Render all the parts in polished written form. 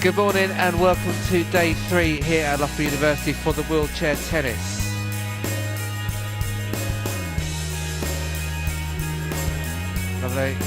Good morning and welcome to day 3 here at Loughborough University for the wheelchair tennis. Lovely.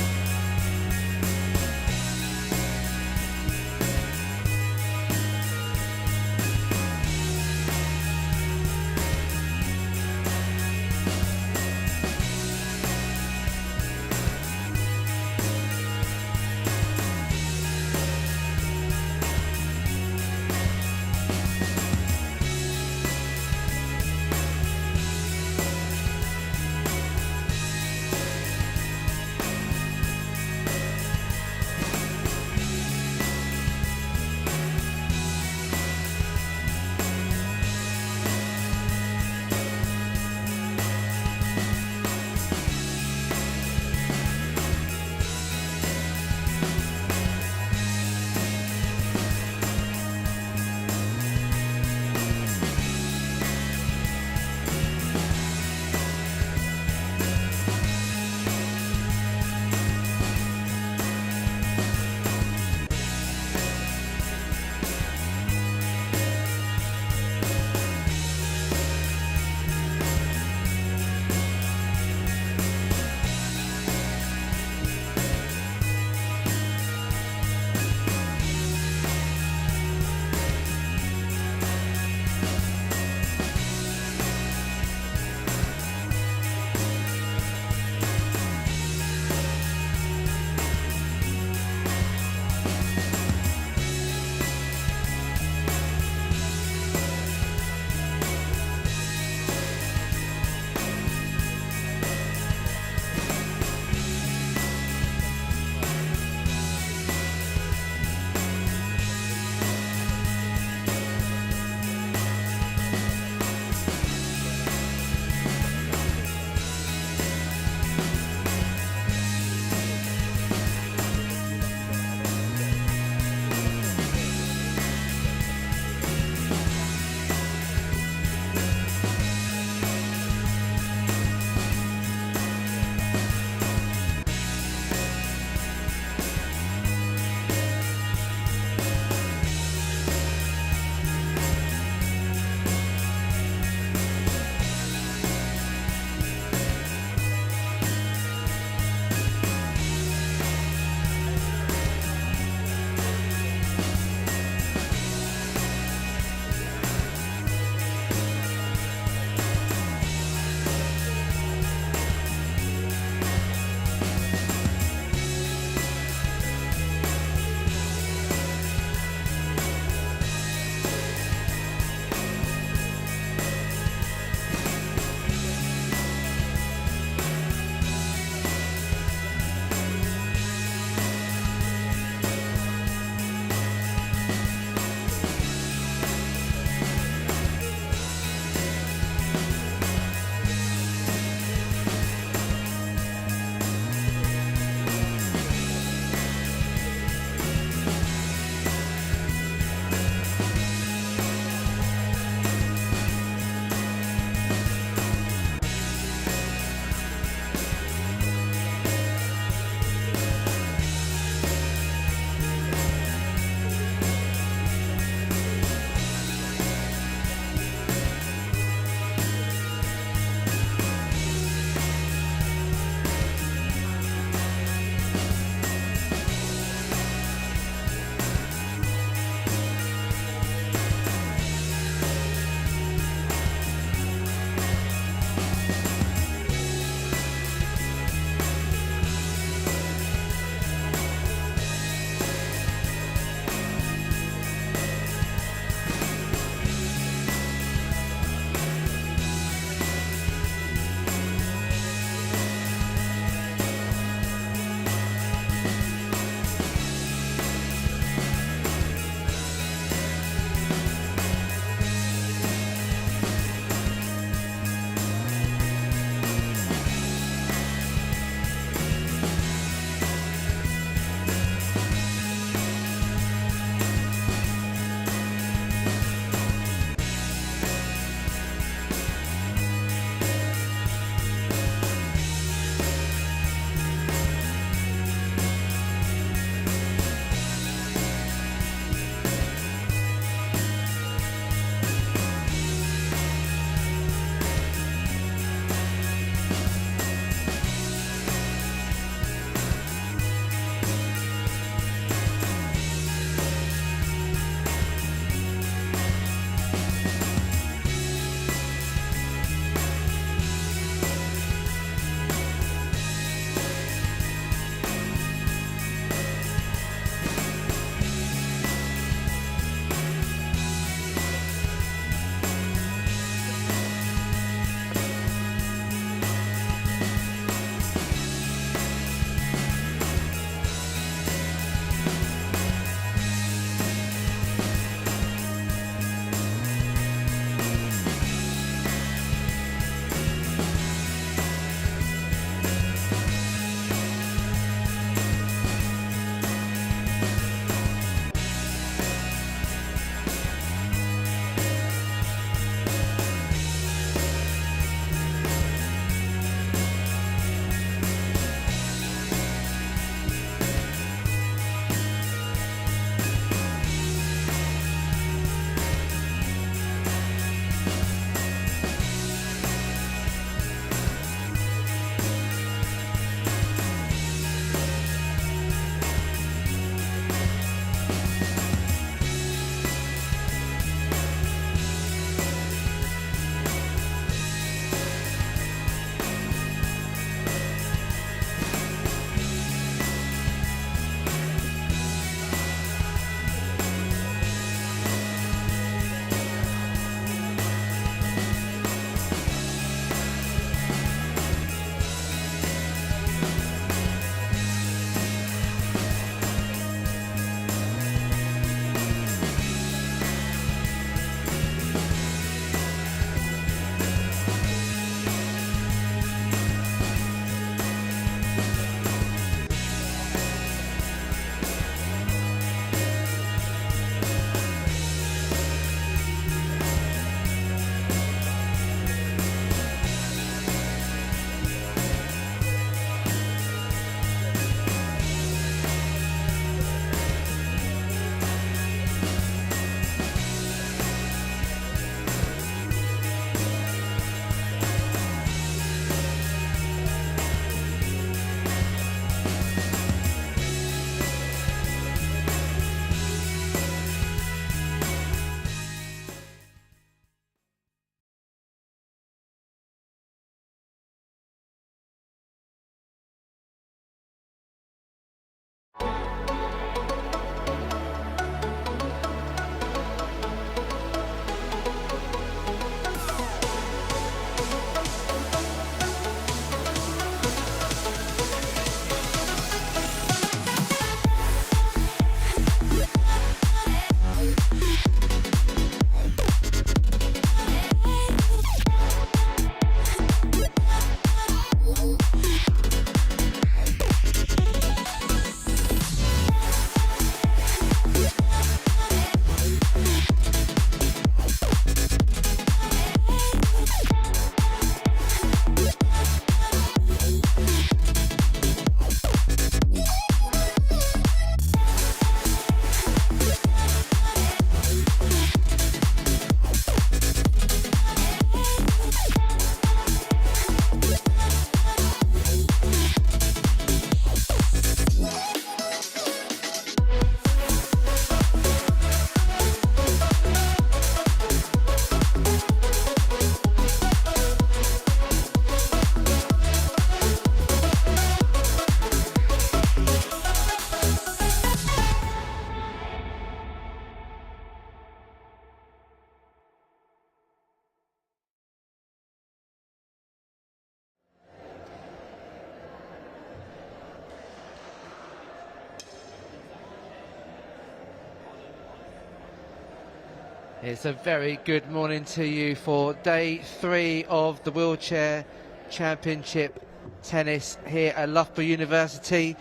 It's a very good morning to you for day 3 of the Wheelchair Championship Tennis here at Loughborough University,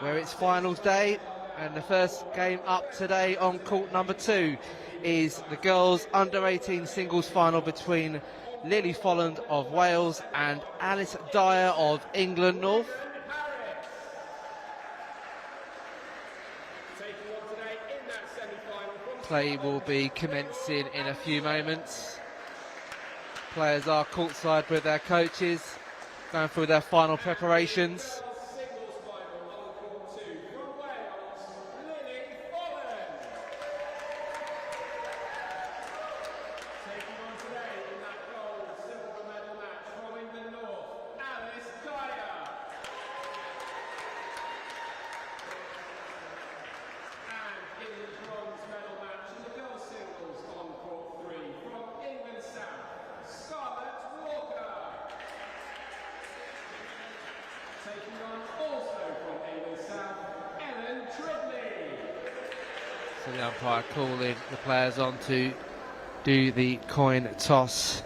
where it's finals day, and the first game up today on court number 2 is the girls under 18 singles final between Lily Folland of Wales and Alice Dyer of England North. Play will be commencing in a few moments. Players are courtside with their coaches, going through their final preparations. So the umpire calling the players on to do the coin toss.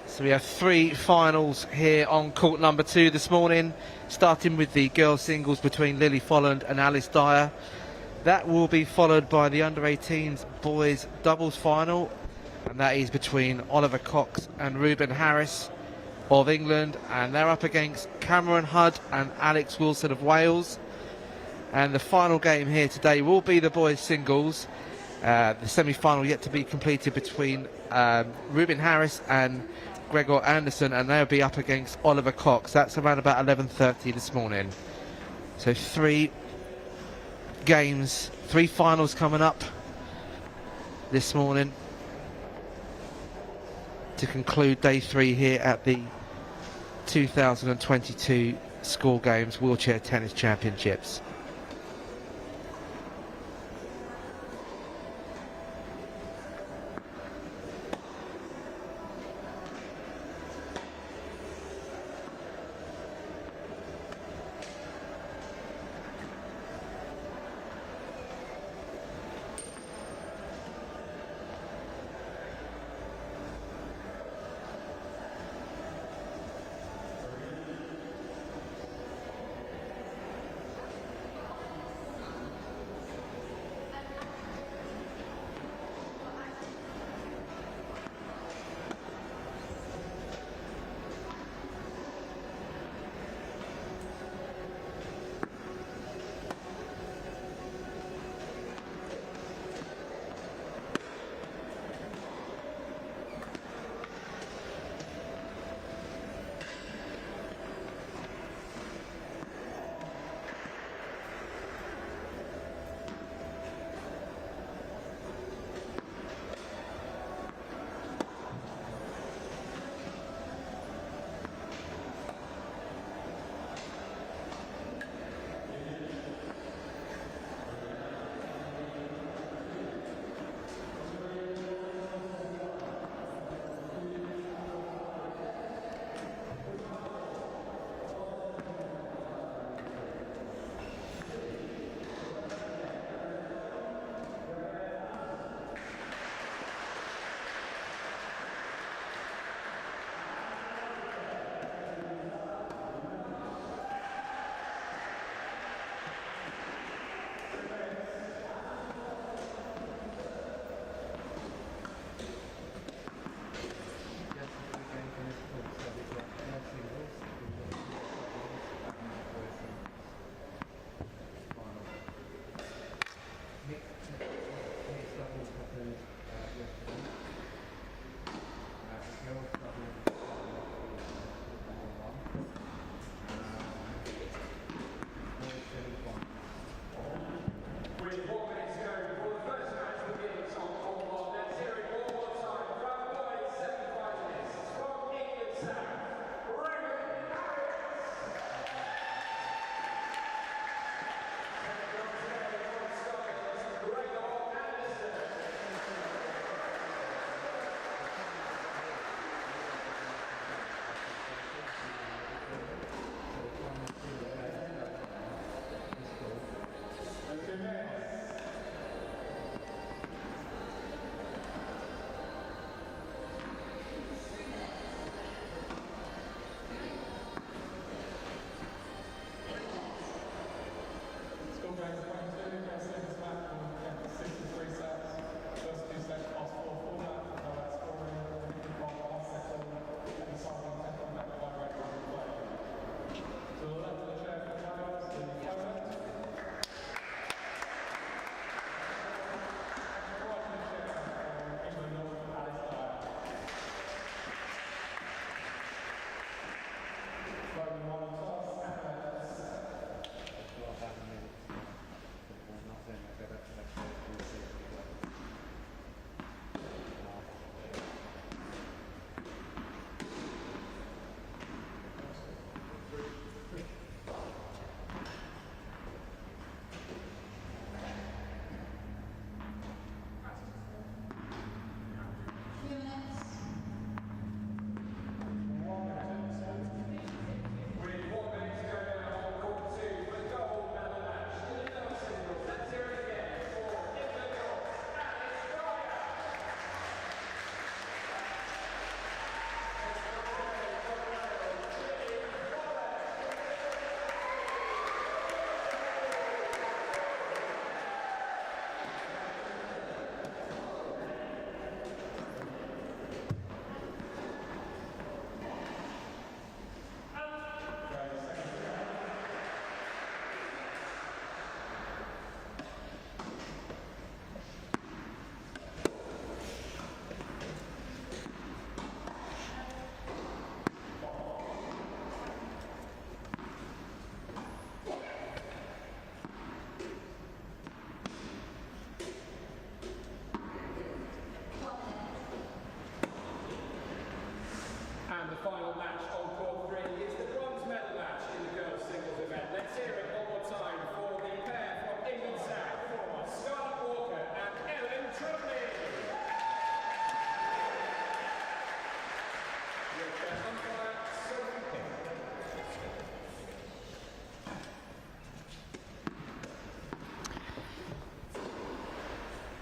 So we have 3 finals here on court number 2 this morning, starting with the girls singles between Lily Folland and Alice Dyer. That will be followed by the under 18s boys doubles final, and that is between Oliver Cox and Ruben Harris of England, and they're up against Cameron Hudd and Alex Wilson of Wales. And the final game here today will be the boys singles, the semi-final yet to be completed between Ruben Harris and Gregor Anderson, and they'll be up against Oliver Cox. That's around about 11:30 this morning. So 3 games, 3 finals coming up this morning to conclude day 3 here at the 2022 School Games Wheelchair Tennis Championships.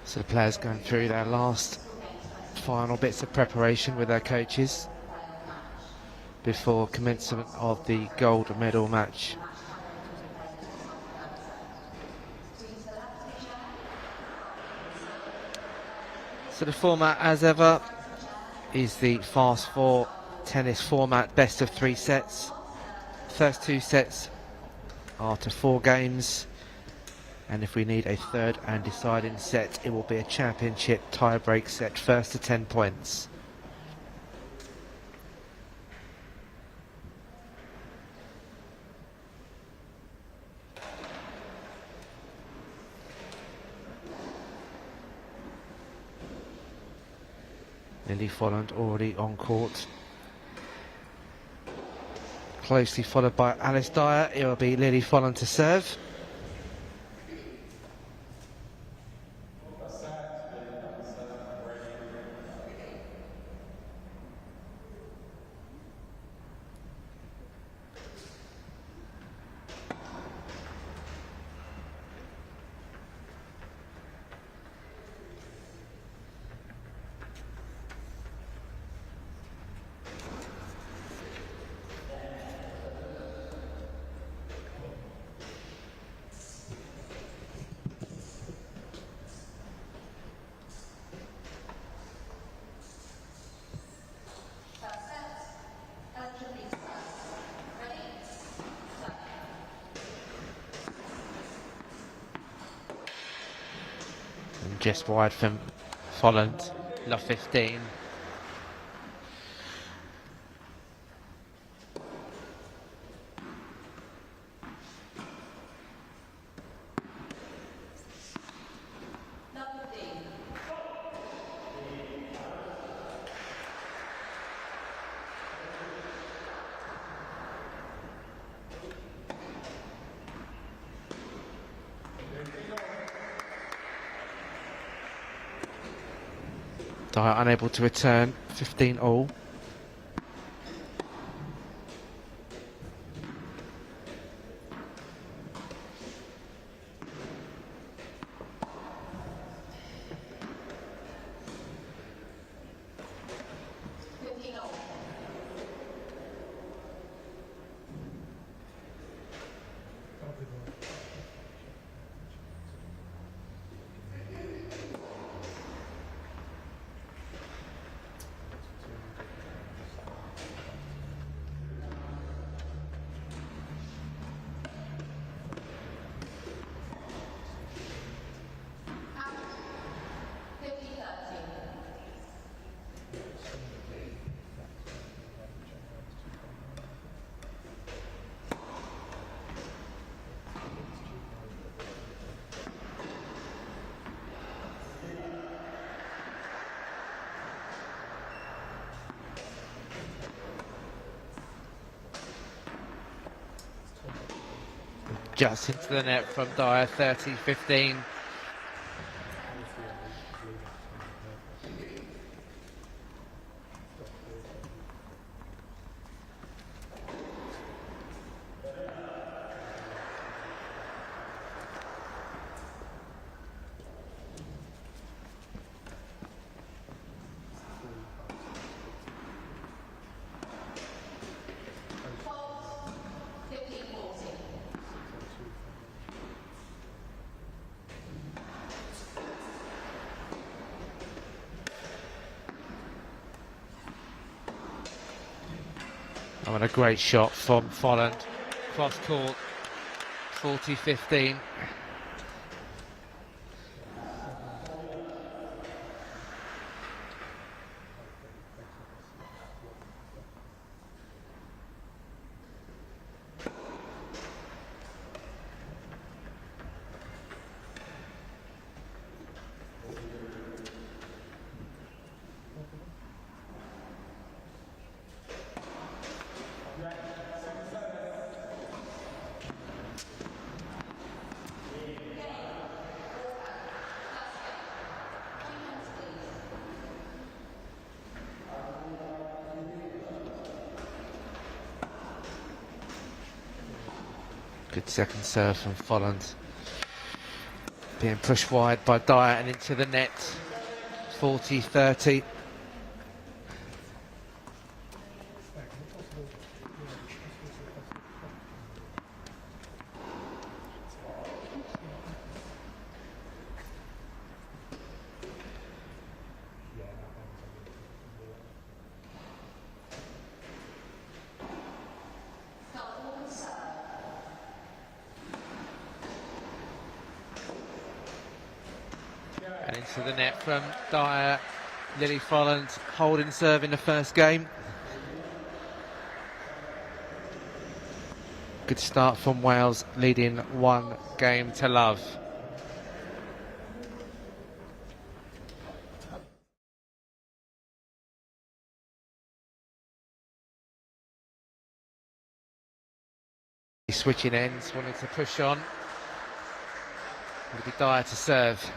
So the players going through their last final bits of preparation with their coaches before commencement of the gold medal match. So the format, as ever, is the Fast 4 tennis format, best of 3 sets. First 2 sets are to 4 games, and if we need a third and deciding set, it will be a championship tie-break set, first to 10 points. Lily Folland already on court. Closely followed by Alice Dyer. It will be Lily Folland to serve. Just wide from Folland, love 15. Dyer unable to return, 15 all. Just into the net from Dyer, 30-15. Oh, and a great shot from Folland. Cross court, 40-15. Good second serve from Folland. Being pushed wide by Dyer and into the net. 40-30. And into the net from Dyer. Lily Folland holding serve in the first game. Good start from Wales, leading 1-0. Switching ends, wanting to push on. It'll be Dyer to serve.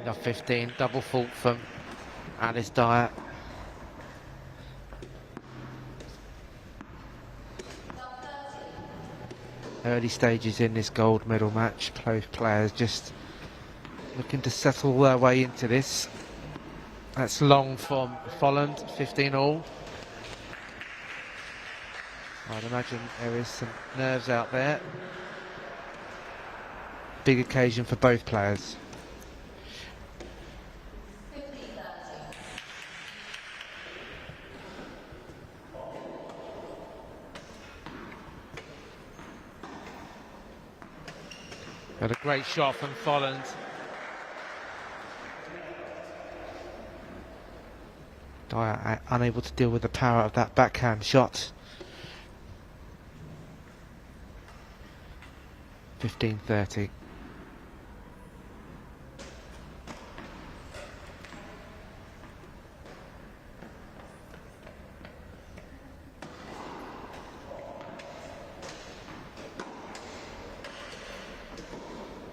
Now 15, double fault from Alice Dyer. Early stages in this gold medal match, both players just looking to settle their way into this. That's long from Folland, 15 all. I'd imagine there is some nerves out there. Big occasion for both players. Got a great shot from Folland. Dyer unable to deal with the power of that backhand shot. 15-30.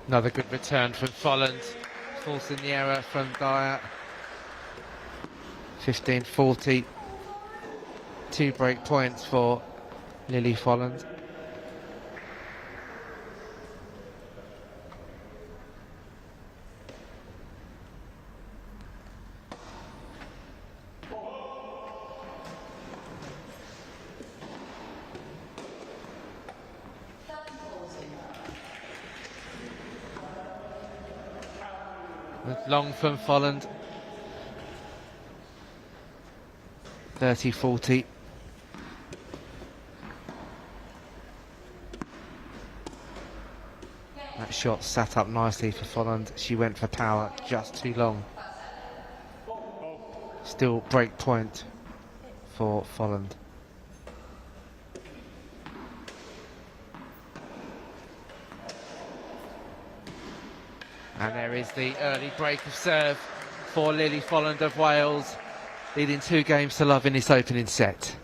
Another good return from Folland, forcing the error from Dyer. 15-40. 2 break points for Lily Folland. Long from Folland. 30-40. That shot sat up nicely for Folland. She went for power just too long. Still break point for Folland. And there is the early break of serve for Lily Folland of Wales, leading 2-0 in this opening set.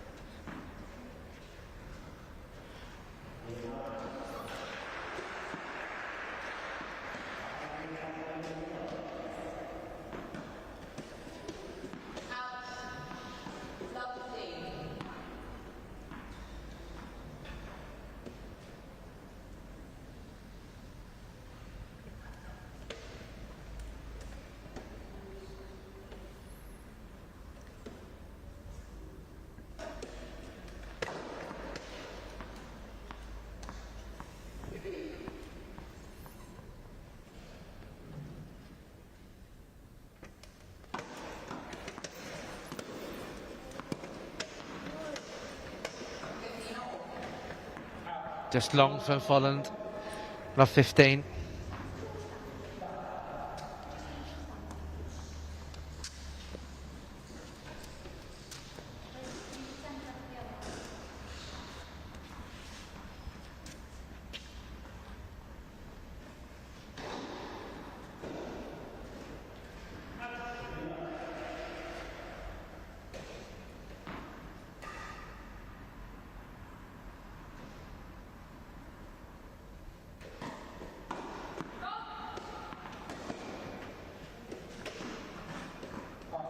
Just long from Folland. Love 15.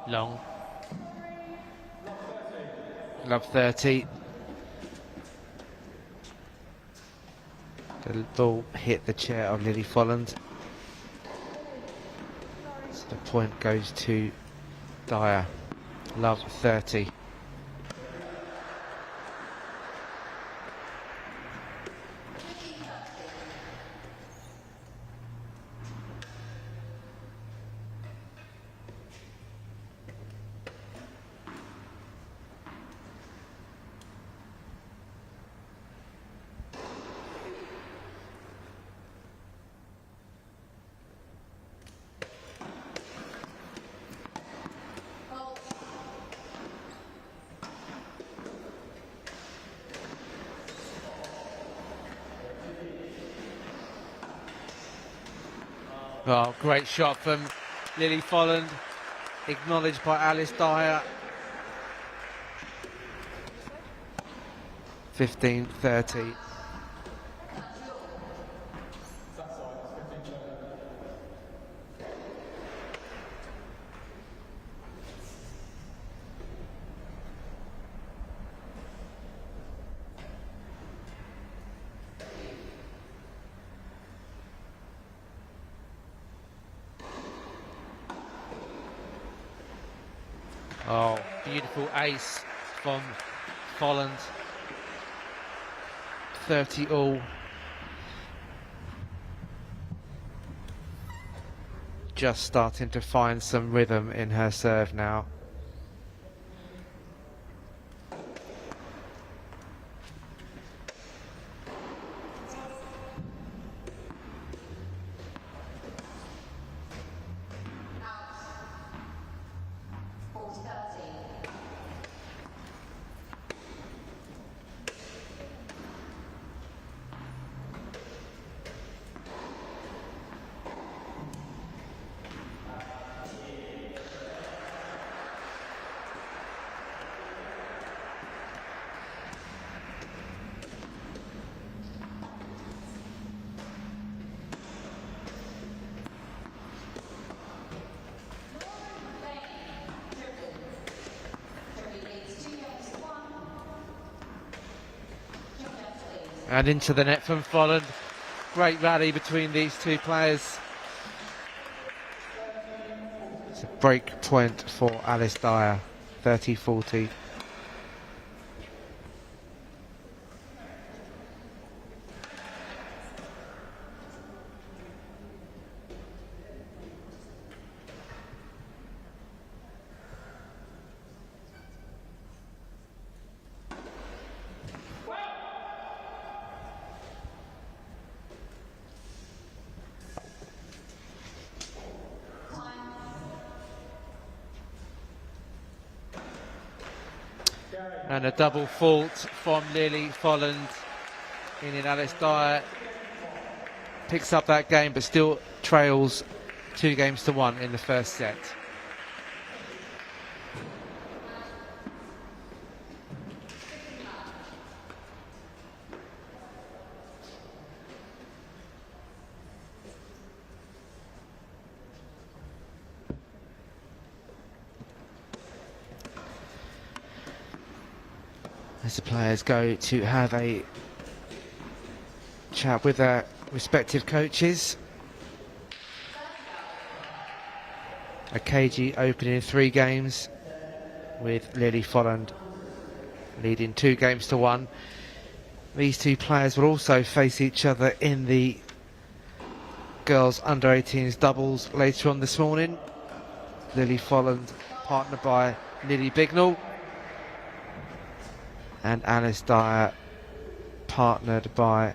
Long. Love 30. The ball hit the chair of Lily Folland. So the point goes to Dyer. Love 30. Oh, great shot from Lily Folland, acknowledged by Alice Dyer. 15-30. Oh, beautiful ace from Folland. 30 all. Just starting to find some rhythm in her serve now. And into the net from Folland. Great rally between these two players. It's a break point for Alice Dyer, 30-40. And a double fault from Lily Folland. In Alice Dyer picks up that game, but still trails 2-1 in the first set. As the players go to have a chat with their respective coaches. A cagey opening 3 games with Lily Folland leading 2-1. These two players will also face each other in the girls under 18s doubles later on this morning. Lily Folland partnered by Lily Bignell, and Alice Dyer partnered by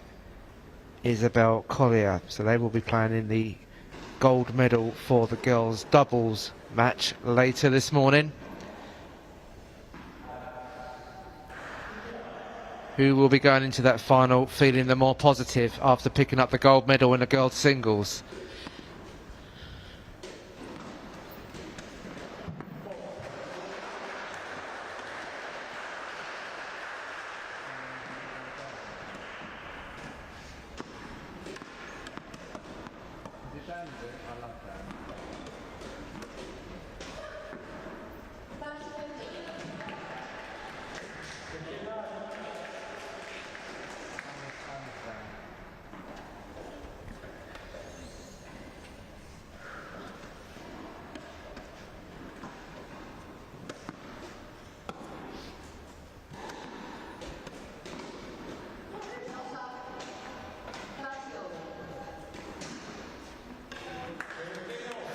Isabel Collier. So they will be playing in the gold medal for the girls doubles match later this morning. Who will be going into that final feeling the more positive after picking up the gold medal in the girls singles?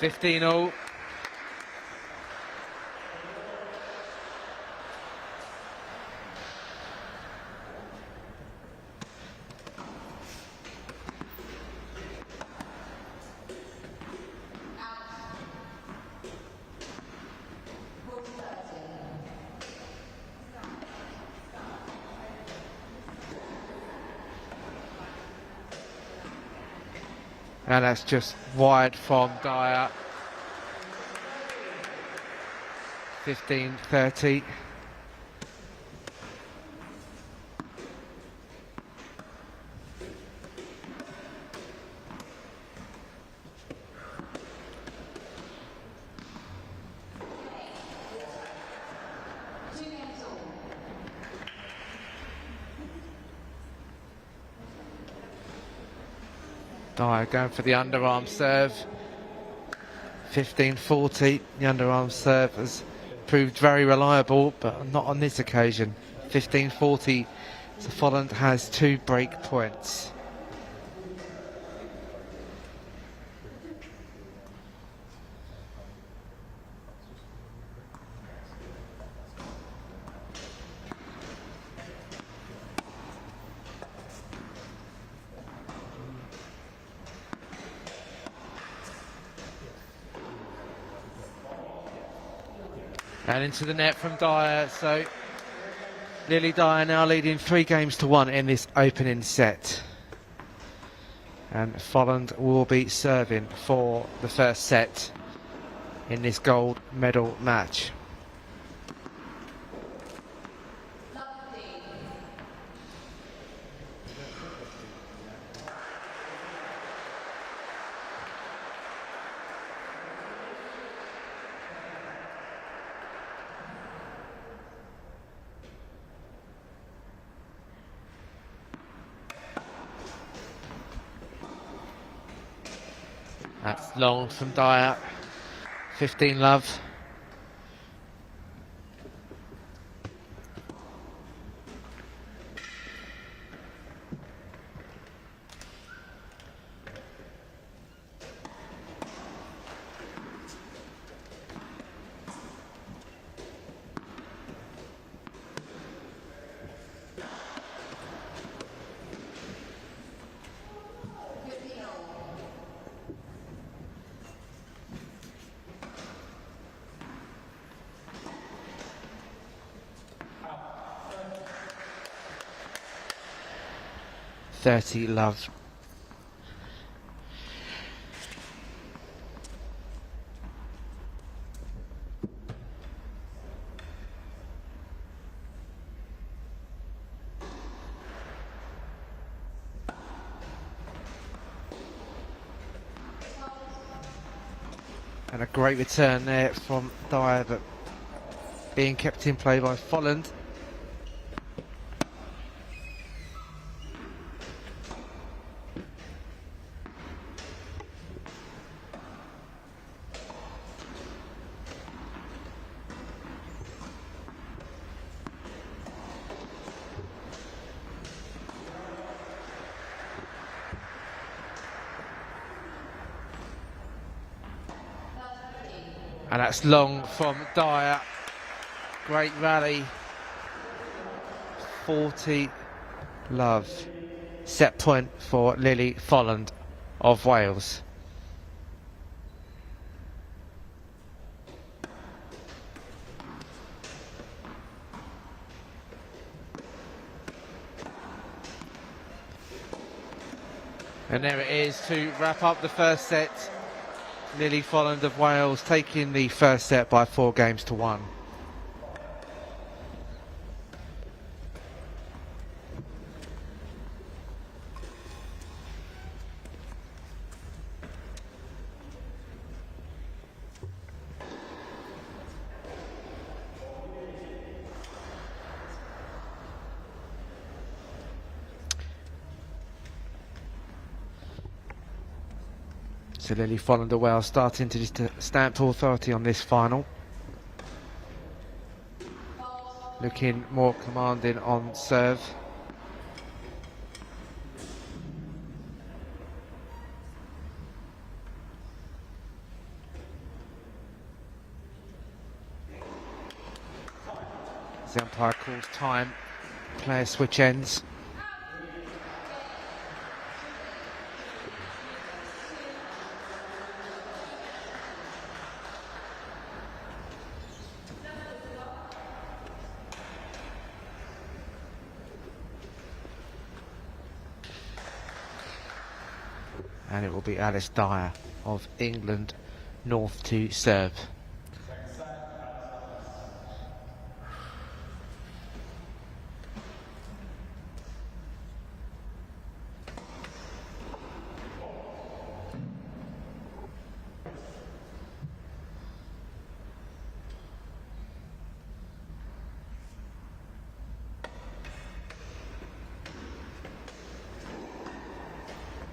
15 all. And that's just wide from Dyer. 15-30. Dyer going for the underarm serve. 15-40. The underarm serve has proved very reliable, but not on this occasion. 15-40. So Folland has 2 break points. And into the net from Dyer, so Lily Dyer now leading 3-1 in this opening set. And Folland will be serving for the first set in this gold medal match. That's long from Dyer. 15 love. Love. And a great return there from Dyer, but being kept in play by Folland. And that's long from Dyer. Great rally. 40 love. Set point for Lily Folland of Wales. And there it is to wrap up the first set. Lily Folland of Wales taking the first set by 4-1. So Lily Folland of Wales starting to just stamp authority on this final. Looking more commanding on serve. As the umpire calls time, player switch ends. And it will be Alice Dyer of England North to serve.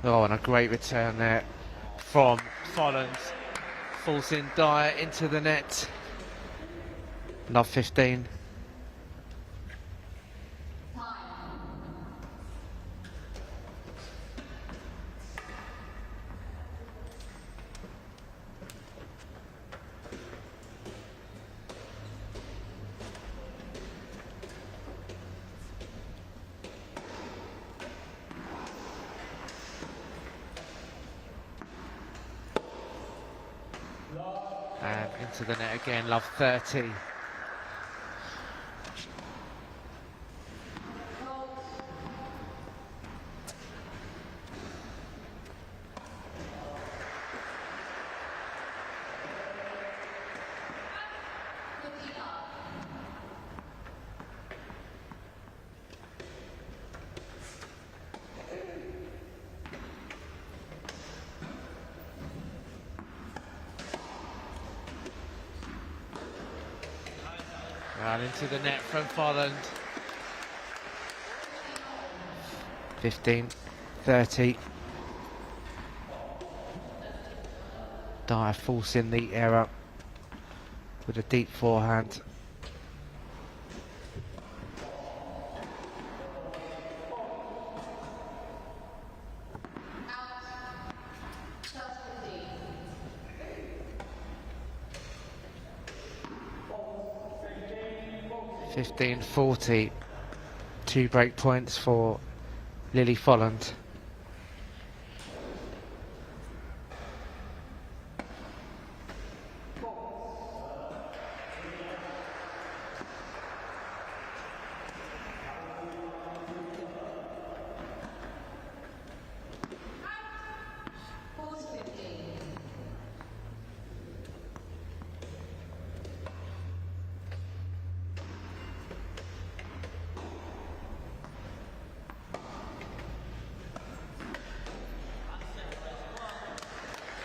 Oh, and a great return there from Folland. Falls in Dyer into the net. Love 15. And into the net again, love 30. And into the net from Folland. 15-30. Dyer forcing the error with a deep forehand. (15-40), 2 break points for Lily Folland.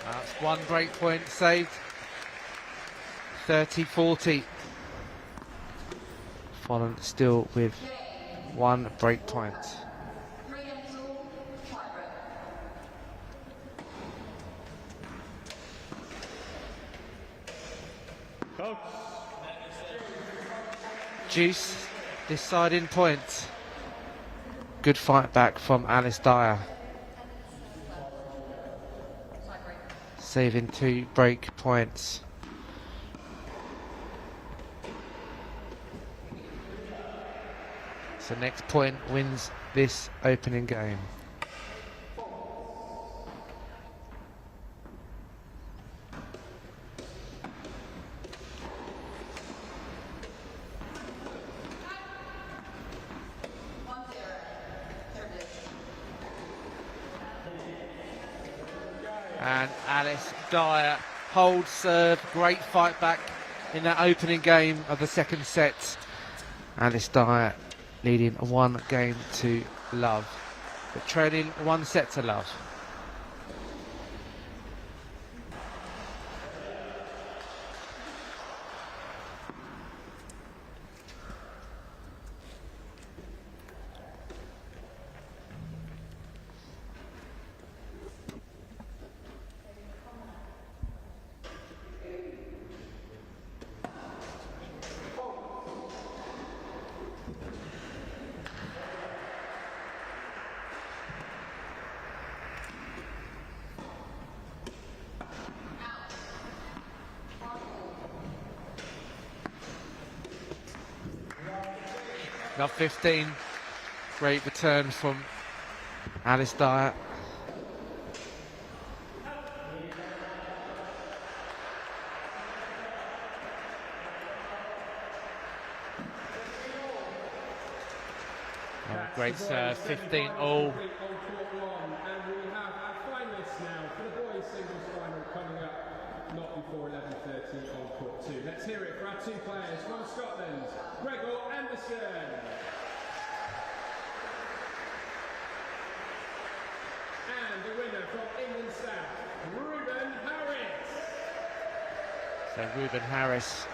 That's 1 break point saved. 30-40. Folland still with 1 break point. Juice, deciding point. Good fight back from Alice Dyer. Saving 2 break points. So next point wins this opening game. And Alice Dyer holds serve. Great fight back in that opening game of the second set. Alice Dyer leading 1 game to love, but trailing 1 set to love. Love 15. Great return from Alice Dyer. Oh, great serve, 15 all. And we have our finalists now for the boys singles final coming up not before 11:30 on court 2. Let's hear it for our two players from Scotland, Gregor Anderson and the winner from England South, Ruben Harris. So Ruben Harris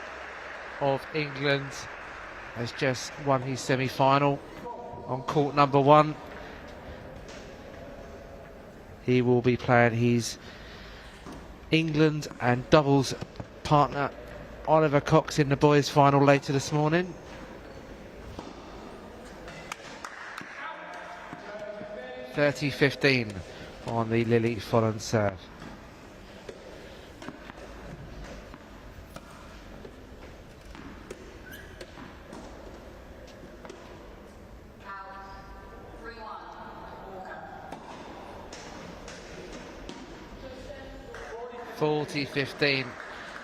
of England has just won his semi-final on court number 1. He will be playing his England and doubles partner Oliver Cox in the boys final later this morning. (30-15) on the Lily Folland serve. (40-15)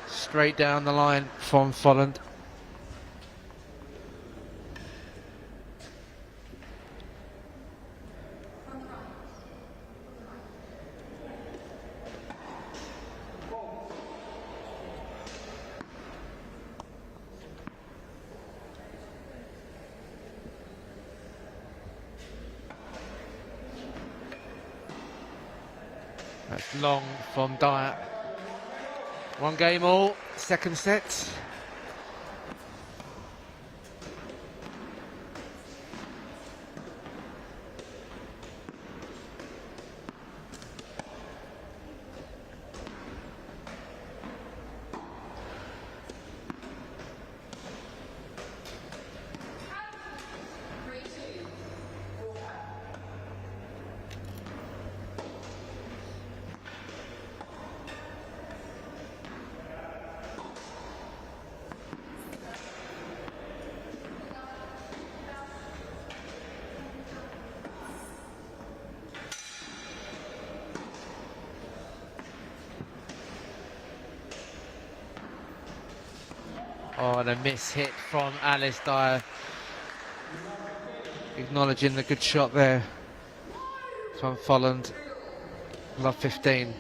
straight down the line from Folland. That's long from Dyer. 1 game all, second set. Oh, and a miss hit from Alice Dyer. Acknowledging the good shot there from Folland. Love 15.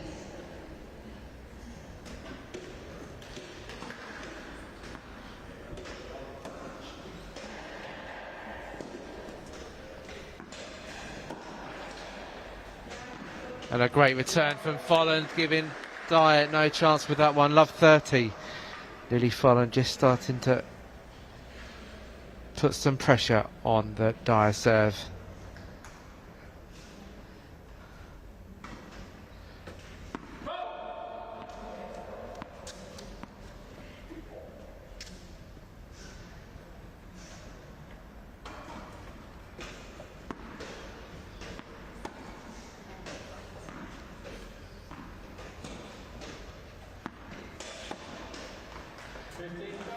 And a great return from Folland, giving Dyer no chance with that one. Love 30. Lily Folland just starting to put some pressure on the Dyer serve.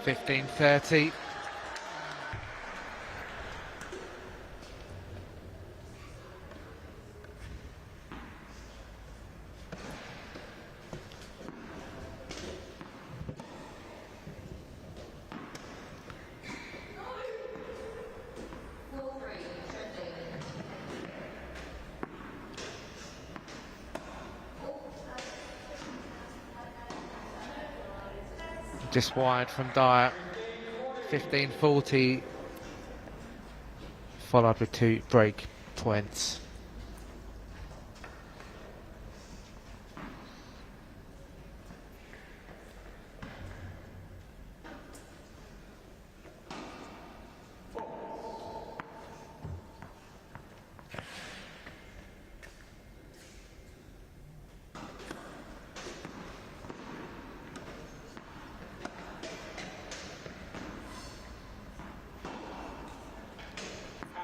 (15-30). Just wide from Dyer. 15-40, followed with 2 break points.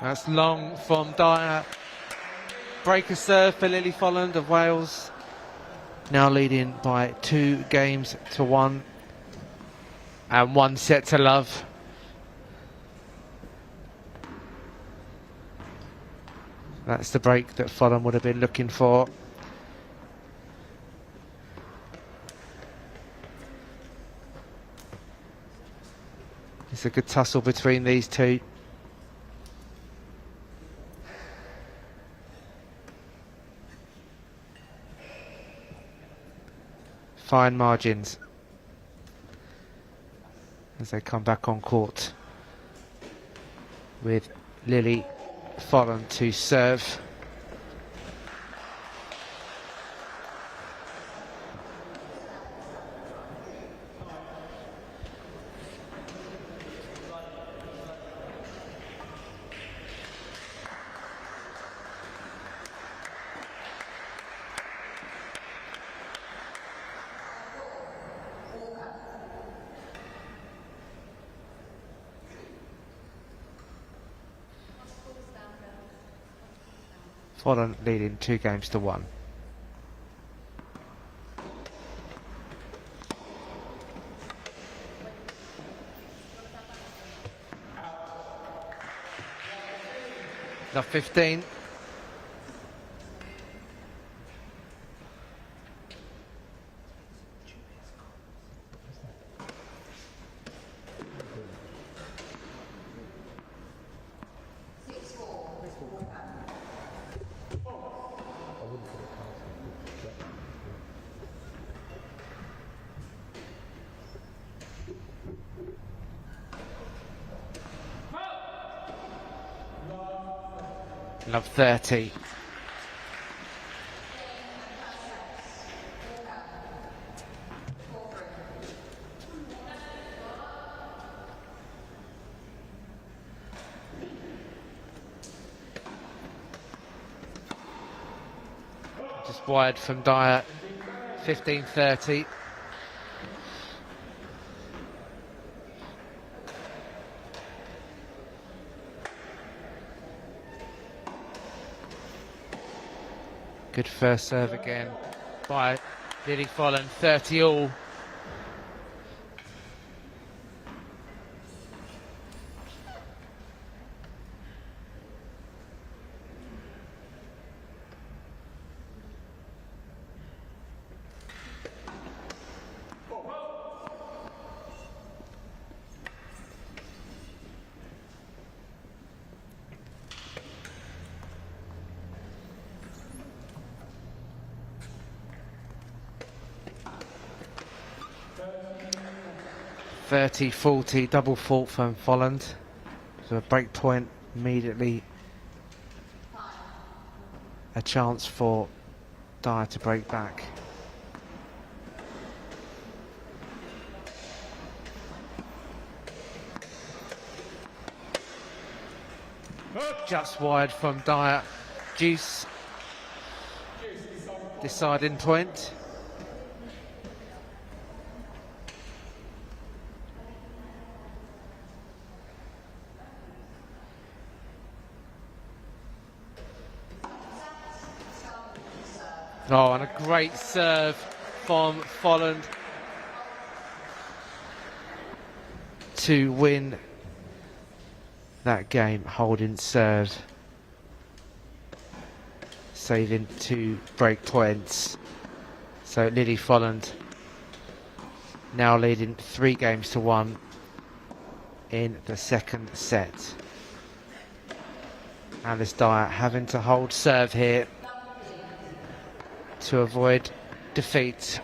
That's long from Dyer. Breaker serve for Lily Folland of Wales. Now leading by 2 games to 1. And 1 set to love. That's the break that Fulham would have been looking for. It's a good tussle between these two. Fine margins as they come back on court with Lily Folland to serve. Folland leading 2-1. The 15. Love 30. Just wide from Dyer. 15-30. Good first serve again by Lily Folland, 30 all. (30-40) double fault from Folland. So a break point immediately. A chance for Dyer to break back. Just wide from Dyer. Juice. Deciding point. Oh, and a great serve from Folland to win that game, holding serve, saving 2 break points. So Lily Folland now leading 3-1 in the second set. Alice Dyer having to hold serve here to avoid defeat.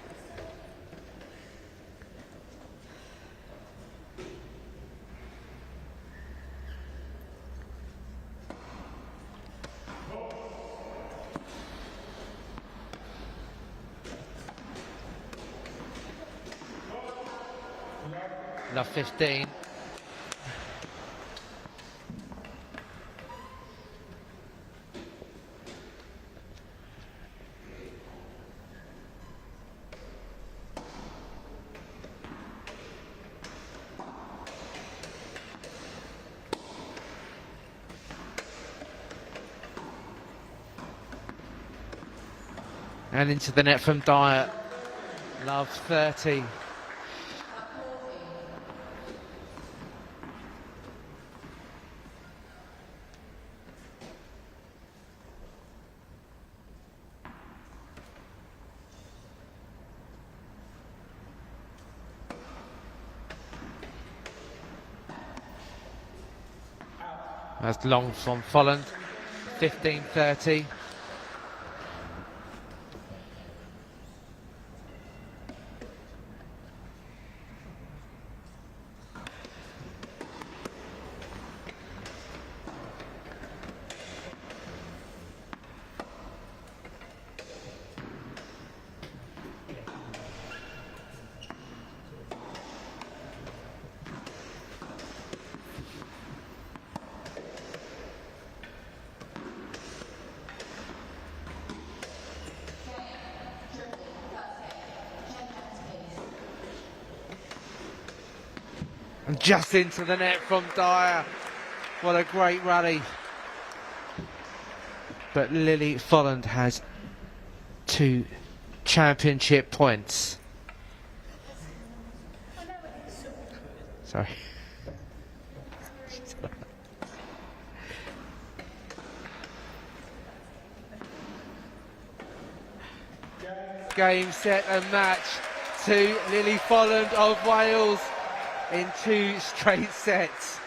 Love 15. And into the net from Dyer. Love 30. That's long from Folland. 15-30. And just into the net from Dyer. What a great rally. But Lily Folland has 2 championship points. Sorry. Game, set and match to Lily Folland of Wales in 2 straight sets.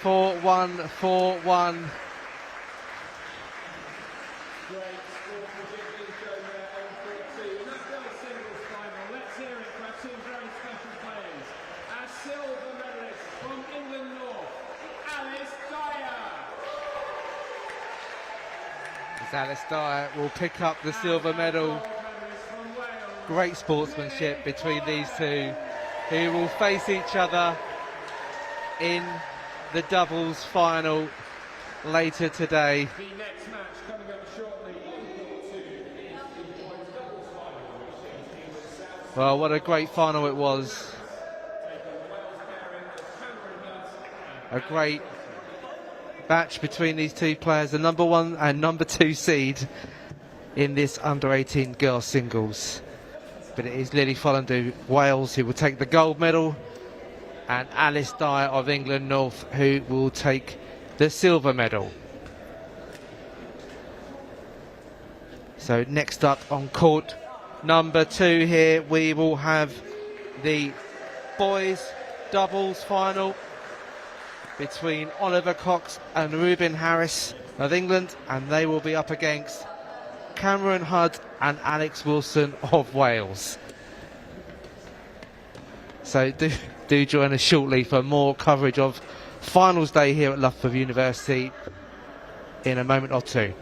4-1, 4-1. Great sportsmanship being shown there on court 2. And that girls' singles final. Let's hear it for our 2 very special players. Our silver medalist from England North, Alice Dyer. As Alice Dyer will pick up the silver medal. Great sportsmanship between these 2, who will face each other in the doubles final later today. The next match coming up shortly on court 2 is the boys' doubles final, which Well, what a great final it was. A great match between these 2 players, the number 1 and number 2 seed in this under-18 girls singles. But it is Lily Folland of Wales who will take the gold medal, and Alice Dyer of England North who will take the silver medal. So next up on court number 2 here, we will have the boys doubles final between Oliver Cox and Ruben Harris of England, and they will be up against Cameron Hudd and Alex Wilson of Wales. So do join us shortly for more coverage of finals day here at Loughborough University in a moment or 2.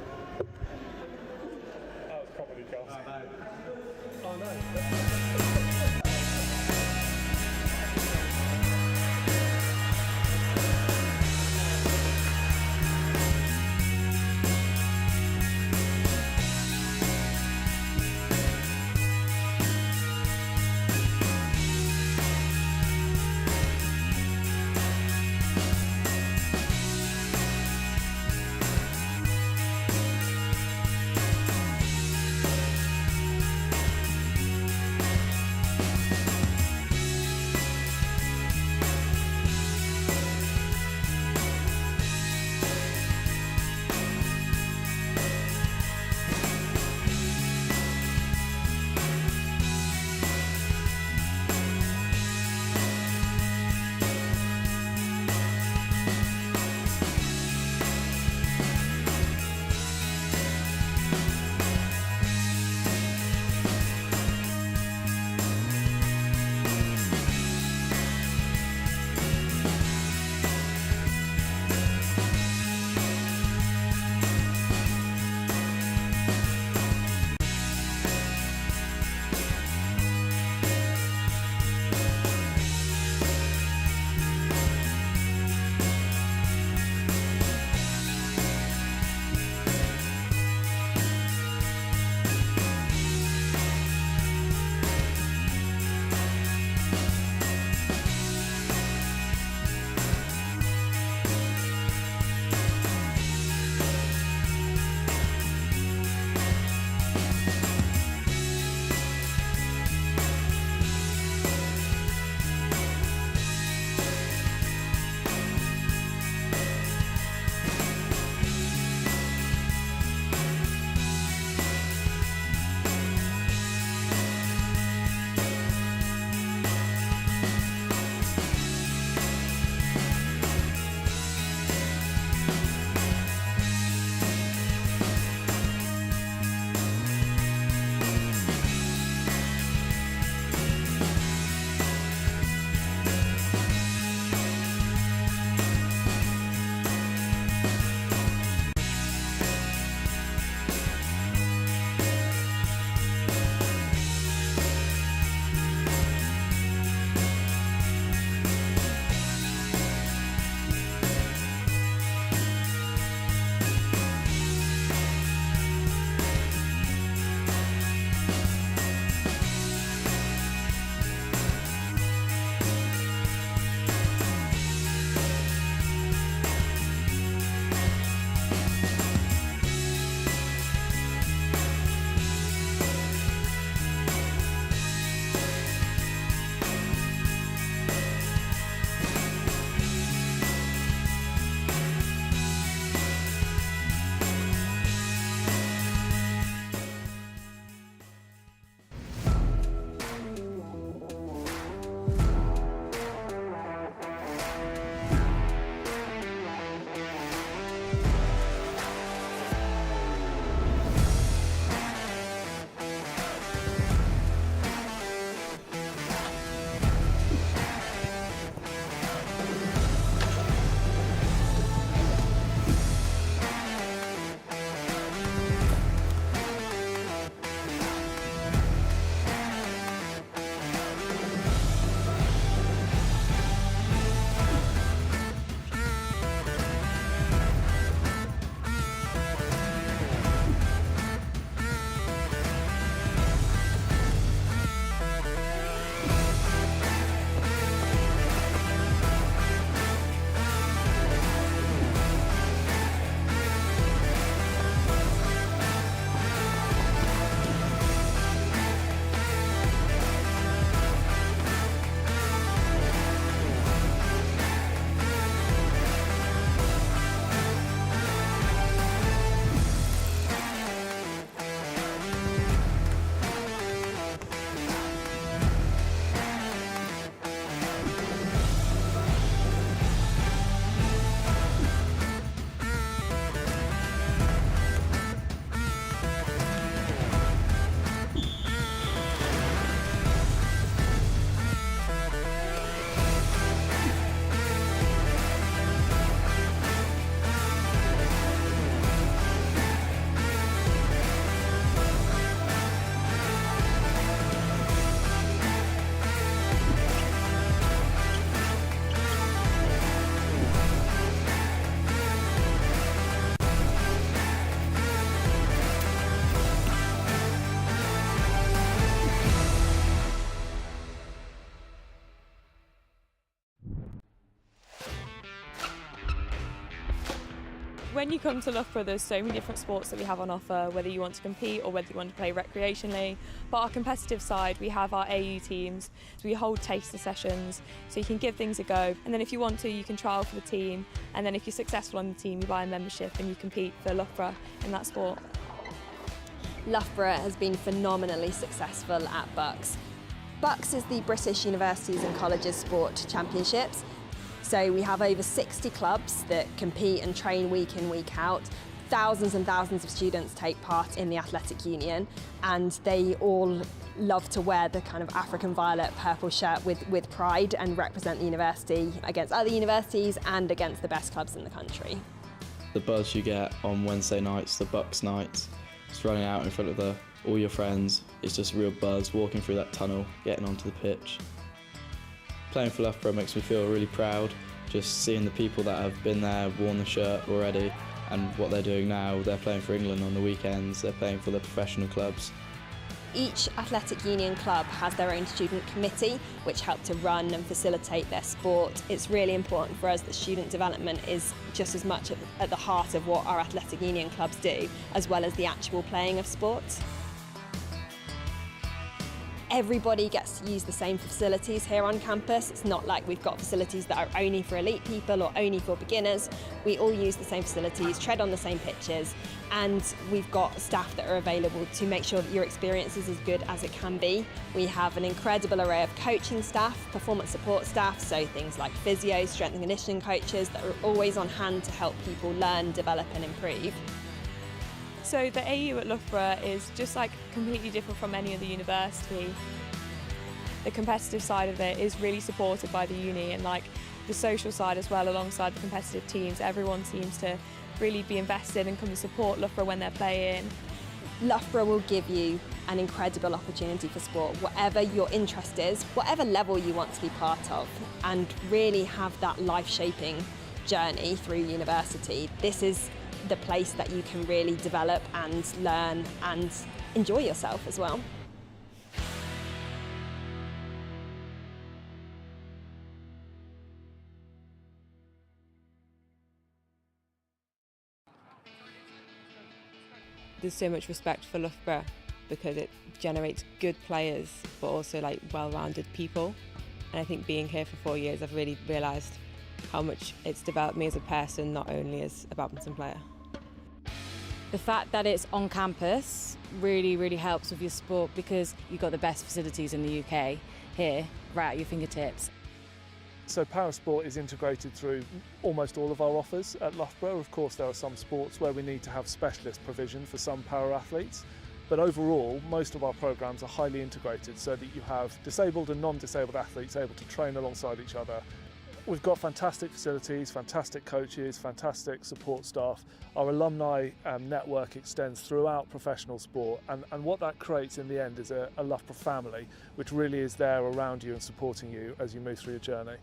when you come to Loughborough, there's so many different sports that we have on offer, whether you want to compete or whether you want to play recreationally. But our competitive side, we have our AU teams, so we hold taster sessions, so you can give things a go. And then if you want to, you can trial for the team. And then if you're successful on the team, you buy a membership and you compete for Loughborough in that sport. Loughborough has been phenomenally successful at BUCS. BUCS is the British Universities and Colleges Sport Championships. So we have over 60 clubs that compete and train week in, week out. Thousands and thousands of students take part in the athletic union, and they all love to wear the kind of African violet purple shirt with pride and represent the university against other universities and against the best clubs in the country. The buzz you get on Wednesday nights, the BUCS nights, just running out in front of all your friends, it's just a real buzz, walking through that tunnel, getting onto the pitch. Playing for Loughborough makes me feel really proud, just seeing the people that have been there, worn the shirt already, and what they're doing now. They're playing for England on the weekends, they're playing for the professional clubs. Each athletic union club has their own student committee which help to run and facilitate their sport. It's really important for us that student development is just as much at the heart of what our athletic union clubs do, as well as the actual playing of sport. Everybody gets to use the same facilities here on campus. It's not like we've got facilities that are only for elite people or only for beginners. We all use the same facilities, tread on the same pitches, and we've got staff that are available to make sure that your experience is as good as it can be. We have an incredible array of coaching staff, performance support staff, so things like physio, strength and conditioning coaches that are always on hand to help people learn, develop and improve. So the AU at Loughborough is just like completely different from any other university. The competitive side of it is really supported by the uni, and like the social side as well, alongside the competitive teams. Everyone seems to really be invested and come to support Loughborough when they're playing. Loughborough will give you an incredible opportunity for sport, whatever your interest is, whatever level you want to be part of, and really have that life-shaping journey through university. This is the place that you can really develop and learn and enjoy yourself as well. There's so much respect for Loughborough because it generates good players but also like well-rounded people, and I think being here for 4 years I've really realised how much it's developed me as a person, not only as a badminton player. The fact that it's on campus really, really helps with your sport because you've got the best facilities in the UK here, right at your fingertips. So parasport is integrated through almost all of our offers at Loughborough. Of course, there are some sports where we need to have specialist provision for some para athletes, but overall, most of our programmes are highly integrated so that you have disabled and non-disabled athletes able to train alongside each other. We've got fantastic facilities, fantastic coaches, fantastic support staff. Our alumni network extends throughout professional sport, and what that creates in the end is a Loughborough family, which really is there around you and supporting you as you move through your journey.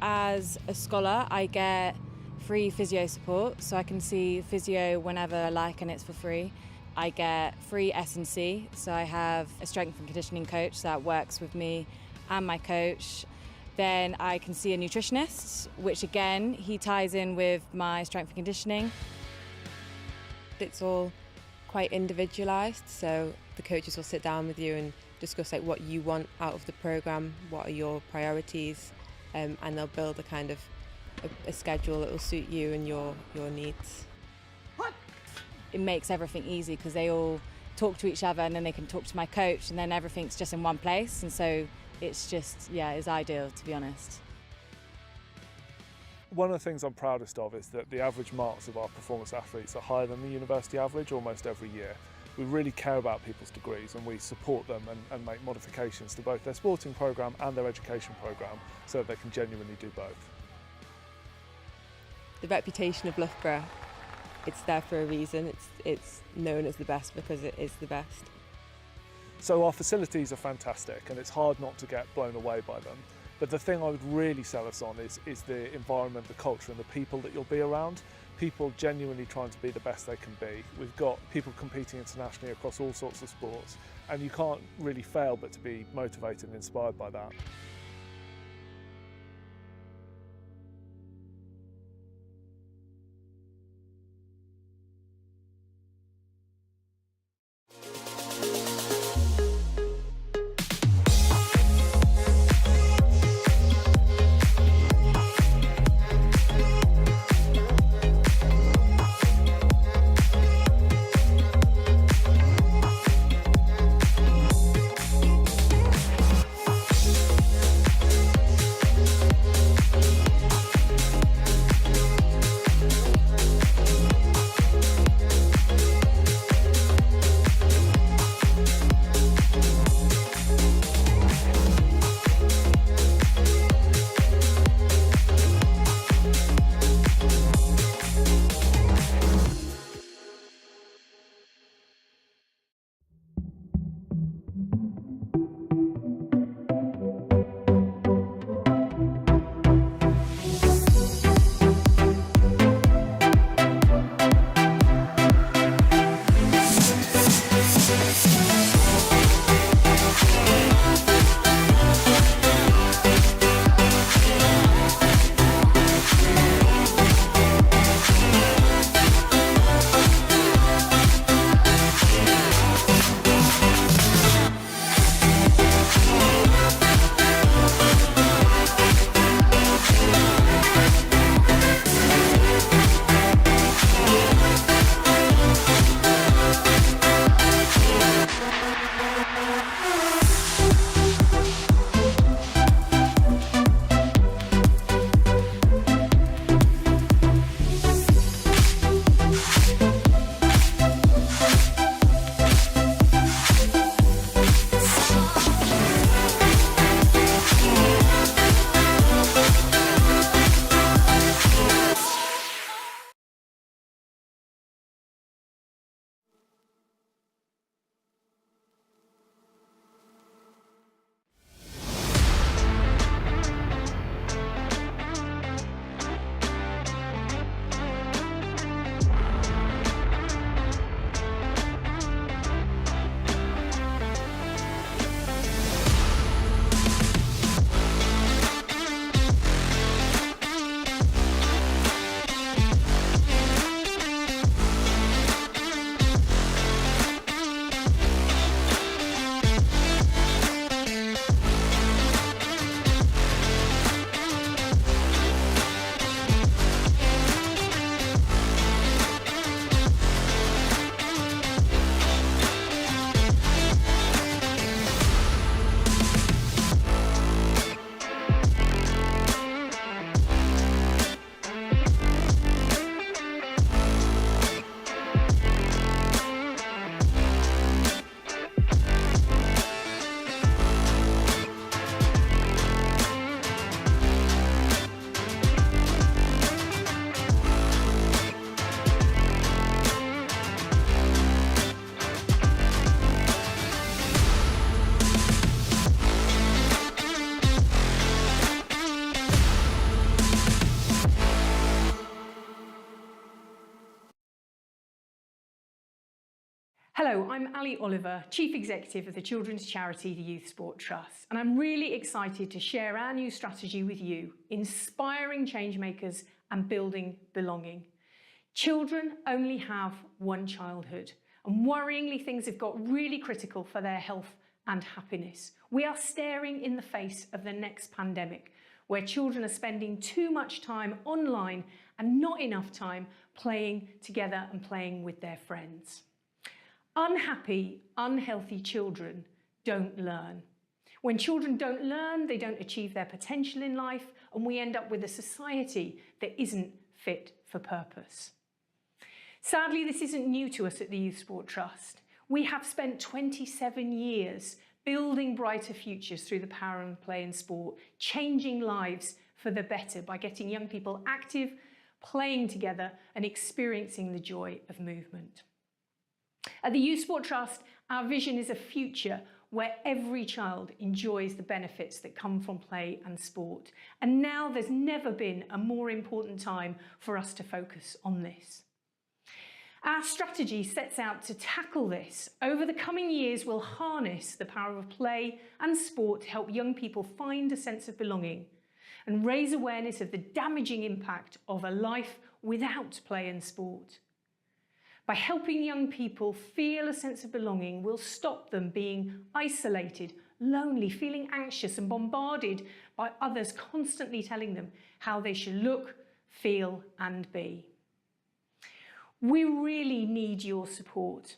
As a scholar, I get free physio support, so I can see physio whenever I like and it's for free. I get free S&C, so I have a strength and conditioning coach that works with me and my coach. Then I can see a nutritionist, which again, he ties in with my strength and conditioning. It's all quite individualised, so the coaches will sit down with you and discuss like what you want out of the programme, what are your priorities, and they'll build a kind of a schedule that will suit you and your needs. It makes everything easy because they all talk to each other and then they can talk to my coach and then everything's just in one place, and so it's just, yeah, it's ideal, to be honest. One of the things I'm proudest of is that the average marks of our performance athletes are higher than the university average almost every year. We really care about people's degrees and we support them and make modifications to both their sporting programme and their education programme so that they can genuinely do both. The reputation of Loughborough, it's there for a reason. It's known as the best because it is the best. So our facilities are fantastic and it's hard not to get blown away by them. But the thing I would really sell us on is the environment, the culture and the people that you'll be around. People genuinely trying to be the best they can be. We've got people competing internationally across all sorts of sports, and you can't really fail but to be motivated and inspired by that. Hello, I'm Ali Oliver, Chief Executive of the children's charity, the Youth Sport Trust, and I'm really excited to share our new strategy with you, inspiring changemakers and building belonging. Children only have one childhood, and worryingly things have got really critical for their health and happiness. We are staring in the face of the next pandemic, where children are spending too much time online and not enough time playing together and playing with their friends. Unhappy, unhealthy children don't learn. When children don't learn, they don't achieve their potential in life, and we end up with a society that isn't fit for purpose. Sadly, this isn't new to us at the Youth Sport Trust. We have spent 27 years building brighter futures through the power of play and sport, changing lives for the better by getting young people active, playing together, and experiencing the joy of movement. At the Youth Sport Trust, our vision is a future where every child enjoys the benefits that come from play and sport. And now there's never been a more important time for us to focus on this. Our strategy sets out to tackle this. Over the coming years, we'll harness the power of play and sport to help young people find a sense of belonging and raise awareness of the damaging impact of a life without play and sport. By helping young people feel a sense of belonging, we'll stop them being isolated, lonely, feeling anxious and bombarded by others constantly telling them how they should look, feel and be. We really need your support.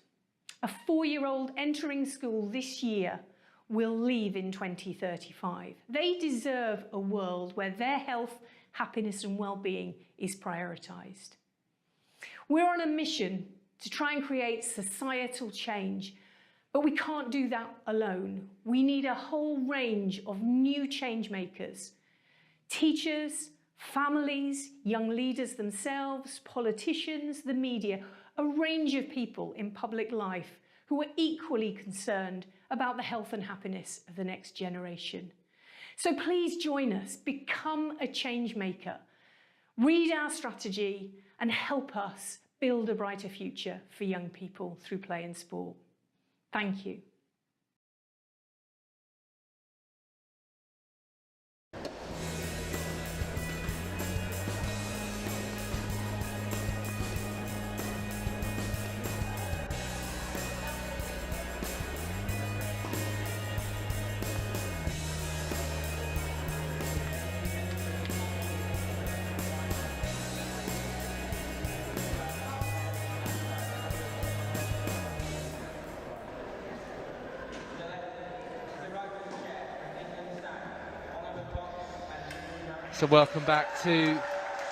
A 4-year-old entering school this year will leave in 2035. They deserve a world where their health, happiness and well-being is prioritised. We're on a mission to try and create societal change, but we can't do that alone. We need a whole range of new change makers, teachers, families, young leaders themselves, politicians, the media, a range of people in public life who are equally concerned about the health and happiness of the next generation. So please join us, become a change maker, read our strategy and help us build a brighter future for young people through play and sport. Thank you. So welcome back to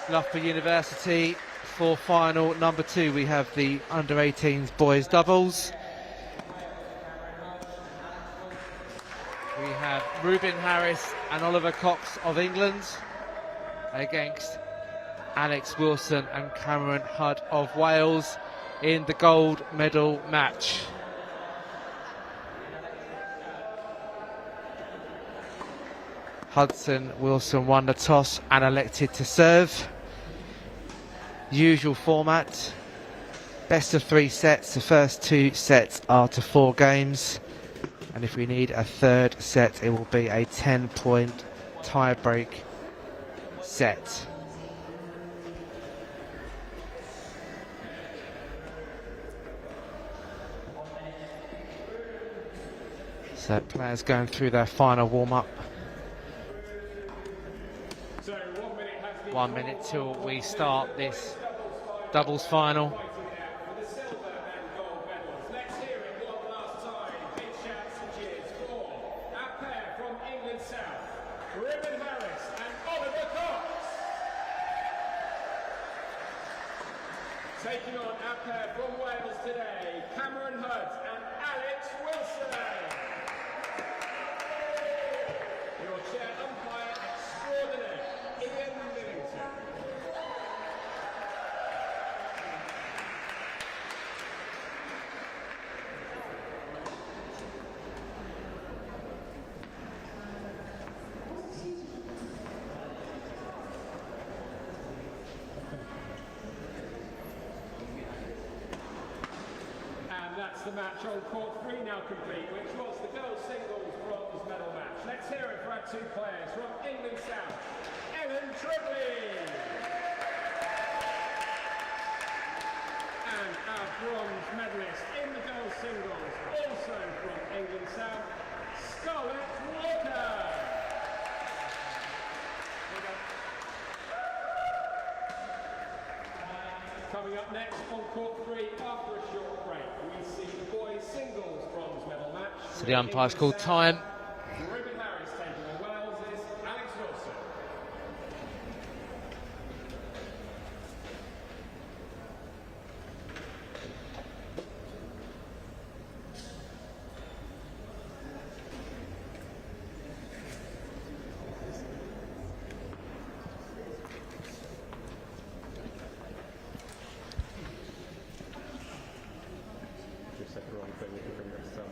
Loughborough University for final number 2. We have the under-18s boys doubles. We have Ruben Harris and Oliver Cox of England against Alex Wilson and Cameron Hudd of Wales in the gold medal match. Hudson Wilson won the toss and elected to serve. Usual format, best of 3 sets. The first 2 sets are to 4 games, and if we need a third set, it will be a 10-point tie-break set. So players going through their final warm-up. 1 minute till we start this doubles final. Let's hear it one last time. Big shouts and cheers for our pair from England South, Ruben Harris and Oliver Cox. Taking on our pair from Wales today, Cameron Hudd and Alex Wilson. Your chair umpire extraordinaire, Ian Millington. And that's That's the match on court 3 now complete, which was the girls' singles bronze medal match. Let's hear it for our 2 players from England South, Ellen Tripoli. And our bronze medalist in the girls' singles, also from England South, Scarlett Walker. Coming up next on court 3 after a short break, we see the boys' singles bronze medal match. So the umpire's called time. Ruben Harris taking on Wales' Alex Wilson. Just said the wrong thing with your finger next time.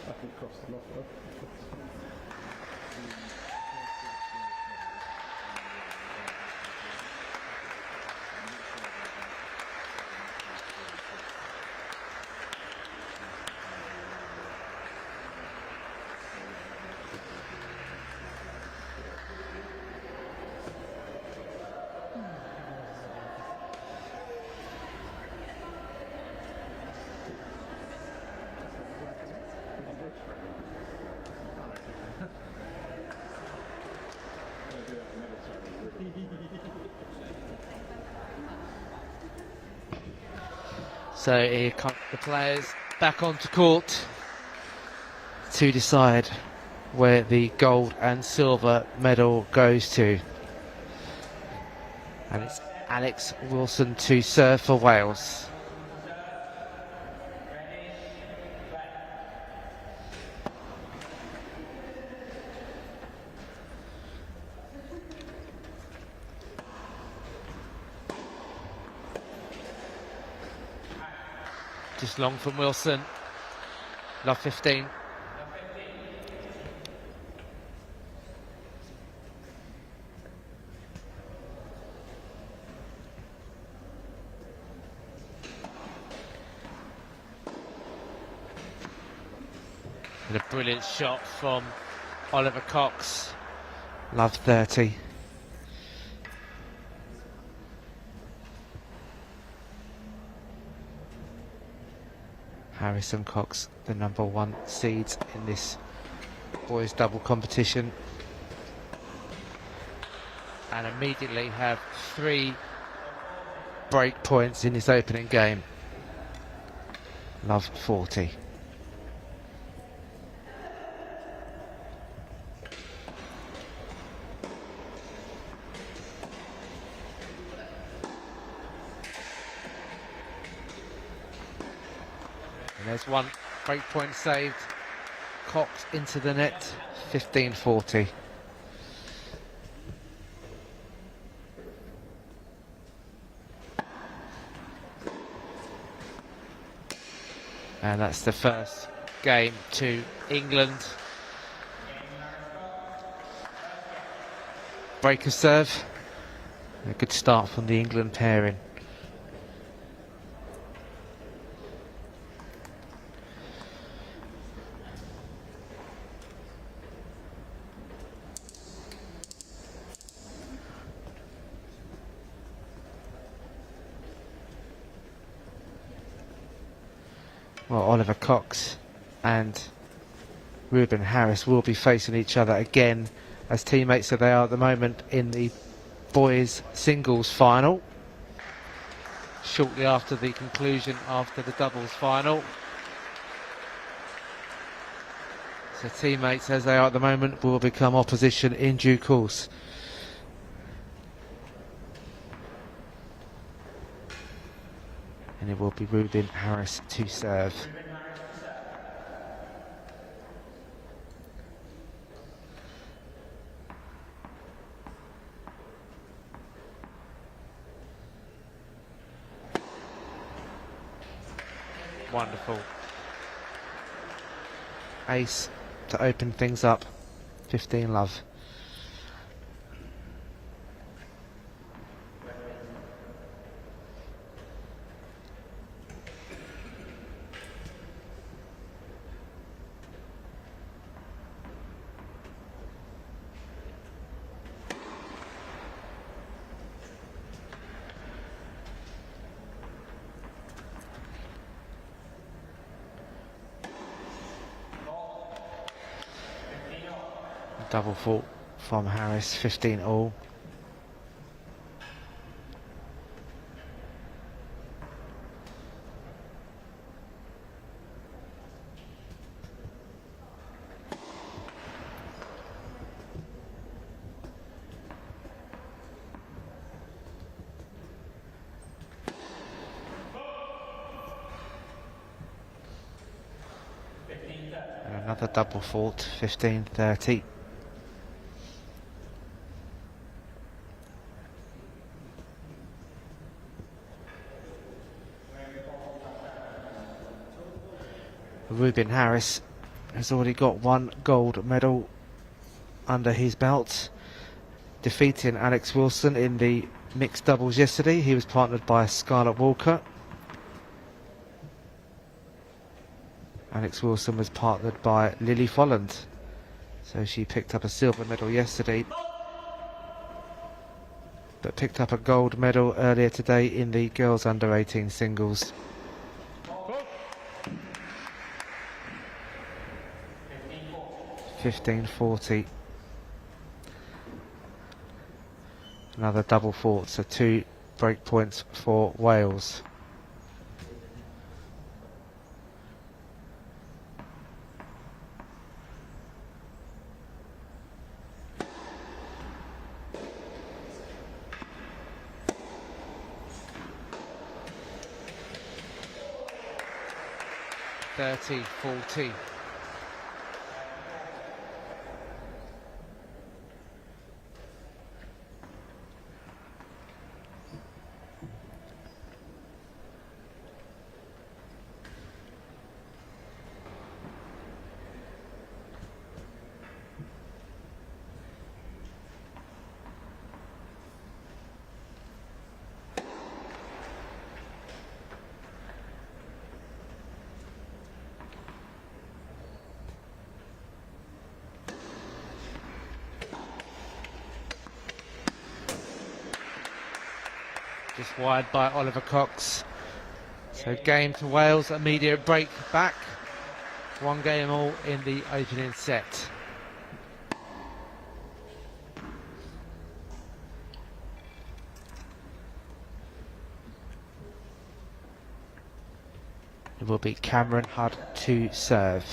I can cross them off though. So here come the players back onto court to decide where the gold and silver medal goes to. And it's Alex Wilson to serve for Wales. Just long from Wilson. Love 15. And a brilliant shot from Oliver Cox. Love 30. Harris and Cox, the #1 seeds in this boys double competition, and immediately have 3 break points in this opening game. Love 40. There's 1 break point saved. Cox into the net, 15-40. And that's the first game to England. Breaker serve. A good start from the England pairing. Well, Oliver Cox and Ruben Harris will be facing each other again as teammates that they are at the moment in the boys singles final, shortly after the conclusion after the doubles final. So teammates as they are at the moment will become opposition in due course. And it will be Ruben Harris to serve. Wonderful. Ace to open things up. 15 love. Double fault from Harris, 15 all. And another double fault, 15-30. Reuben Harris has already got one gold medal under his belt, defeating Alex Wilson in the mixed doubles yesterday. He was partnered by Scarlett Walker. Alex Wilson was partnered by Lily Folland, so she picked up a silver medal yesterday, but picked up a gold medal earlier today in the girls under 18 singles. $15.40. Another double fault, so 2 break points for Wales. $30.40. Just wide by Oliver Cox. So game to Wales, immediate break back. 1 game all in the opening set. It will be Cameron Hudd to serve.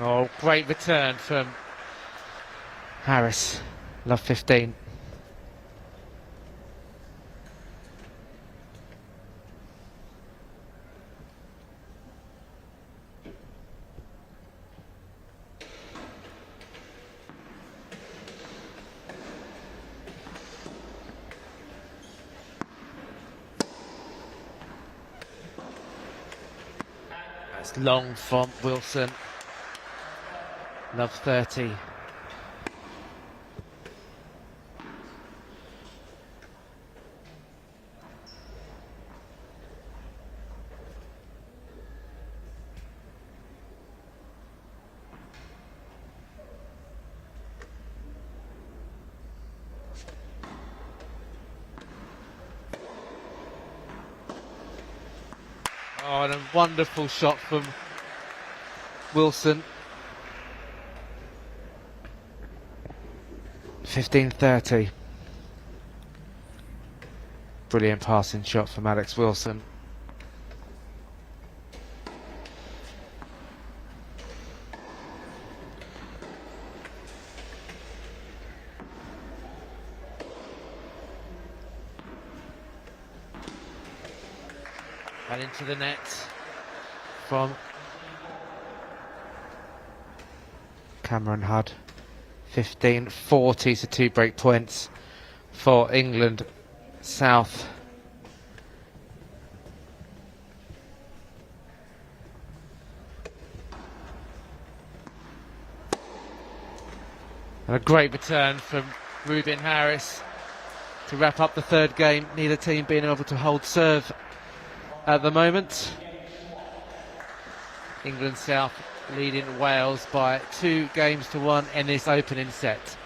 Oh, great return from Harris. Love 15. That's long from Wilson. Love 30. Oh, and a wonderful shot from Wilson. 15-30. Brilliant passing shot from Alex Wilson. And into the net from Cameron Hudd. 15-40, so 2 break points for England South. And a great return from Reuben Harris to wrap up the third game. Neither team being able to hold serve at the moment. England South leading Wales by 2-1 in this opening set.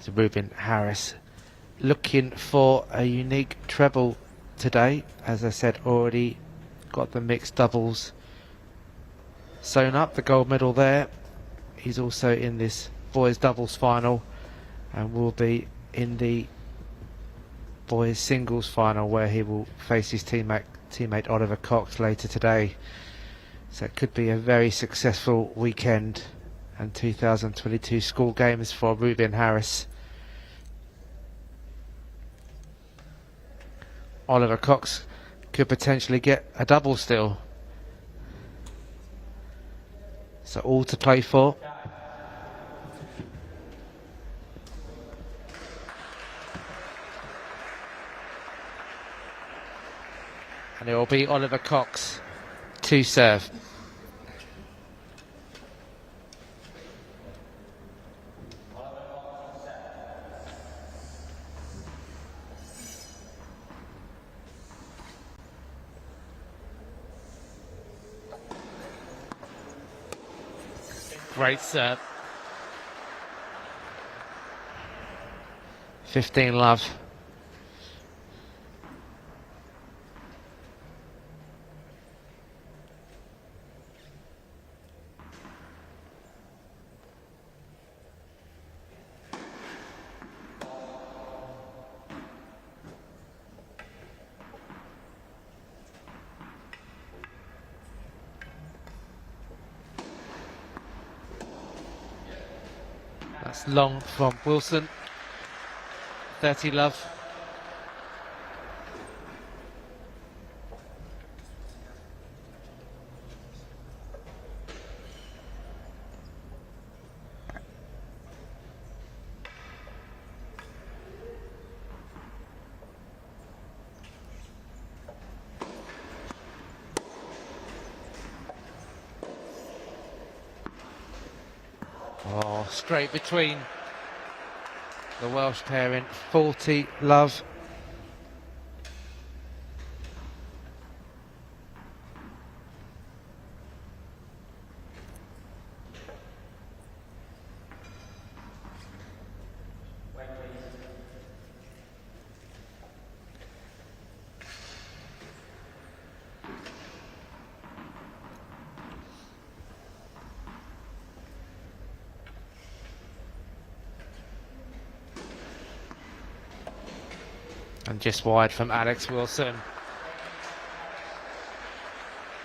So Ruben Harris looking for a unique treble today. As I said, already got the mixed doubles sewn up, the gold medal there. He's also in this boys doubles final and will be in the boys singles final, where he will face his teammate Oliver Cox later today. So it could be a very successful weekend and 2022 school games for Ruben Harris. Oliver Cox could potentially get a double still. So all to play for. And it will be Oliver Cox to serve. Great serve. 15-love. That's long from Wilson. 30-love. Oh, straight between the Welsh pairing. 40-love. And just wide from Alex Wilson.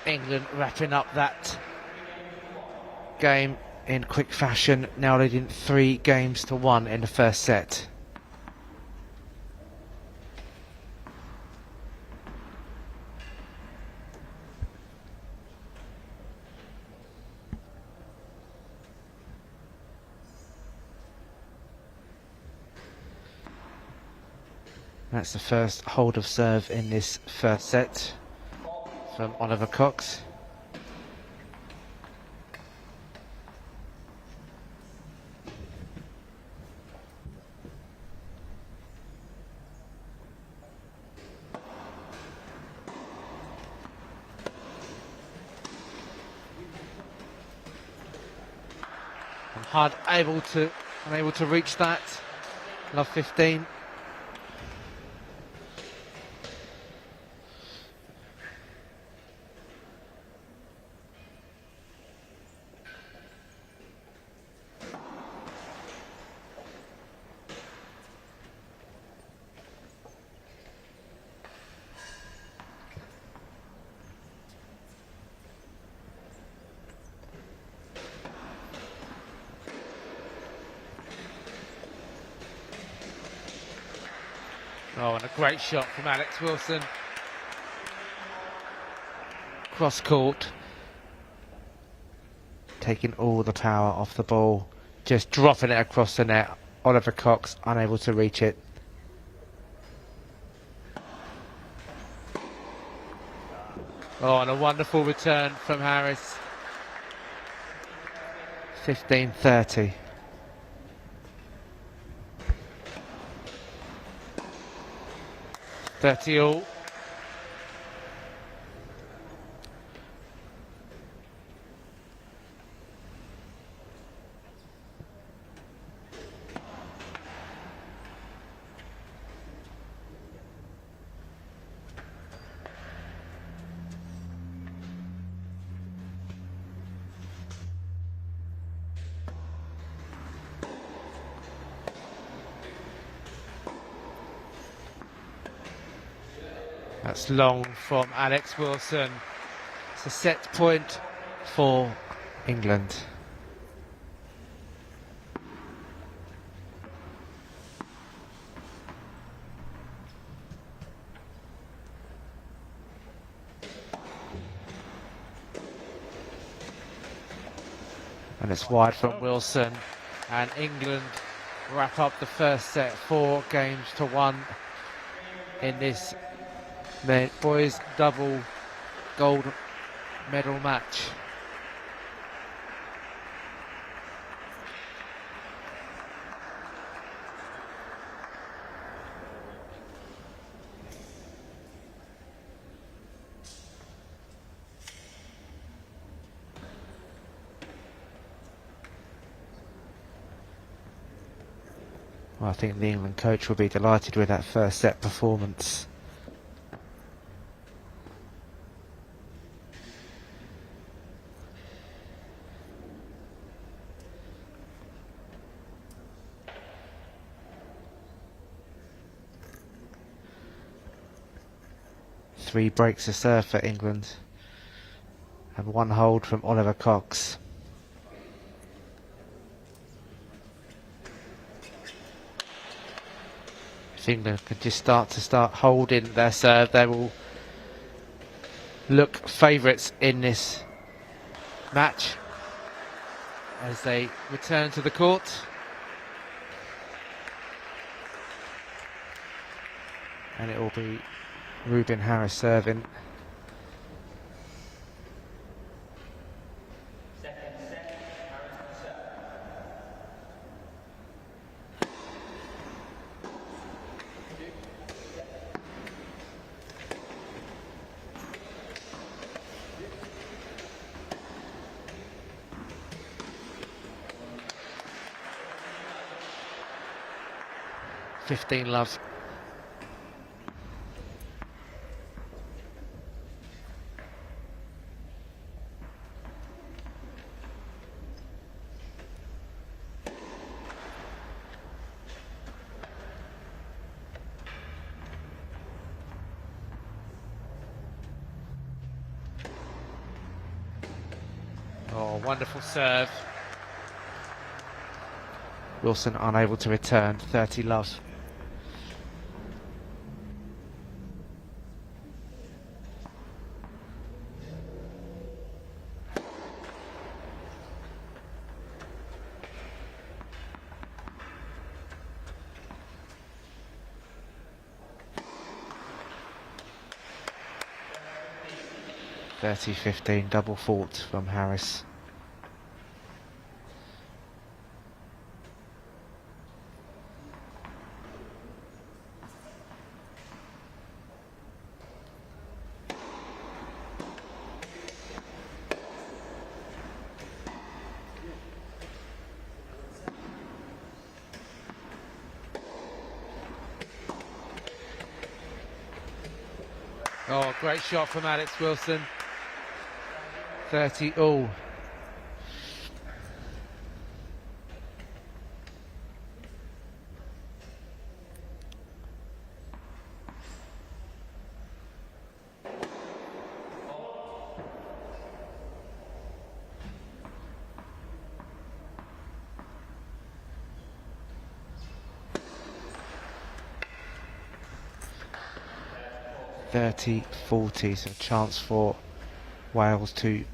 England wrapping up that game in quick fashion, now leading 3-1 in the first set. That's the first hold of serve in this first set from Oliver Cox. And Hard unable to reach that. Love 15. Oh, and a great shot from Alex Wilson. Cross court. Taking all the power off the ball. Just dropping it across the net. Oliver Cox unable to reach it. Oh, and a wonderful return from Harris. 15-30. All. That's long from Alex Wilson. It's a set point for England. And it's wide from Wilson, and England wrap up the first set 4-1 in this boys double gold medal match. Well, I think the England coach will be delighted with that first set performance. Three breaks of serve for England and one hold from Oliver Cox. If England could just start holding their serve, they will look favourites in this match as they return to the court. And it will be Ruben Harris serving. Love. Oh, wonderful serve. Wilson unable to return. 30 love. (30-15) double fault from Harris. Oh, great shot from Alex Wilson. 30 all. (30-40), so a chance for Wales to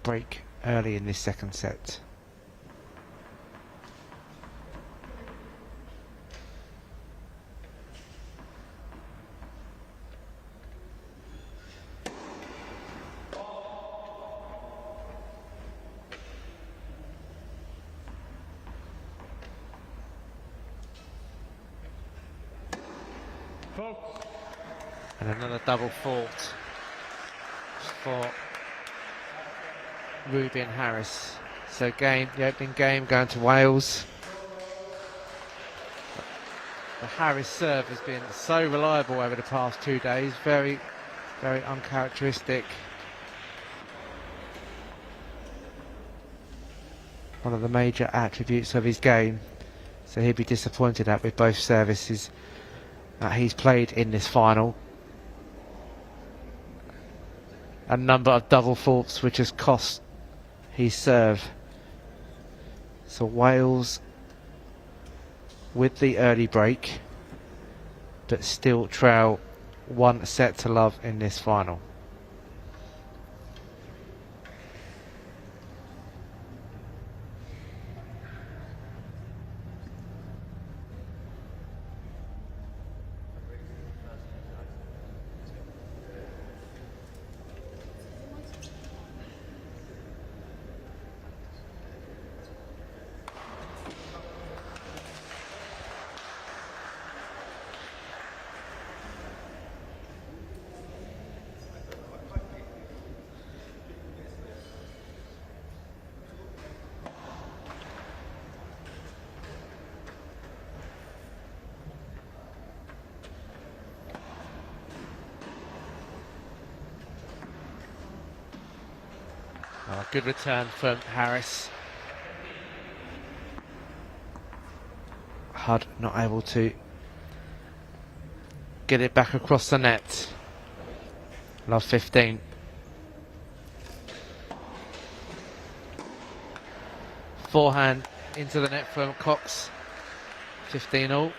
break early in this second set. And another double fault for Ruben Harris. So the opening game going to Wales. The Harris serve has been so reliable over the past 2 days, very, very uncharacteristic. One of the major attributes of his game, so he'd be disappointed at with both services that he's played in this final. A number of double faults which has cost his serve. So Wales with the early break, but still trail 1-0 in this final. Good return from Harris. Hud not able to get it back across the net. Love 15. Forehand into the net from Cox. 15-all.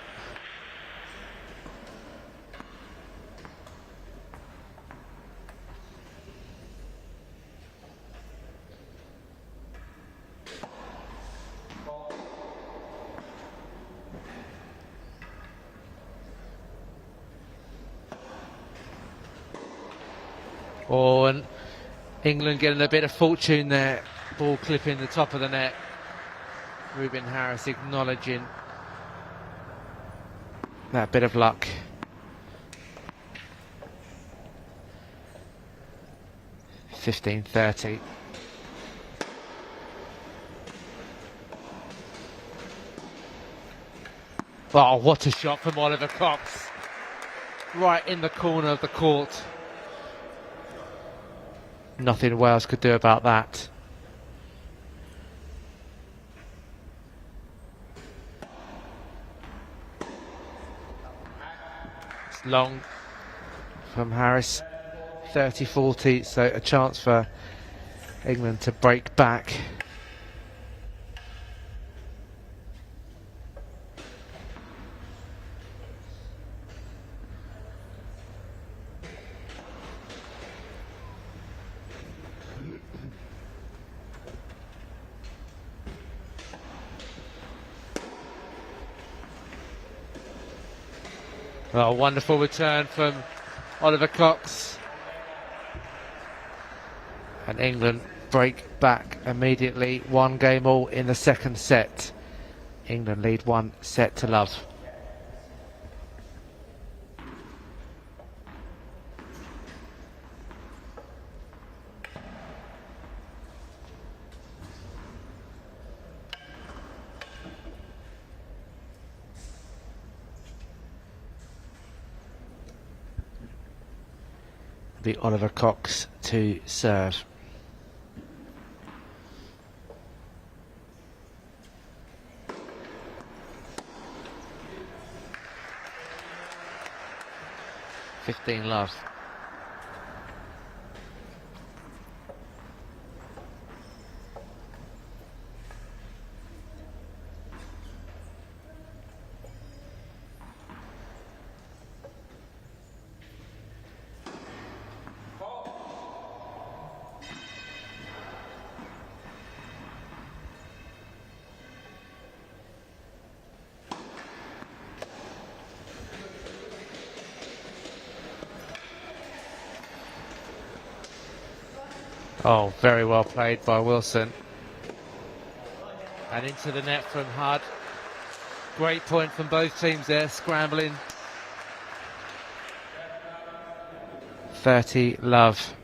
Oh, and England getting a bit of fortune there. Ball clipping the top of the net. Ruben Harris acknowledging that bit of luck. (15-30). Oh, what a shot from Oliver Cox. Right in the corner of the court. Nothing Wales could do about that. It's long from Harris. 30-40, so a chance for England to break back. Oh, wonderful return from Oliver Cox. And England break back immediately. 1-all in the second set. England lead 1-0. Be Oliver Cox to serve. (15-love). Oh, very well played by Wilson. And into the net from Hud. Great point from both teams there, scrambling 30 love.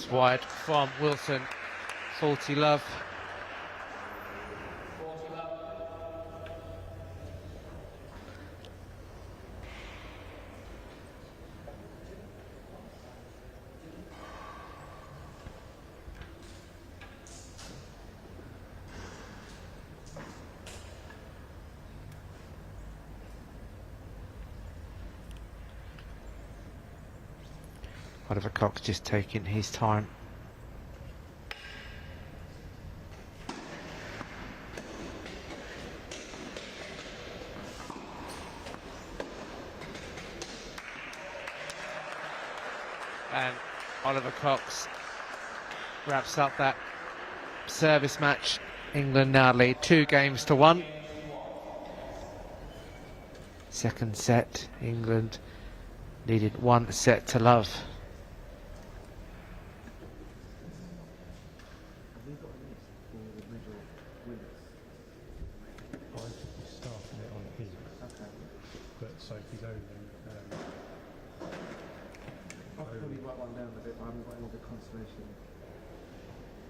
Wide from Wilson, 40 love. Oliver Cox just taking his time. And Oliver Cox wraps up that service match. England now lead 2-1. Second set, England needed 1 set to love.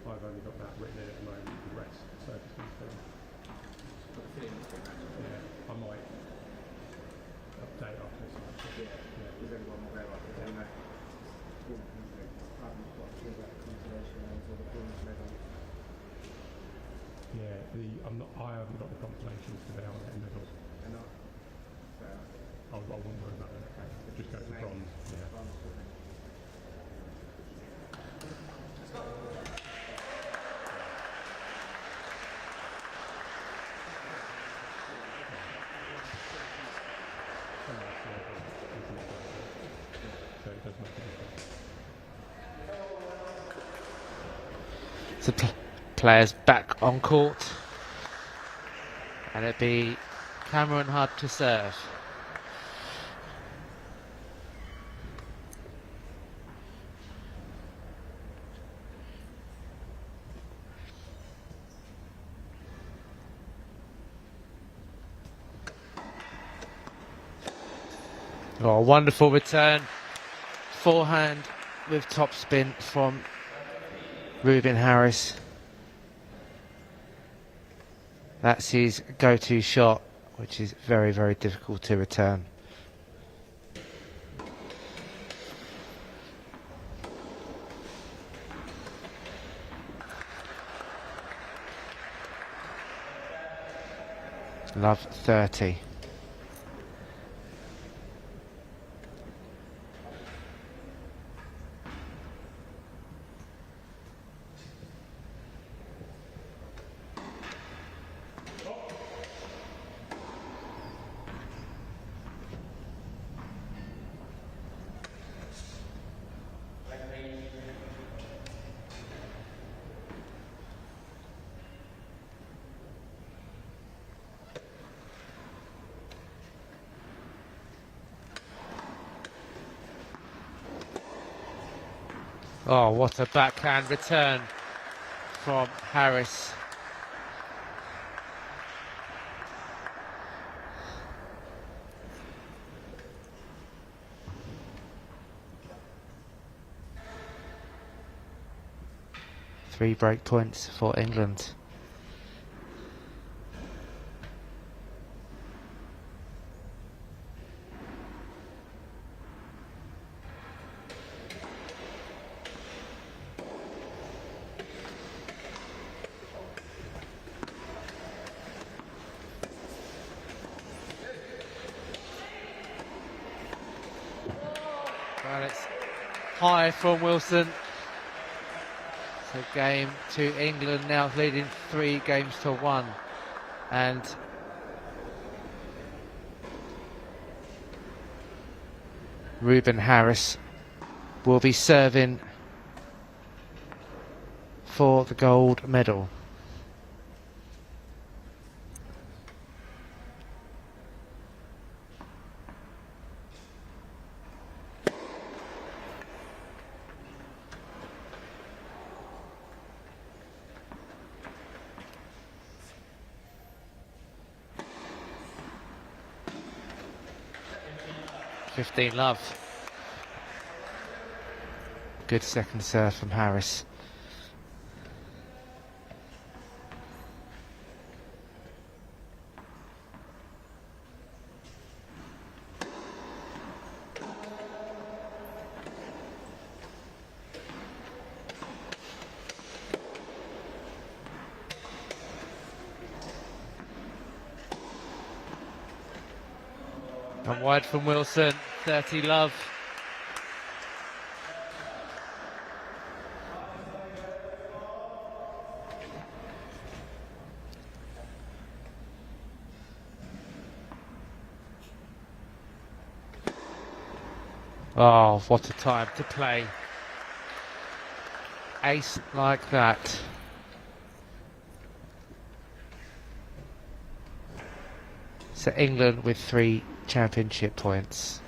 I've only got that written in at the moment, the rest, so it's yeah, I might update after this. I haven't got the constellations today, I'll let in the middle. I won't worry about that. Just go for bronze. Yeah. So players back on court, and it'd be Cameron Hudd to serve. Oh, wonderful return. Forehand with topspin from Ruben Harris. That's his go-to shot, which is very, very difficult to return. Love 30. Oh, what a backhand return from Harris. Three break points for England. Well, it's high from Wilson. So game to England now leading 3-1. And Ruben Harris will be serving for the gold medal. Love. Good second serve from Harris. And wide from Wilson, 30 love. Oh, what a time to play. Ace like that. So England with 3 championship points.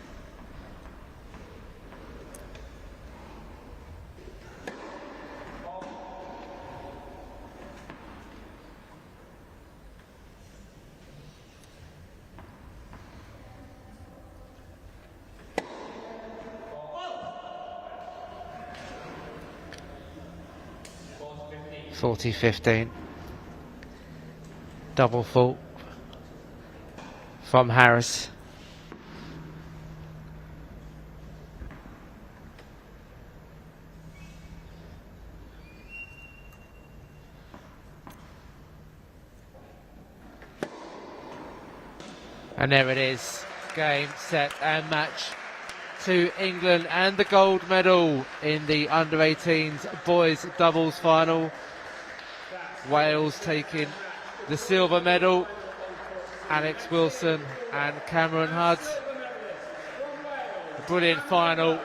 (40-15). Double fault from Harris. And there it is, game, set and match to England and the gold medal in the under-18s boys doubles final. Wales taking the silver medal. Alex Wilson and Cameron Hudd. A brilliant final.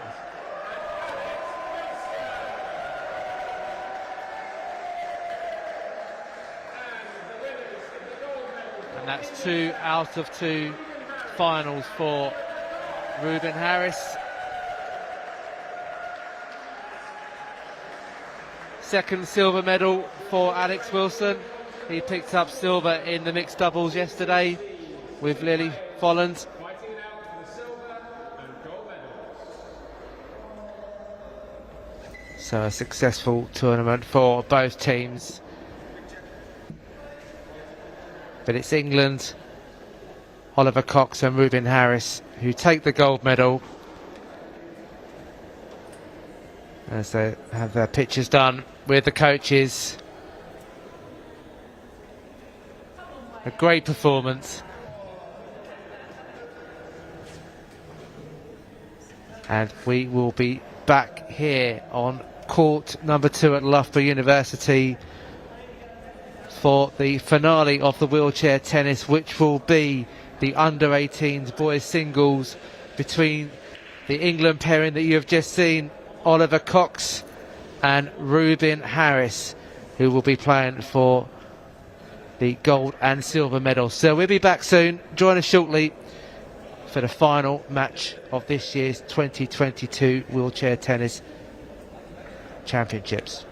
And that's 2 out of 2 finals for Ruben Harris. Second silver medal for Alex Wilson. He picked up silver in the mixed doubles yesterday with Lily Folland. So a successful tournament for both teams. But it's England, Oliver Cox and Ruben Harris who take the gold medal as they have their pictures done with the coaches. A great performance. And we will be back here on court number 2 at Loughborough University for the finale of the wheelchair tennis, which will be the under-18s boys singles between the England pairing that you have just seen, Oliver Cox and Ruben Harris, who will be playing for the gold and silver medals. So we'll be back soon. Join us shortly for the final match of this year's 2022 Wheelchair Tennis Championships.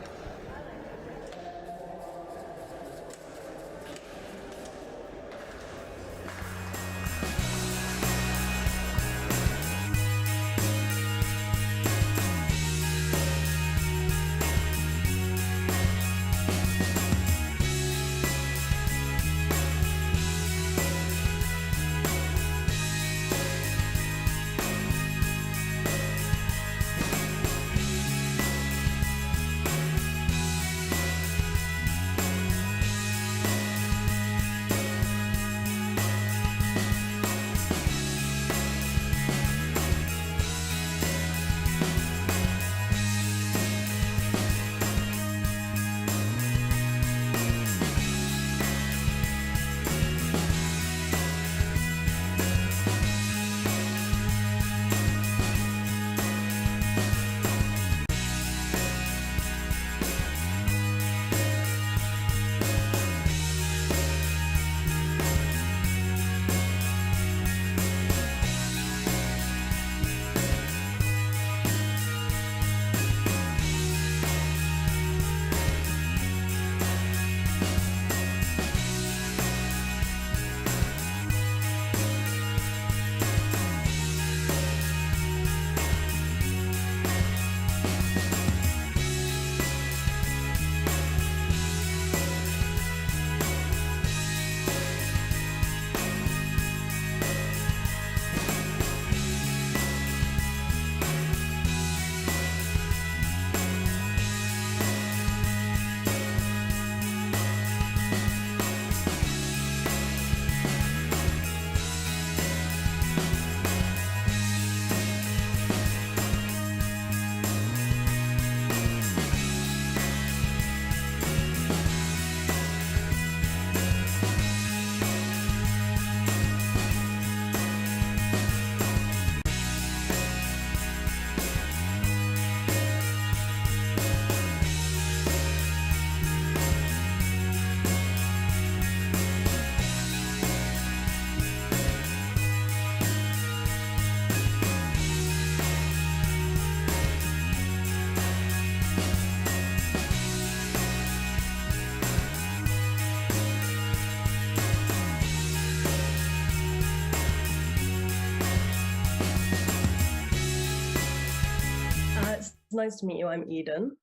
Nice to meet you. I'm Eden.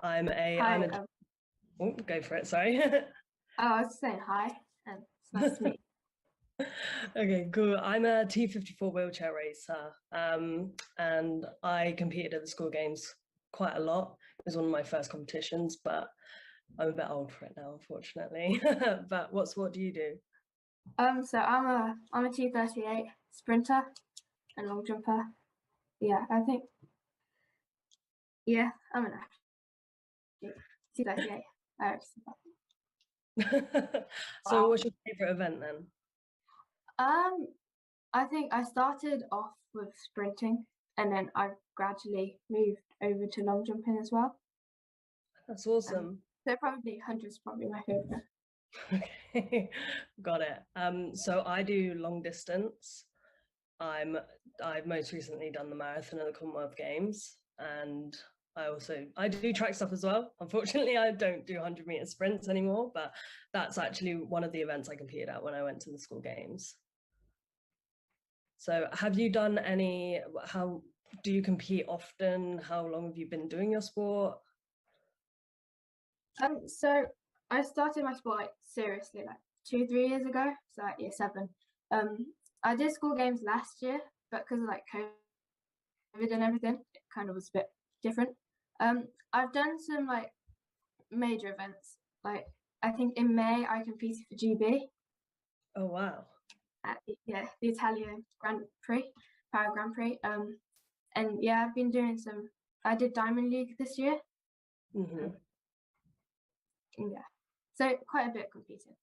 I'm Hi. a oh, go for it, sorry. I was saying hi, and it's nice to meet you. Okay, cool. I'm a T54 wheelchair racer, and I competed at the school games quite a lot. It was one of my first competitions, but I'm a bit old for it now, unfortunately. But what do you do? So I'm a T38 sprinter and long jumper. Yeah, I think. Yeah, I'm an T38. So what's your favorite event then? I think I started off with sprinting, and then I gradually moved over to long jumping as well. That's awesome. So probably 100 is probably my favorite. Okay, got it. So I do long distance. I've most recently done the marathon at the Commonwealth Games, and I do track stuff as well. Unfortunately, I don't do 100-meter sprints anymore, but that's actually one of the events I competed at when I went to the school games. So have you done any, how do you compete often? How long have you been doing your sport? So I started my sport like seriously like 2-3 years ago, so like year 7. I did school games last year, but because of like COVID and everything, it kind of was a bit different. I've done some like major events. Like I think in May I competed for GB. Oh wow! At the Italian Grand Prix, Power Grand Prix. And yeah, I've been doing some. I did Diamond League this year. Yeah, so quite a bit competing.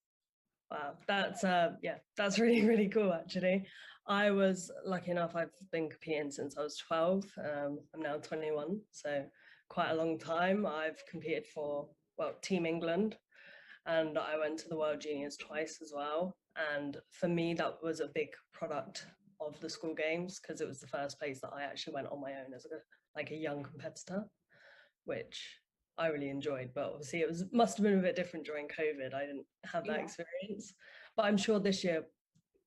Wow, that's really, really cool actually. I was lucky enough, I've been competing since I was 12. I'm now 21, so quite a long time. I've competed for, well, Team England, and I went to the World Juniors twice as well. And for me, that was a big product of the school games because it was the first place that I actually went on my own as a young competitor, which I really enjoyed, but obviously it must have been a bit different during COVID. I didn't have that experience, but I'm sure this year,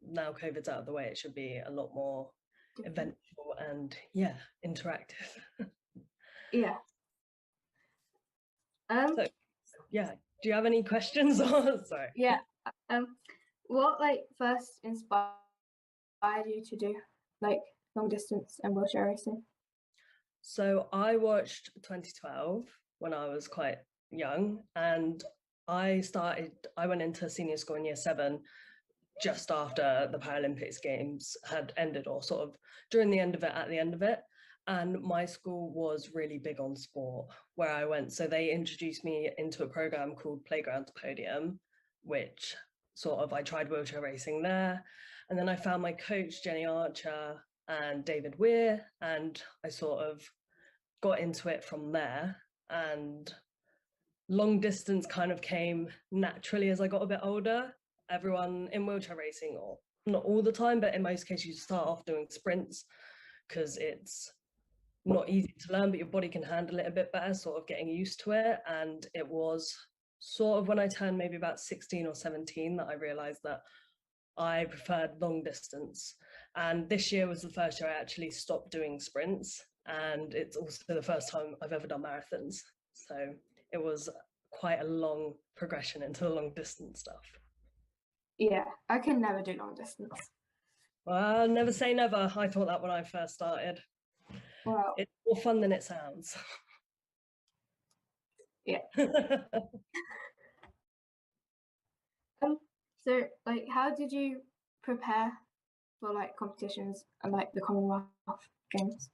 now COVID's out of the way, it should be a lot more eventful and interactive. Yeah. So, yeah. Do you have any questions? Sorry. Yeah. What first inspired you to do long distance and wheelchair racing? So I watched 2012 when I was quite young, and I went into senior school in year 7 just after the Paralympics games had ended, or sort of during the end of it, at the end of it. And my school was really big on sport where I went. So they introduced me into a program called Playground to Podium, which I tried wheelchair racing there. And then I found my coach, Jenny Archer and David Weir, and I sort of got into it from there. And long distance kind of came naturally as I got a bit older. Everyone in wheelchair racing, or not all the time, but in most cases you start off doing sprints because it's not easy to learn, but your body can handle it a bit better, sort of getting used to it. And it was sort of when I turned maybe about 16 or 17 that I realized that I preferred long distance. And this year was the first year I actually stopped doing sprints, and it's also the first time I've ever done marathons. So it was quite a long progression into the long distance stuff. Yeah, I can never do long distance. Well, never say never. I thought that when I first started. Wow. It's more fun than it sounds. Yeah. So how did you prepare for competitions and the Commonwealth Games?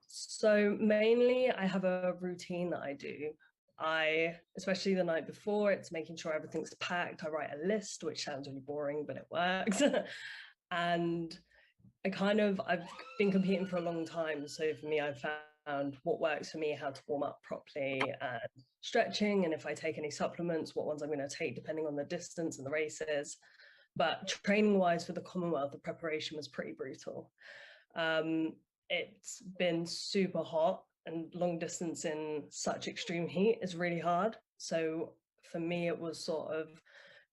So mainly I have a routine that I do. Especially the night before, it's making sure everything's packed. I write a list, which sounds really boring, but it works. And I've been competing for a long time. So for me, I've found what works for me, how to warm up properly, and stretching, and if I take any supplements, what ones I'm going to take depending on the distance and the races. But training wise for the Commonwealth, the preparation was pretty brutal. It's been super hot, and long distance in such extreme heat is really hard. So for me, it was sort of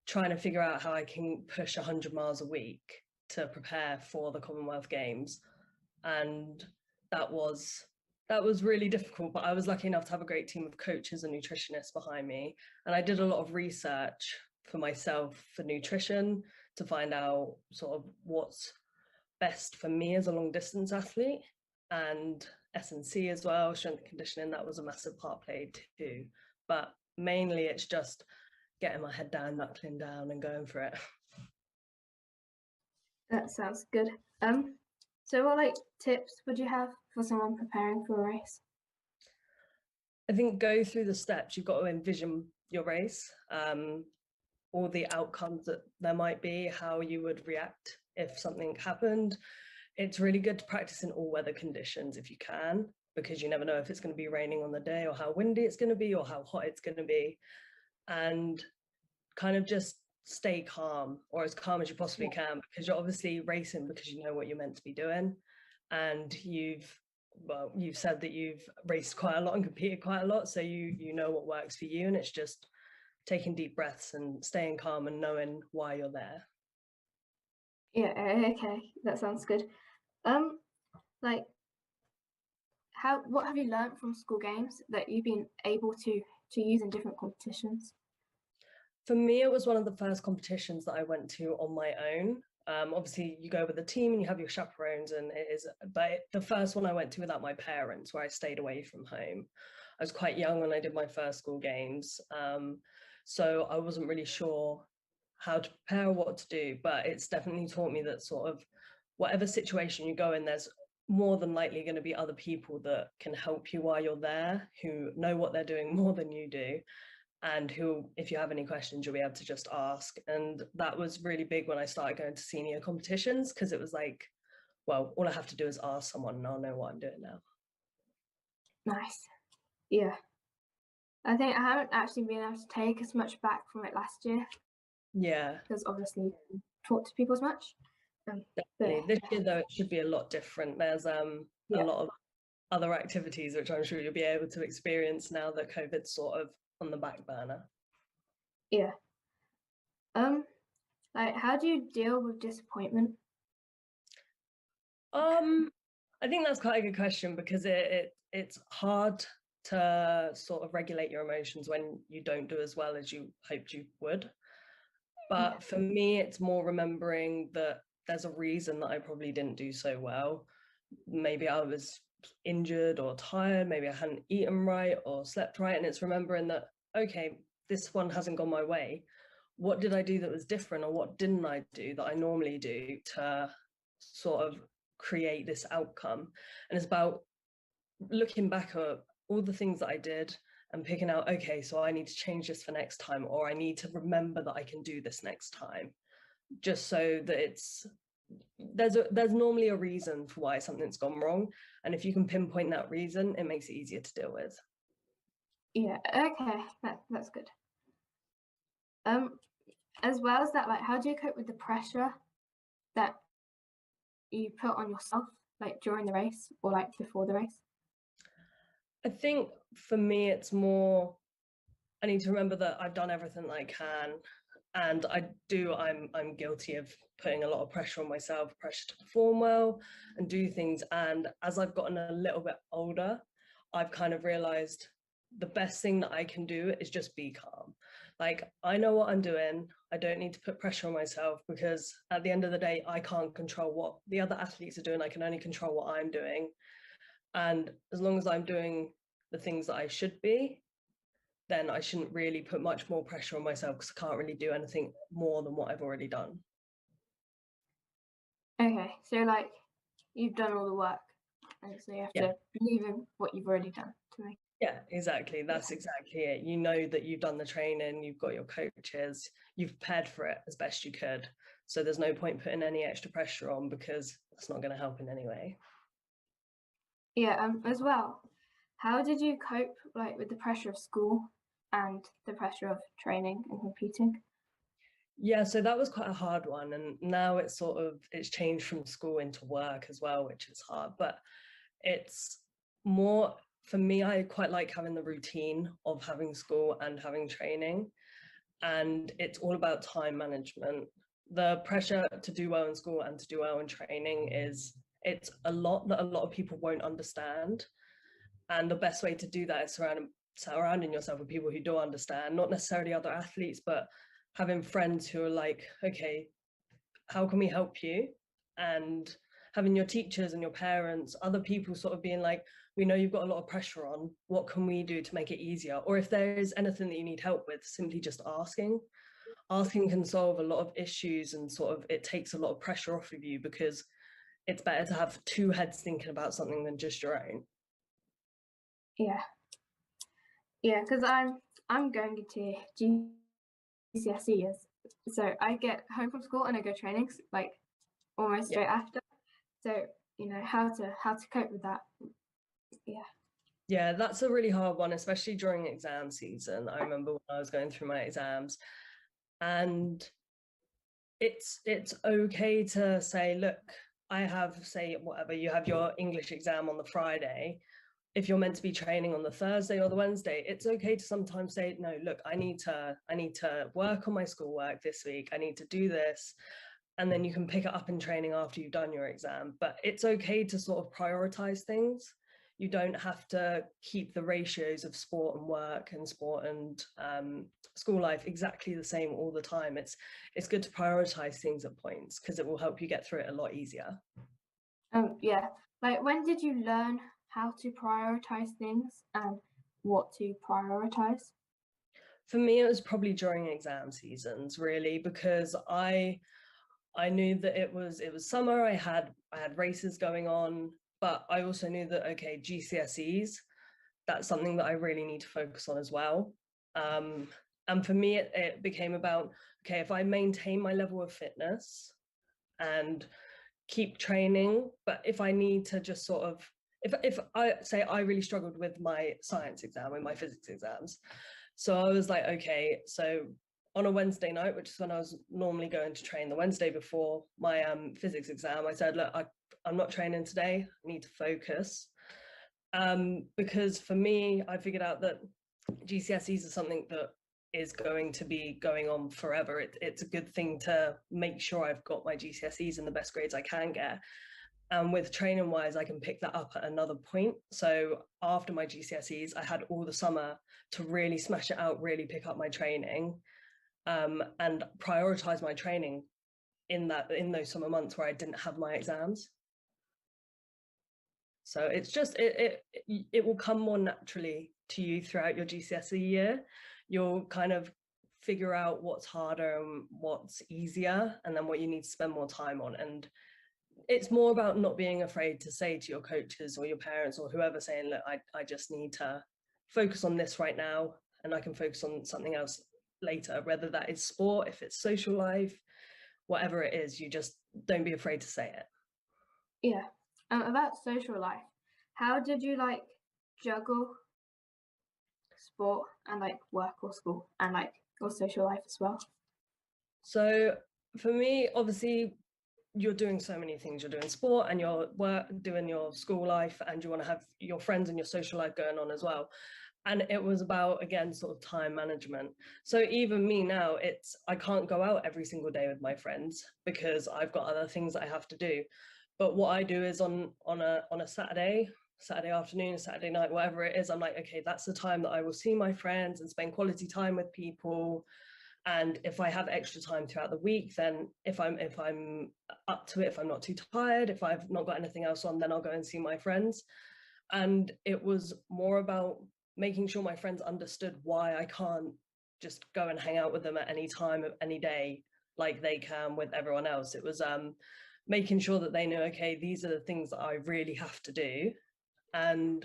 trying to figure out how I can push 100 miles a week to prepare for the Commonwealth Games. And that was That was really difficult, but I was lucky enough to have a great team of coaches and nutritionists behind me. And I did a lot of research for myself for nutrition to find out sort of what's best for me as a long distance athlete, and S&C as well, strength and conditioning, that was a massive part played too. But mainly it's just getting my head down, knuckling down and going for it. That sounds good. So what like tips would you have for someone preparing for a race? I think go through the steps. You've got to envision your race, all the outcomes that there might be, how you would react if something happened. It's really good to practice in all weather conditions if you can, because you never know if it's going to be raining on the day or how windy it's going to be or how hot it's going to be. And kind of just stay calm, or as calm as you possibly can, because you're obviously racing because you know what you're meant to be doing. And you've said that you've raced quite a lot and competed quite a lot, so you know what works for you, and it's just taking deep breaths and staying calm and knowing why you're there. Yeah, okay, that sounds good. Like, what have you learned from school games that you've been able to use in different competitions? For me, it was one of the first competitions that I went to on my own. Obviously, you go with a team and you have your chaperones, and but the first one I went to without my parents, where I stayed away from home. I was quite young when I did my first school games, so I wasn't really sure how to prepare or what to do, but it's definitely taught me that sort of whatever situation you go in, there's more than likely going to be other people that can help you while you're there, who know what they're doing more than you do, and who, if you have any questions, you'll be able to just ask. And that was really big when I started going to senior competitions, because it was like, well, all I have to do is ask someone and I'll know what I'm doing now. Nice. Yeah. I think I haven't actually been able to take as much back from it last year. Yeah. Because obviously you don't talk to people as much. Definitely. This year, though, it should be a lot different. There's a lot of other activities which I'm sure you'll be able to experience now that COVID's sort of on the back burner. Yeah. Like, how do you deal with disappointment? I think that's quite a good question, because it's hard to sort of regulate your emotions when you don't do as well as you hoped you would. But for me, it's more remembering that there's a reason that I probably didn't do so well. Maybe I was injured or tired, maybe I hadn't eaten right or slept right, and it's remembering that, okay, this one hasn't gone my way. What did I do that was different, or what didn't I do that I normally do to sort of create this outcome? And it's about looking back at all the things that I did and picking out, okay, so I need to change this for next time, or I need to remember that I can do this next time, just so that there's normally a reason for why something's gone wrong, and if you can pinpoint that reason, it makes it easier to deal with. Yeah, okay, that's good. As well as that, like, how do you cope with the pressure that you put on yourself, like during the race or like before the race? I think for me, it's more, I need to remember that I've done everything that I can, and I'm guilty of putting a lot of pressure on myself, pressure to perform well and do things. And as I've gotten a little bit older, I've kind of realized the best thing that I can do is just be calm. Like, I know what I'm doing. I don't need to put pressure on myself, because at the end of the day, I can't control what the other athletes are doing. I can only control what I'm doing. And as long as I'm doing the things that I should be, then I shouldn't really put much more pressure on myself, because I can't really do anything more than what I've already done. Okay, so like, you've done all the work, and so you have to believe in what you've already done to make. Yeah, exactly. That's exactly it. You know that you've done the training, you've got your coaches, you've prepared for it as best you could. So there's no point putting any extra pressure on, because that's not going to help in any way. Yeah, as well, how did you cope like with the pressure of school and the pressure of training and competing? Yeah, so that was quite a hard one, and now it's changed from school into work as well, which is hard. But it's more, for me, I quite like having the routine of having school and having training, and it's all about time management. The pressure to do well in school and to do well in training it's a lot that a lot of people won't understand. And the best way to do that is surrounding yourself with people who do understand, not necessarily other athletes, but having friends who are like, okay, how can we help you? And having your teachers and your parents, other people sort of being like, we know you've got a lot of pressure on, what can we do to make it easier? Or if there is anything that you need help with, simply just asking. Asking can solve a lot of issues, and sort of it takes a lot of pressure off of you, because it's better to have two heads thinking about something than just your own. Yeah, because I'm going into GCSEs, so I get home from school and I go trainings like almost straight after. So how to cope with that. Yeah, that's a really hard one, especially during exam season. I remember when I was going through my exams, and it's okay to say, look, I have, say, whatever, you have your English exam on the Friday. If you're meant to be training on the Thursday or the Wednesday, it's okay to sometimes say, no, look, I need to work on my schoolwork this week. I need to do this. And then you can pick it up in training after you've done your exam. But it's okay to sort of prioritize things. You don't have to keep the ratios of sport and work and sport and school life exactly the same all the time. It's good to prioritize things at points, because it will help you get through it a lot easier. Yeah. Like, when did you learn how to prioritize things and what to prioritize? For me, it was probably during exam seasons, really, because I knew that it was summer. I had races going on, but I also knew that, okay, GCSEs, that's something that I really need to focus on as well. And for me, it became about, okay, if I maintain my level of fitness and keep training, but if I need to just sort of, if I say I really struggled with my science exam and my physics exams, so I was like, okay, so on a Wednesday night, which is when I was normally going to train, the Wednesday before my physics exam, I said, look, I'm not training today, I need to focus. Because for me, I figured out that GCSEs are something that is going to be going on forever. It's a good thing to make sure I've got my GCSEs and the best grades I can get. And with training wise, I can pick that up at another point. So after my GCSEs, I had all the summer to really smash it out, really pick up my training, and prioritize my training in those summer months where I didn't have my exams. So it's just, it will come more naturally to you throughout your GCSE year. You'll kind of figure out what's harder and what's easier, and then what you need to spend more time on. And it's more about not being afraid to say to your coaches or your parents or whoever, saying, look, I just need to focus on this right now, and I can focus on something else later, whether that is sport, if it's social life, whatever it is. You just don't be afraid to say it. Yeah. About social life, how did you like juggle sport and like work or school and like your social life as well? So for me, obviously, you're doing so many things. You're doing sport and you're doing your school life, and you want to have your friends and your social life going on as well. And it was about, again, sort of time management. So even me now, I can't go out every single day with my friends because I've got other things that I have to do. But what I do is on a Saturday afternoon, Saturday night, whatever it is, I'm like, okay, that's the time that I will see my friends and spend quality time with people. And if I have extra time throughout the week, then if I'm up to it, if I'm not too tired, if I've not got anything else on, then I'll go and see my friends. And it was more about making sure my friends understood why I can't just go and hang out with them at any time of any day like they can with everyone else. It was making sure that they know, okay, these are the things that I really have to do, and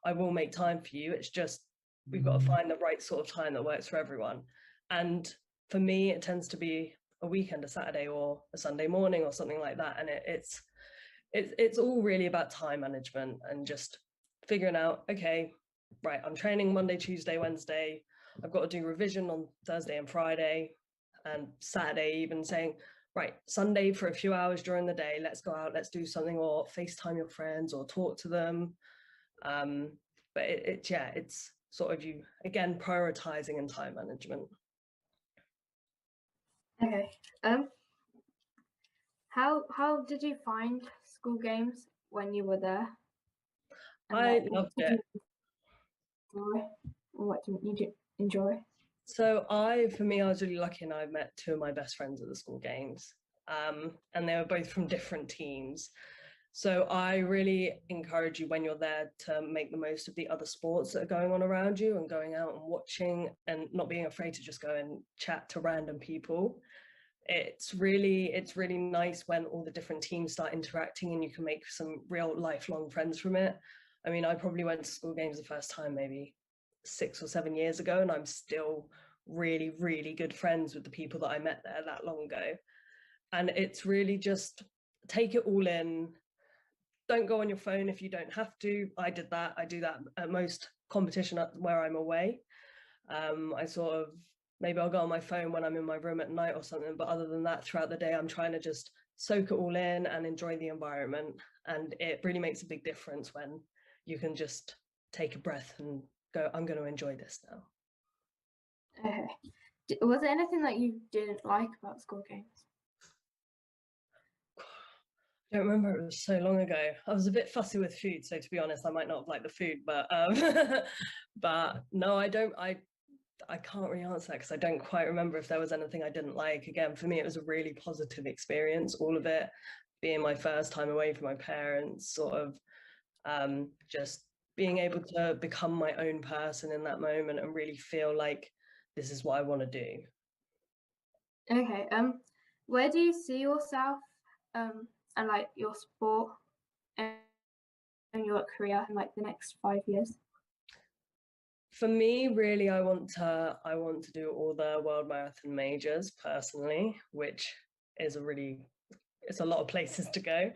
I will make time for you. It's just we've got to find the right sort of time that works for everyone. And for me, it tends to be a weekend, a Saturday or a Sunday morning or something like that. And it's all really about time management and just figuring out, okay, right, I'm training Monday, Tuesday, Wednesday. I've got to do revision on Thursday and Friday, and Saturday even saying, right, Sunday for a few hours during the day, let's go out, let's do something, or FaceTime your friends or talk to them. But it's sort of, you, again, prioritizing and time management. Okay. How did you find school games when you were there? And I like, loved what it. do you enjoy? Or what do you enjoy? So for me, I was really lucky and I met two of my best friends at the school games. And they were both from different teams. So I really encourage you when you're there to make the most of the other sports that are going on around you and going out and watching and not being afraid to just go and chat to random people. It's really nice when all the different teams start interacting and you can make some real lifelong friends from it. I mean, I probably went to school games the first time maybe 6 or 7 years ago, and I'm still really, really good friends with the people that I met there that long ago. And it's really just take it all in. Don't go on your phone if you don't have to. I do that at most competition where I'm away. I sort of, maybe I'll go on my phone when I'm in my room at night or something, but other than that, throughout the day, I'm trying to just soak it all in and enjoy the environment. And it really makes a big difference when you can just take a breath and go, I'm going to enjoy this now. Okay. Was there anything that you didn't like about school games? I don't remember, it was so long ago. I was a bit fussy with food, so to be honest, I might not have liked the food, but but no, I can't really answer that because I don't quite remember if there was anything I didn't like. Again, for me, it was a really positive experience, all of it being my first time away from my parents, sort of just being able to become my own person in that moment and really feel like this is what I want to do. Okay. Where do you see yourself and like your sport and your career in like the next 5 years? For me, really, I want to do all the world marathon majors personally, which is it's a lot of places to go.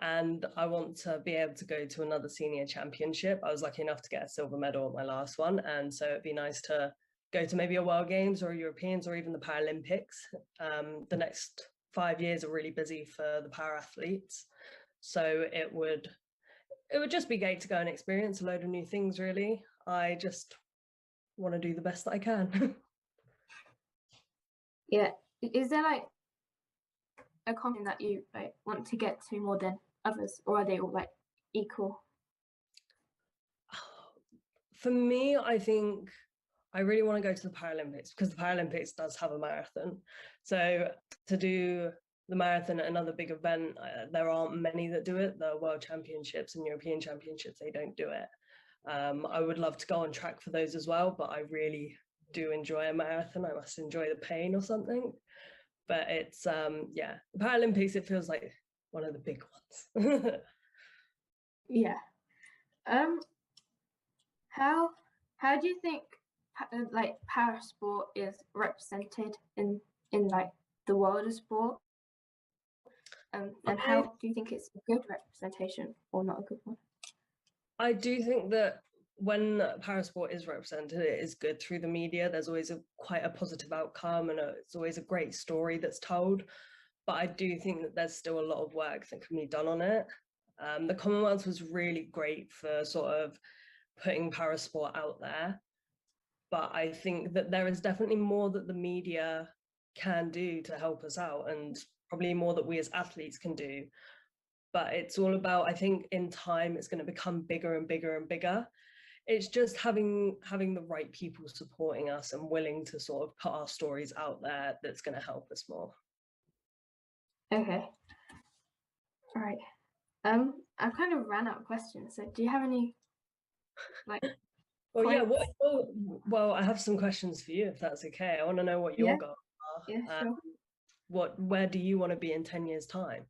And I want to be able to go to another senior championship. I was lucky enough to get a silver medal at my last one. And so it'd be nice to go to maybe a World Games or a Europeans or even the Paralympics. The next 5 years are really busy for the para athletes. So it would just be great to go and experience a load of new things, really. I just want to do the best that I can. Yeah. Is there like a competition that you like want to get to more than others, or are they all like equal? For me, I think I really want to go to the Paralympics because the Paralympics does have a marathon. So to do the marathon at another big event, there aren't many that do it. The World Championships and European Championships, they don't do it. I would love to go on track for those as well, but I really do enjoy a marathon. I must enjoy the pain or something. But it's the Paralympics, it feels like one of the big ones. Yeah. How do you think like para sport is represented in like the world of sport? And how do you think it's a good representation or not a good one? I do think that when parasport is represented, it is good through the media. There's always quite a positive outcome and it's always a great story that's told. But I do think that there's still a lot of work that can be done on it. The Commonwealth was really great for sort of putting parasport out there. But I think that there is definitely more that the media can do to help us out, and probably more that we as athletes can do. But it's all about, I think in time, it's going to become bigger and bigger and bigger. It's just having the right people supporting us and willing to sort of put our stories out there that's going to help us more. Okay. All right. I kind of ran out of questions. So do you have any like Well, yeah, points? well, I have some questions for you if that's okay. I want to know what your goals are. Yeah, sure. Where do you want to be in 10 years' time?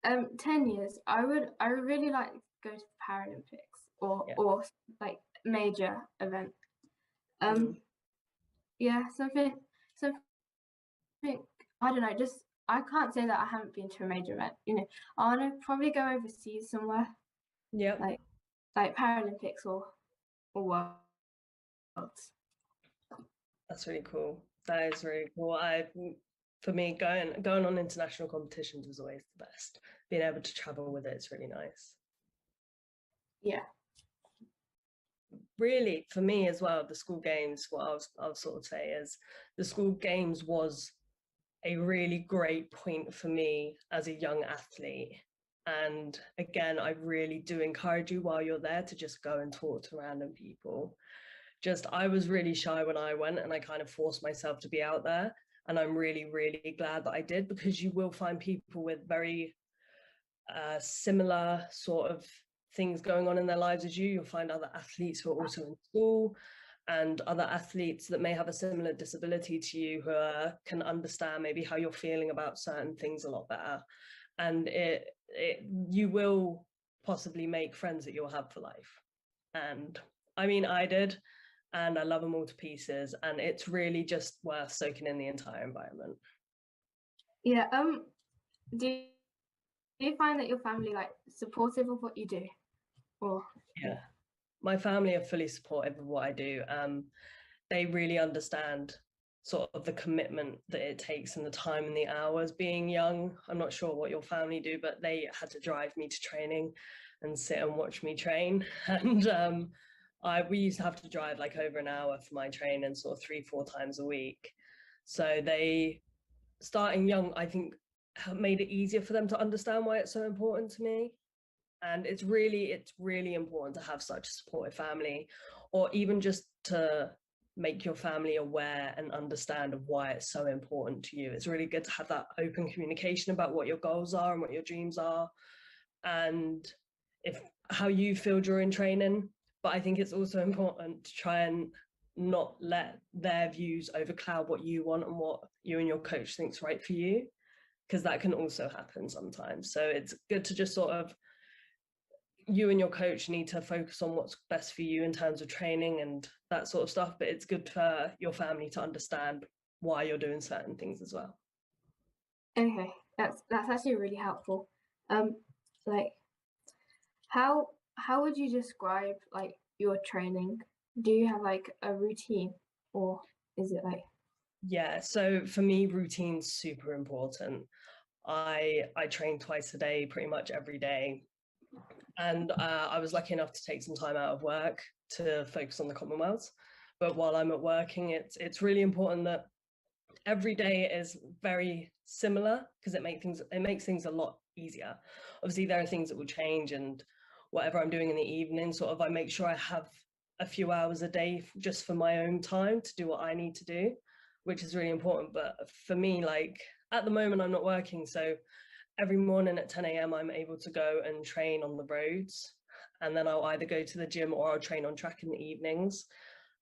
10 years, I would really like to go to the Paralympics or like major event. Yeah, something I don't know, just I can't say that I haven't been to a major event. You know, I want to probably go overseas somewhere. Yeah. Like Paralympics or Worlds. That's really cool. That is really cool. For me, going on international competitions is always the best. Being able to travel with it's really nice. Yeah. Really, for me as well, the school games, what I'll sort of say is the school games was a really great point for me as a young athlete And again, I really do encourage you while you're there to just go and talk to random people. I was really shy when I went, and I kind of forced myself to be out there. And I'm really, really glad that I did, because you will find people with very similar sort of things going on in their lives as you. You'll find other athletes who are also in school, and other athletes that may have a similar disability to you, who can understand maybe how you're feeling about certain things a lot better. And you will possibly make friends that you'll have for life. And I mean, I did, and I love them all to pieces, and it's really just worth soaking in the entire environment. Yeah. Do you find that your family like supportive of what you do? Or Yeah, my family are fully supportive of what I do. They really understand sort of the commitment that it takes and the time and the hours being young. I'm not sure what your family do, but they had to drive me to training and sit and watch me train. And we used to have to drive like over an hour for my training, sort of 3-4 times a week. So they, starting young, I think, made it easier for them to understand why it's so important to me. And it's really important to have such a supportive family, or even just to make your family aware and understand of why it's so important to you. It's really good to have that open communication about what your goals are and what your dreams are, and how you feel during training. But I think it's also important to try and not let their views overcloud what you want and what you and your coach think's right for you, because that can also happen sometimes. So it's good to just sort of, you and your coach need to focus on what's best for you in terms of training and that sort of stuff, but it's good for your family to understand why you're doing certain things as well. okay, that's actually really helpful. Like how would you describe like your training? Do you have like a routine, or is it like? Yeah, so for me, routine's super important. I train twice a day, pretty much every day. And I was lucky enough to take some time out of work to focus on the Commonwealths. But while I'm at working, it's really important that every day is very similar, because it makes things a lot easier. Obviously, there are things that will change, and whatever I'm doing in the evening, sort of, I make sure I have a few hours a day just for my own time to do what I need to do, which is really important. But for me, like at the moment, I'm not working, so every morning at 10 a.m. I'm able to go and train on the roads, and then I'll either go to the gym or I'll train on track in the evenings,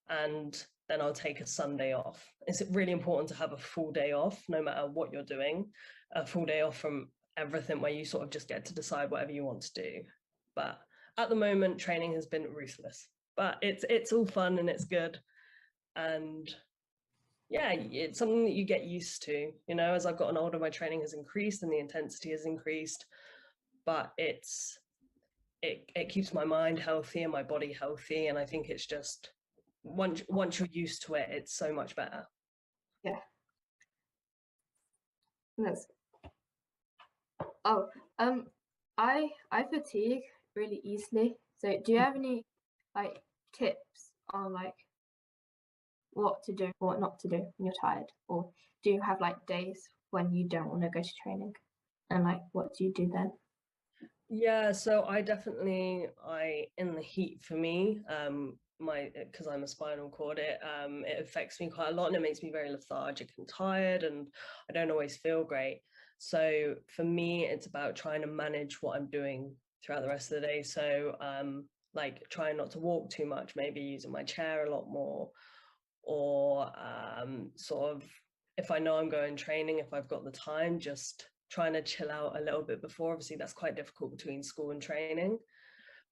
and then I'll take a Sunday off. It's really important to have a full day off, no matter what you're doing, a full day off from everything, where you sort of just get to decide whatever you want to do. But at the moment, training has been ruthless, but it's all fun and it's good. And yeah, it's something that you get used to. You know, as I've gotten older, my training has increased and the intensity has increased, but it keeps my mind healthy and my body healthy. And I think it's just, once you're used to it, it's so much better. Yeah. That's. Oh, I fatigue really easily. So do you have any like tips on like what to do or what not to do when you're tired? Or do you have like days when you don't want to go to training? And like what do you do then? Yeah, so I definitely, in the heat for me, because I'm a spinal cord, it affects me quite a lot, and it makes me very lethargic and tired, and I don't always feel great. So for me, it's about trying to manage what I'm doing throughout the rest of the day. So like trying not to walk too much, maybe using my chair a lot more, or sort of, if I know I'm going training, if I've got the time, just trying to chill out a little bit before. Obviously that's quite difficult between school and training,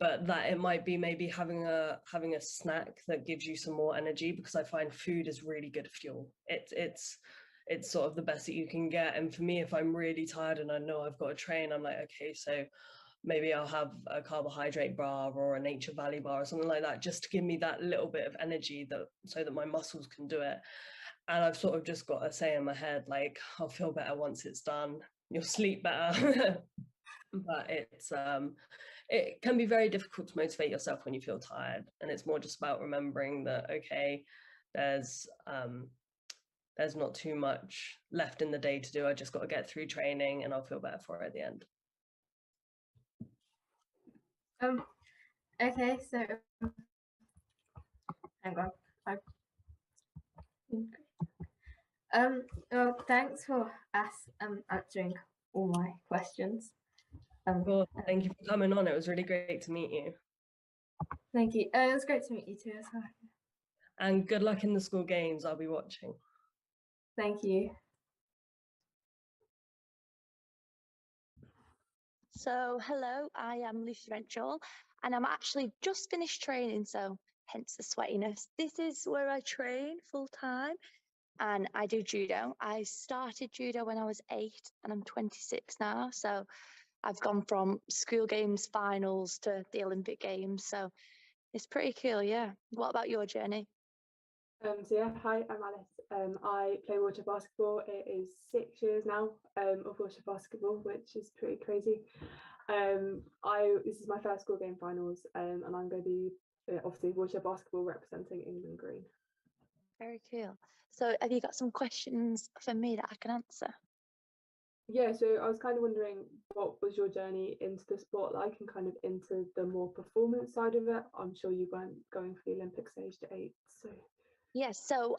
but that it might be maybe having a snack that gives you some more energy, because I find food is really good fuel. It's sort of the best that you can get. And for me, if I'm really tired and I know I've got to train, I'm like, okay, so maybe I'll have a carbohydrate bar or a Nature Valley bar or something like that, just to give me that little bit of energy, so that my muscles can do it. And I've sort of just got to say in my head, like, I'll feel better once it's done. You'll sleep better. But it can be very difficult to motivate yourself when you feel tired. And it's more just about remembering that, okay, there's not too much left in the day to do. I just got to get through training and I'll feel better for it at the end. Um. Okay. So, hang on. I, well, thanks for answering all my questions. Well, thank you for coming on. It was really great to meet you. Thank you. It was great to meet you too as well. And good luck in the school games. I'll be watching. Thank you. So, hello, I am Lucy Renshaw, and I'm actually just finished training, so hence the sweatiness. This is where I train full time, and I do judo. I started judo when I was 8, and I'm 26 now, so I've gone from school games finals to the Olympic Games, so it's pretty cool, yeah. What about your journey? So yeah, hi, I'm Alice. I play water basketball. It is 6 years now of water basketball, which is pretty crazy. This is my first school game finals, and I'm going to be obviously water basketball representing England Green. Very cool. So, have you got some questions for me that I can answer? Yeah, so I was kind of wondering, what was your journey into the sport like, and kind of into the more performance side of it? I'm sure you weren't going for the Olympics aged 8, so. Yes, so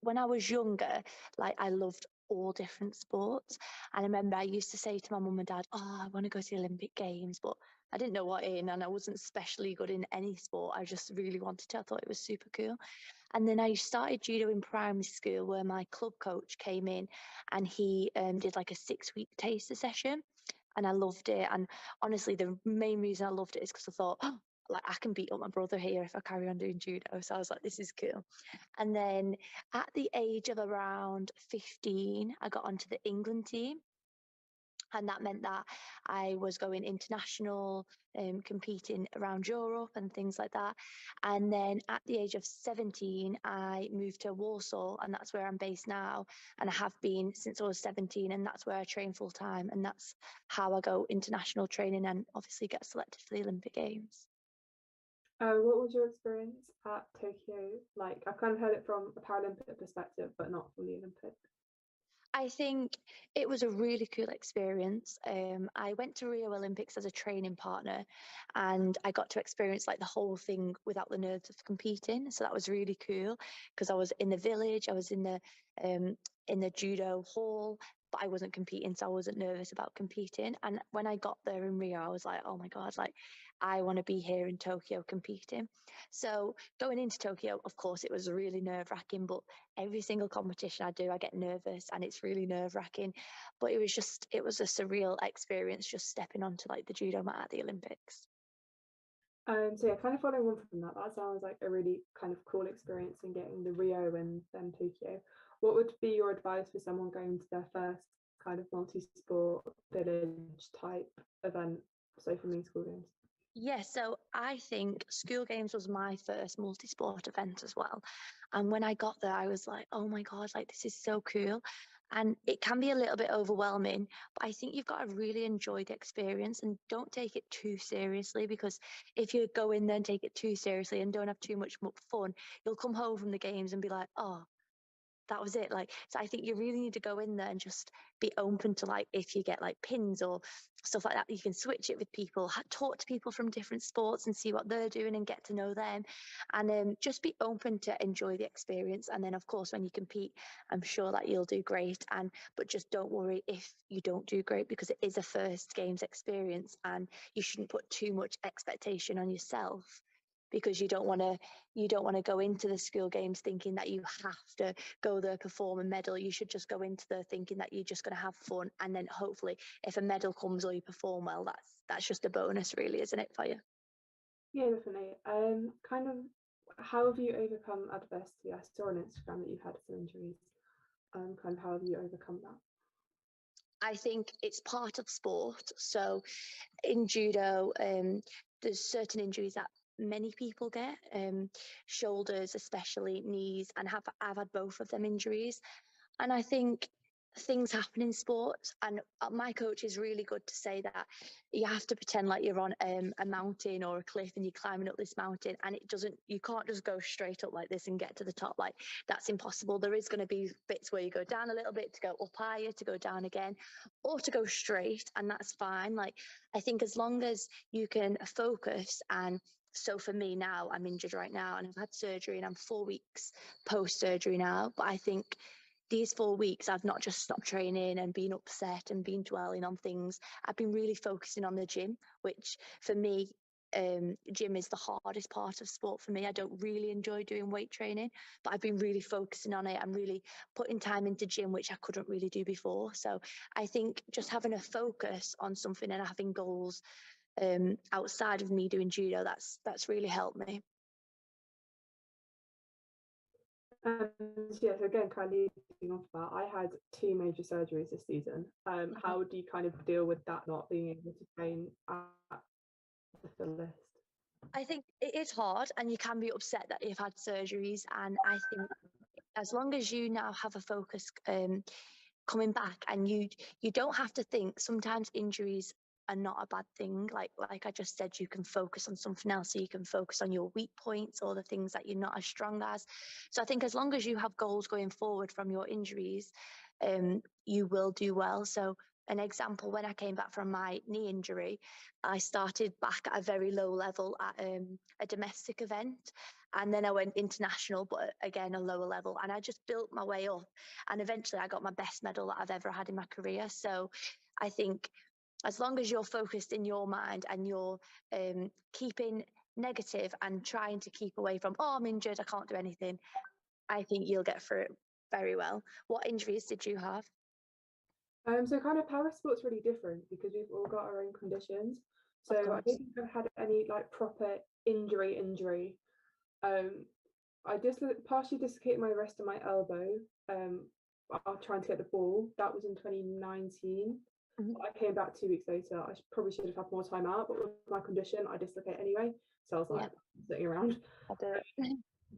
when I was younger, like I loved all different sports. And I remember I used to say to my mum and dad, "Oh, I want to go to the Olympic Games," but I didn't know what in, and I wasn't especially good in any sport. I just really wanted to. I thought it was super cool. And then I started judo in primary school, where my club coach came in, and he did like a 6-week taster session, and I loved it. And honestly, the main reason I loved it is because I thought, oh, like I can beat up my brother here if I carry on doing judo. So I was like, this is cool. And then at the age of around 15, I got onto the England team. And that meant that I was going international, competing around Europe and things like that. And then at the age of 17, I moved to Warsaw, and that's where I'm based now. And I have been since I was 17, and that's where I train full time. And that's how I go international training and obviously get selected for the Olympic Games. What was your experience at Tokyo like? I've kind of heard it from a Paralympic perspective, but not from the Olympics. I think it was a really cool experience. I went to Rio Olympics as a training partner, and I got to experience like the whole thing without the nerves of competing. So that was really cool because I was in the village, I was in the judo hall, but I wasn't competing, so I wasn't nervous about competing. And when I got there in Rio, I was like, oh my God, like I want to be here in Tokyo competing. So going into Tokyo, of course, it was really nerve-wracking, but every single competition I do, I get nervous and it's really nerve-wracking. But it was just a surreal experience just stepping onto like the judo mat at the Olympics. So yeah, kind of following on from that, that sounds like a really kind of cool experience in getting the Rio and then Tokyo. What would be your advice for someone going to their first kind of multi-sport village type event, so for me, school games? Yeah, so I think school games was my first multi-sport event as well. And when I got there, I was like, oh my God, like this is so cool. And it can be a little bit overwhelming, but I think you've got to really enjoy the experience and don't take it too seriously, because if you go in there and take it too seriously and don't have too much fun, you'll come home from the games and be like, oh, that was it. Like, so I think you really need to go in there and just be open to like, if you get like pins or stuff like that, you can switch it with people, talk to people from different sports and see what they're doing and get to know them. And just be open to enjoy the experience. And then of course, when you compete, I'm sure that you'll do great. But just don't worry if you don't do great, because it is a first games experience and you shouldn't put too much expectation on yourself, because you don't want to go into the school games thinking that you have to go there, perform, and medal. You should just go into there thinking that you're just going to have fun, and then hopefully if a medal comes or you perform well, that's just a bonus, really, isn't it, for you? Yeah, definitely. Kind of, how have you overcome adversity? I saw on Instagram that you've had some injuries. Kind of, how have you overcome that? I think it's part of sport. So in judo, there's certain injuries that many people get, shoulders especially, knees, and I've had both of them injuries. And I think things happen in sports, and my coach is really good to say that you have to pretend like you're on a mountain or a cliff and you're climbing up this mountain, and you can't just go straight up like this and get to the top. Like, that's impossible. There is going to be bits where you go down a little bit, to go up higher, to go down again, or to go straight, and that's fine. Like, I think as long as you can focus. And so for me now, I'm injured right now and I've had surgery and I'm 4 weeks post surgery now, but I think these 4 weeks, I've not just stopped training and been upset and been dwelling on things. I've been really focusing on the gym, which for me, gym is the hardest part of sport for me. I don't really enjoy doing weight training, but I've been really focusing on it. I'm really putting time into gym, which I couldn't really do before. So I think just having a focus on something and having goals outside of me doing judo, that's really helped me. So again, kind of leading off that, I had 2 major surgeries this season. How do you kind of deal with that, not being able to train at the fullest? I think it is hard, and you can be upset that you've had surgeries. And I think as long as you now have a focus coming back, and you don't have to think. Sometimes injuries are not a bad thing. Like I just said, you can focus on something else. So you can focus on your weak points or the things that you're not as strong as. So I think as long as you have goals going forward from your injuries, you will do well. So an example, when I came back from my knee injury, I started back at a very low level at a domestic event. And then I went international, but again, a lower level. And I just built my way up. And eventually I got my best medal that I've ever had in my career. So I think as long as you're focused in your mind and you're keeping negative and trying to keep away from, oh, I'm injured, I can't do anything, I think you'll get through it very well. What injuries did you have? So kind of para sport's really different because we've all got our own conditions. So I don't think I've had any like proper injury. I partially dislocated my wrist and my elbow while trying to get the ball. That was in 2019. I came back 2 weeks later. I probably should have had more time out, but with my condition, I dislocate anyway. So I was like sitting around. I do it.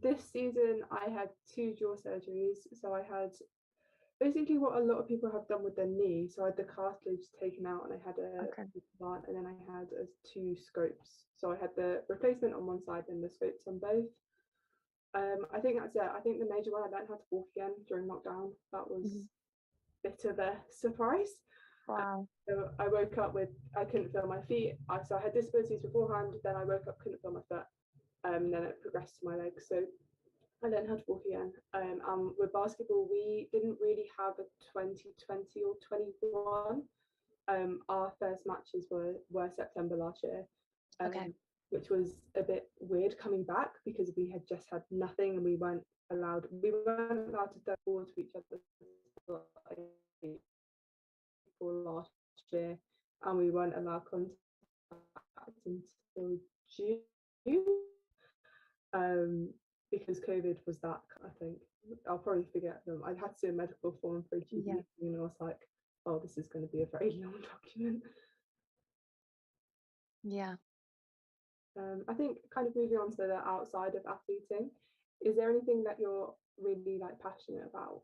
This season, I had 2 jaw surgeries. So I had basically what a lot of people have done with their knee. So I had the cartilage taken out, and I had a implant, and then I had 2 scopes. So I had the replacement on one side and the scopes on both. I think that's it. I think the major one, I learned how to walk again during lockdown. That was a bit of a surprise. Wow. So I woke up with, I couldn't feel my feet. So I had disabilities beforehand, then I woke up, couldn't feel my foot. Then it progressed to my legs. So I learned how to walk again. With basketball, we didn't really have a 2020 or 21. Our first matches were September last year. Which was a bit weird coming back because we had just had nothing and we weren't allowed to throw balls to each other for last year, and we weren't allowed contact until June because COVID was that. I think I'll probably forget them. I had to do a medical form for a GP, and I was like, oh, this is going to be a very long document. Yeah. I think kind of moving on to the outside of athleting, is there anything that you're really like passionate about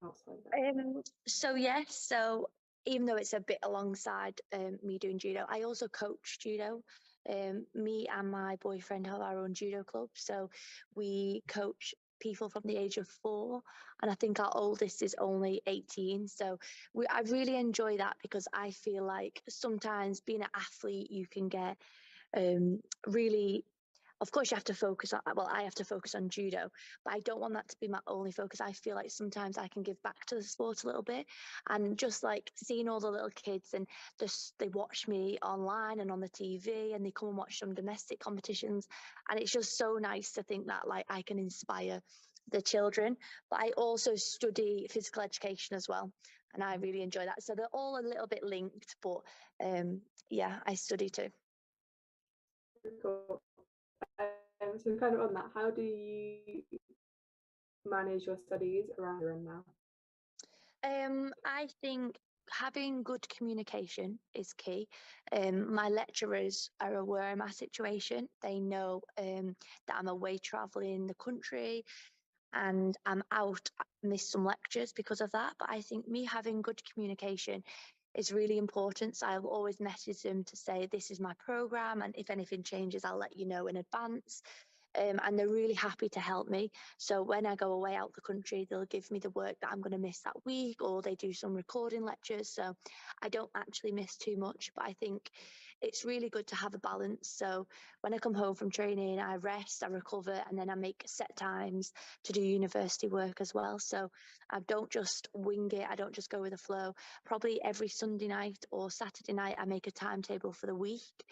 outside of that? So yes, so even though it's a bit alongside me doing judo, I also coach judo. Me and my boyfriend have our own judo club, so we coach people from the age of 4, and I think our oldest is only 18. So I really enjoy that because I feel like sometimes being an athlete, you can get really, of course you have to focus on, well, I have to focus on judo, but I don't want that to be my only focus. I feel like sometimes I can give back to the sport a little bit, and just like seeing all the little kids, and they watch me online and on the TV, and they come and watch some domestic competitions, and it's just so nice to think that like I can inspire the children. But I also study physical education as well, and I really enjoy that. So they're all a little bit linked, but yeah, I study too. Cool. So kind of on that, how do you manage your studies around here and now? I think having good communication is key. My lecturers are aware of my situation. They know that I'm away traveling the country. and I'm out, miss some lectures because of that. But I think me having good communication is really important. So I'll always message them to say, this is my program, and if anything changes, I'll let you know in advance. And they're really happy to help me. So when I go away out the country, they'll give me the work that I'm going to miss that week, or they do some recording lectures. So I don't actually miss too much, but I think it's really good to have a balance. So when I come home from training, I rest, I recover, and then I make set times to do university work as well. So I don't just wing it, I don't just go with the flow. Probably every Sunday night or Saturday night, I make a timetable for the week,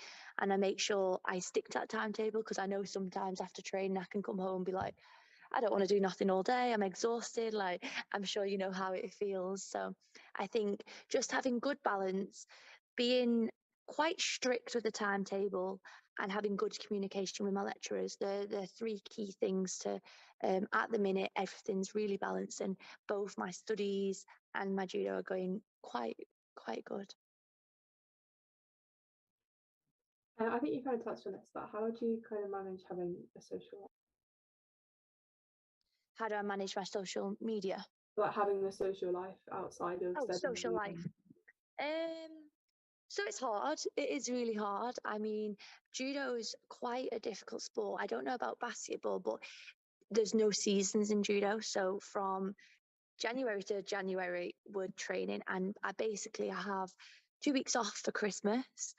and I make sure I stick to that timetable, because I know sometimes after training I can come home and be like, I don't want to do nothing all day, I'm exhausted. Like, I'm sure you know how it feels. So I think just having good balance, being quite strict with the timetable, and having good communication with my lecturers, the three key things to, at the minute, everything's really balanced, and both my studies and my judo are going quite good. I think you kind of touched on this, but how do you kind of manage having a social life? How do I manage my social media? Like having a social life outside of Social life. So it's hard. It is really hard. I mean, judo is quite a difficult sport. I don't know about basketball, but there's no seasons in judo. So from January to January, we're training, and I have 2 weeks off for Christmas,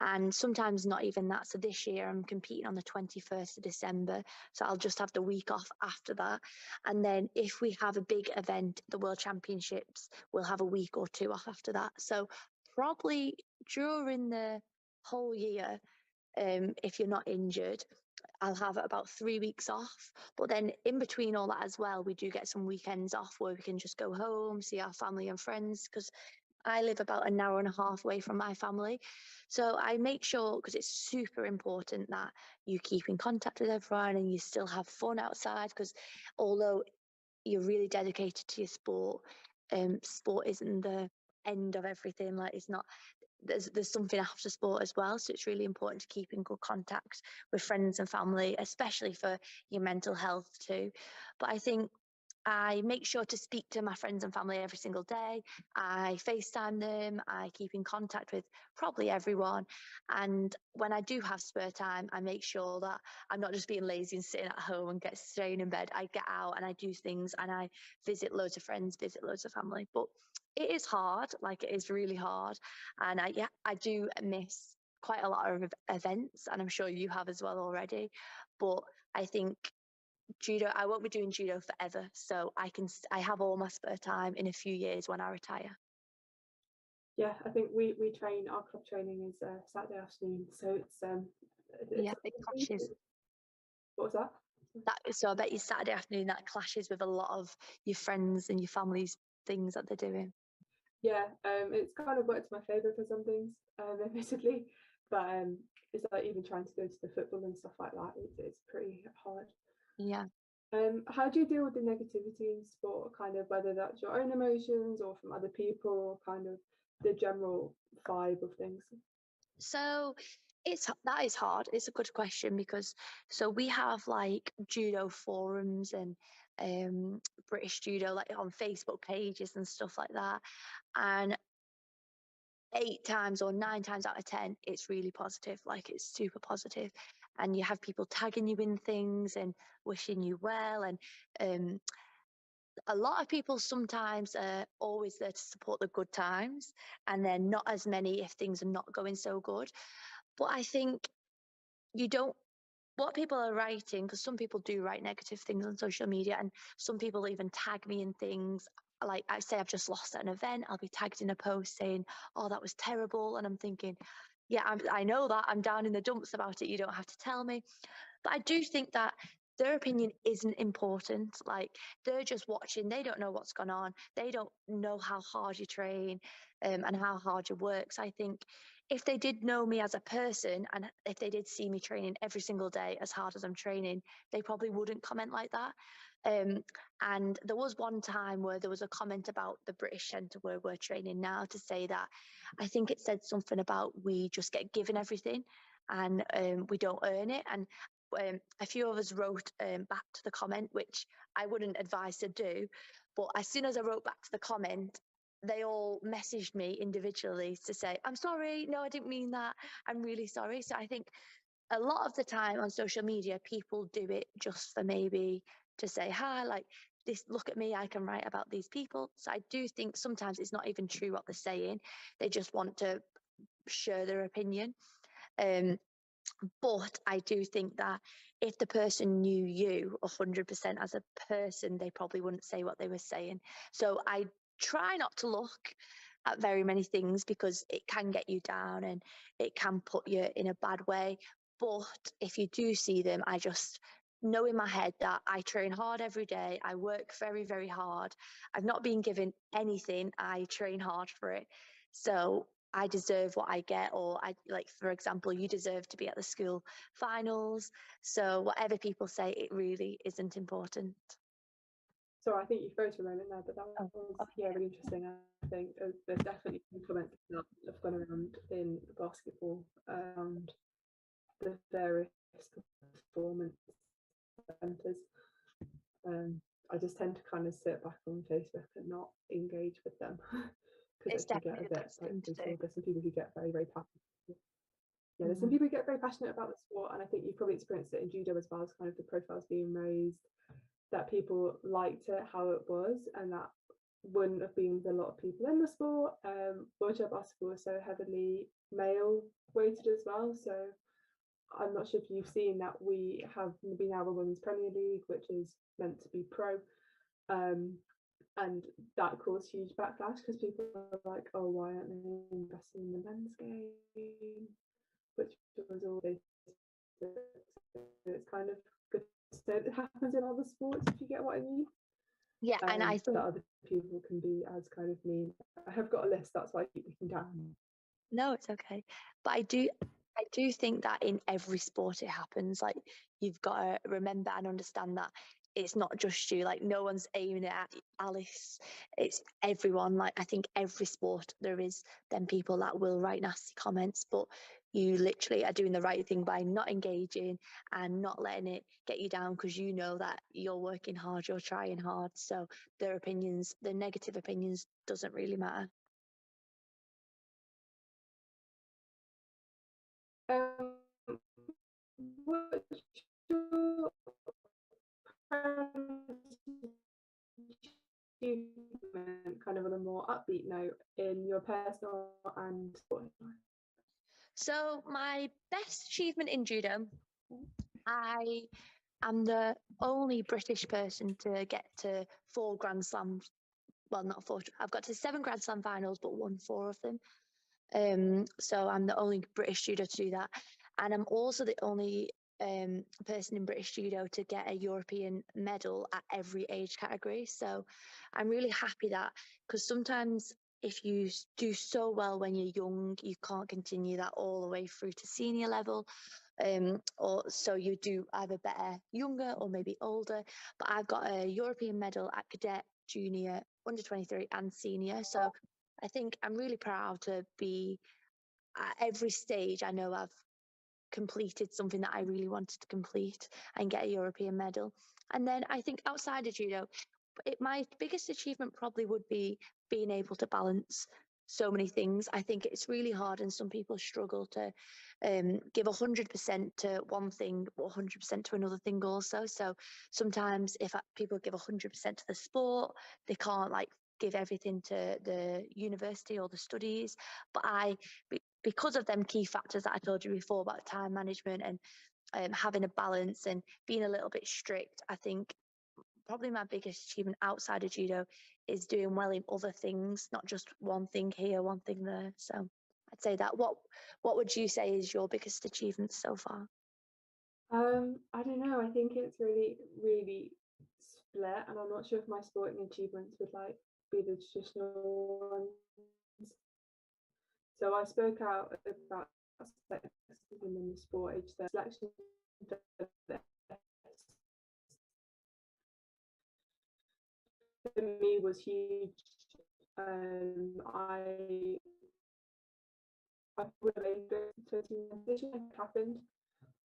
and sometimes not even that. So this year I'm competing on the 21st of December. So I'll just have the week off after that. And then if we have a big event, the World Championships, we'll have a week or two off after that. So probably during the whole year, if you're not injured, I'll have about 3 weeks off. But then in between all that as well, we do get some weekends off where we can just go home, see our family and friends, because I live about an hour and a half away from my family. So I make sure, because it's super important, that you keep in contact with everyone and you still have fun outside, because although you're really dedicated to your sport, sport isn't the end of everything. Like, it's not, there's something after sport as well. So it's really important to keep in good contact with friends and family, especially for your mental health too. But I think I make sure to speak to my friends and family every single day. I FaceTime them. I keep in contact with probably everyone. And when I do have spare time, I make sure that I'm not just being lazy and sitting at home and staying in bed. I get out and I do things, and I visit loads of friends, visit loads of family. But it is hard. Like, it is really hard. And I do miss quite a lot of events, and I'm sure you have as well already. But I think judo, I won't be doing judo forever, so I have all my spare time in a few years when I retire. Yeah, I think we train, our club training is Saturday afternoon, so It clashes. What was that? So I bet you Saturday afternoon that clashes with a lot of your friends and your family's things that they're doing. Yeah, it's kind of worked to my favour for some things, admittedly, but it's like even trying to go to the football and stuff like that. It's pretty hard. Yeah. How do you deal with the negativity in sport, kind of whether that's your own emotions or from other people, or kind of the general vibe of things? So that is hard. It's a good question, because so we have like judo forums and British judo, like on Facebook pages and stuff like that, and 8 times or 9 times out of 10, it's really positive. Like, it's super positive, and you have people tagging you in things and wishing you well, and a lot of people sometimes are always there to support the good times, and then not as many if things are not going so good. But I think you don't, what people are writing, because some people do write negative things on social media, and some people even tag me in things. Like, I say I've just lost at an event, I'll be tagged in a post saying, oh, that was terrible. And I'm thinking, yeah, I know that, I'm down in the dumps about it, you don't have to tell me. But I do think that their opinion isn't important. Like, they're just watching, they don't know what's gone on, they don't know how hard you train, and how hard you work. So I think if they did know me as a person, and if they did see me training every single day as hard as I'm training, they probably wouldn't comment like that. And there was one time where there was a comment about the British Centre where we're training now, to say that, I think it said something about we just get given everything, and we don't earn it. And a few of us wrote back to the comment, which I wouldn't advise to do. But as soon as I wrote back to the comment, they all messaged me individually to say, I'm sorry, no, I didn't mean that. I'm really sorry. So I think a lot of the time on social media, people do it just for maybe to say, hi, like this, look at me, I can write about these people. So I do think sometimes it's not even true what they're saying. They just want to share their opinion. But I do think that if the person knew you 100% as a person, they probably wouldn't say what they were saying. So I try not to look at very many things because it can get you down and it can put you in a bad way. But if you do see them, I just know in my head that I train hard every day. I work very, very hard. I've not been given anything. I train hard for it. So I deserve what I get, or I like, for example, you deserve to be at the school finals. So whatever people say, it really isn't important. So I think you froze for a moment there, but that was really interesting. I think there's definitely some comments that have gone around in basketball around the various performance centres. I just tend to kind of sit back on Facebook and not engage with them because it can get a bit like brutal. There's some people who get very, very passionate. Yeah, there's some people who get very passionate about the sport, and I think you've probably experienced it in judo as well, as kind of the profiles being raised, that people liked it how it was, and that wouldn't have been with a lot of people in the sport. Wheelchair basketball is so heavily male weighted as well, so I'm not sure if you've seen that we now a women's Premier League, which is meant to be pro, and that caused huge backlash because people are like, oh, why aren't they investing in the men's game, which was always, it's kind of good. So it happens in other sports, if you get what I mean. Yeah, and I think that other people can be as kind of mean. I have got a list, that's why I keep looking down. No, it's okay. But I do think that in every sport it happens. Like, you've got to remember and understand that it's not just you. Like, no one's aiming it at Alice. It's everyone. Like, I think every sport there is them people that will write nasty comments, but you literally are doing the right thing by not engaging and not letting it get you down, because you know that you're working hard, you're trying hard. So their opinions, their negative opinions, doesn't really matter. What's your achievement, kind of on a more upbeat note, in your personal and sport life? So my best achievement in judo, I am the only British person to get to 4 Grand Slams. Well, not 4. I've got to 7 Grand Slam finals, but won 4 of them. So I'm the only British judo to do that, and I'm also the only person in British judo to get a European medal at every age category. So I'm really happy that, because sometimes if you do so well when you're young, you can't continue that all the way through to senior level. Or so you do either better younger or maybe older. But I've got a European medal at cadet, junior, under 23 and senior. So I think I'm really proud to be at every stage. I know I've completed something that I really wanted to complete and get a European medal. And then I think outside of judo, my biggest achievement probably would be being able to balance so many things. I think it's really hard, and some people struggle to give 100% to one thing, but 100% to another thing also. So sometimes if people give 100% to the sport, they can't like give everything to the university or the studies. But because of them key factors that I told you before about time management and having a balance and being a little bit strict, I think probably my biggest achievement outside of judo is doing well in other things, not just one thing here, one thing there. So I'd say that. What would you say is your biggest achievement so far? I don't know. I think it's really, really split, and I'm not sure if my sporting achievements would like be the traditional ones. So I spoke out about sexism in the sport age. The selection for me was huge. I would have happened.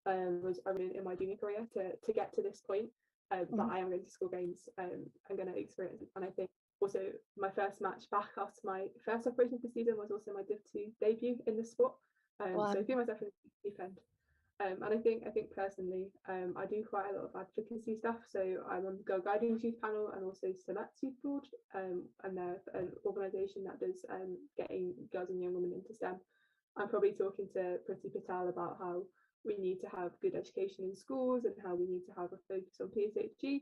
was in my junior career to get to this point. But I am going to school games. I'm going to experience it. And I think also my first match back after my first operation for the season was also my Div 2 debut in the sport. Wow. So I feel myself in the deep end. And I think personally, I do quite a lot of advocacy stuff. So I'm on the Girl Guiding Youth panel and also Select Youth Board, and they're an organisation that does getting girls and young women into STEM. I'm probably talking to Priti Patel about how we need to have good education in schools and how we need to have a focus on PSHE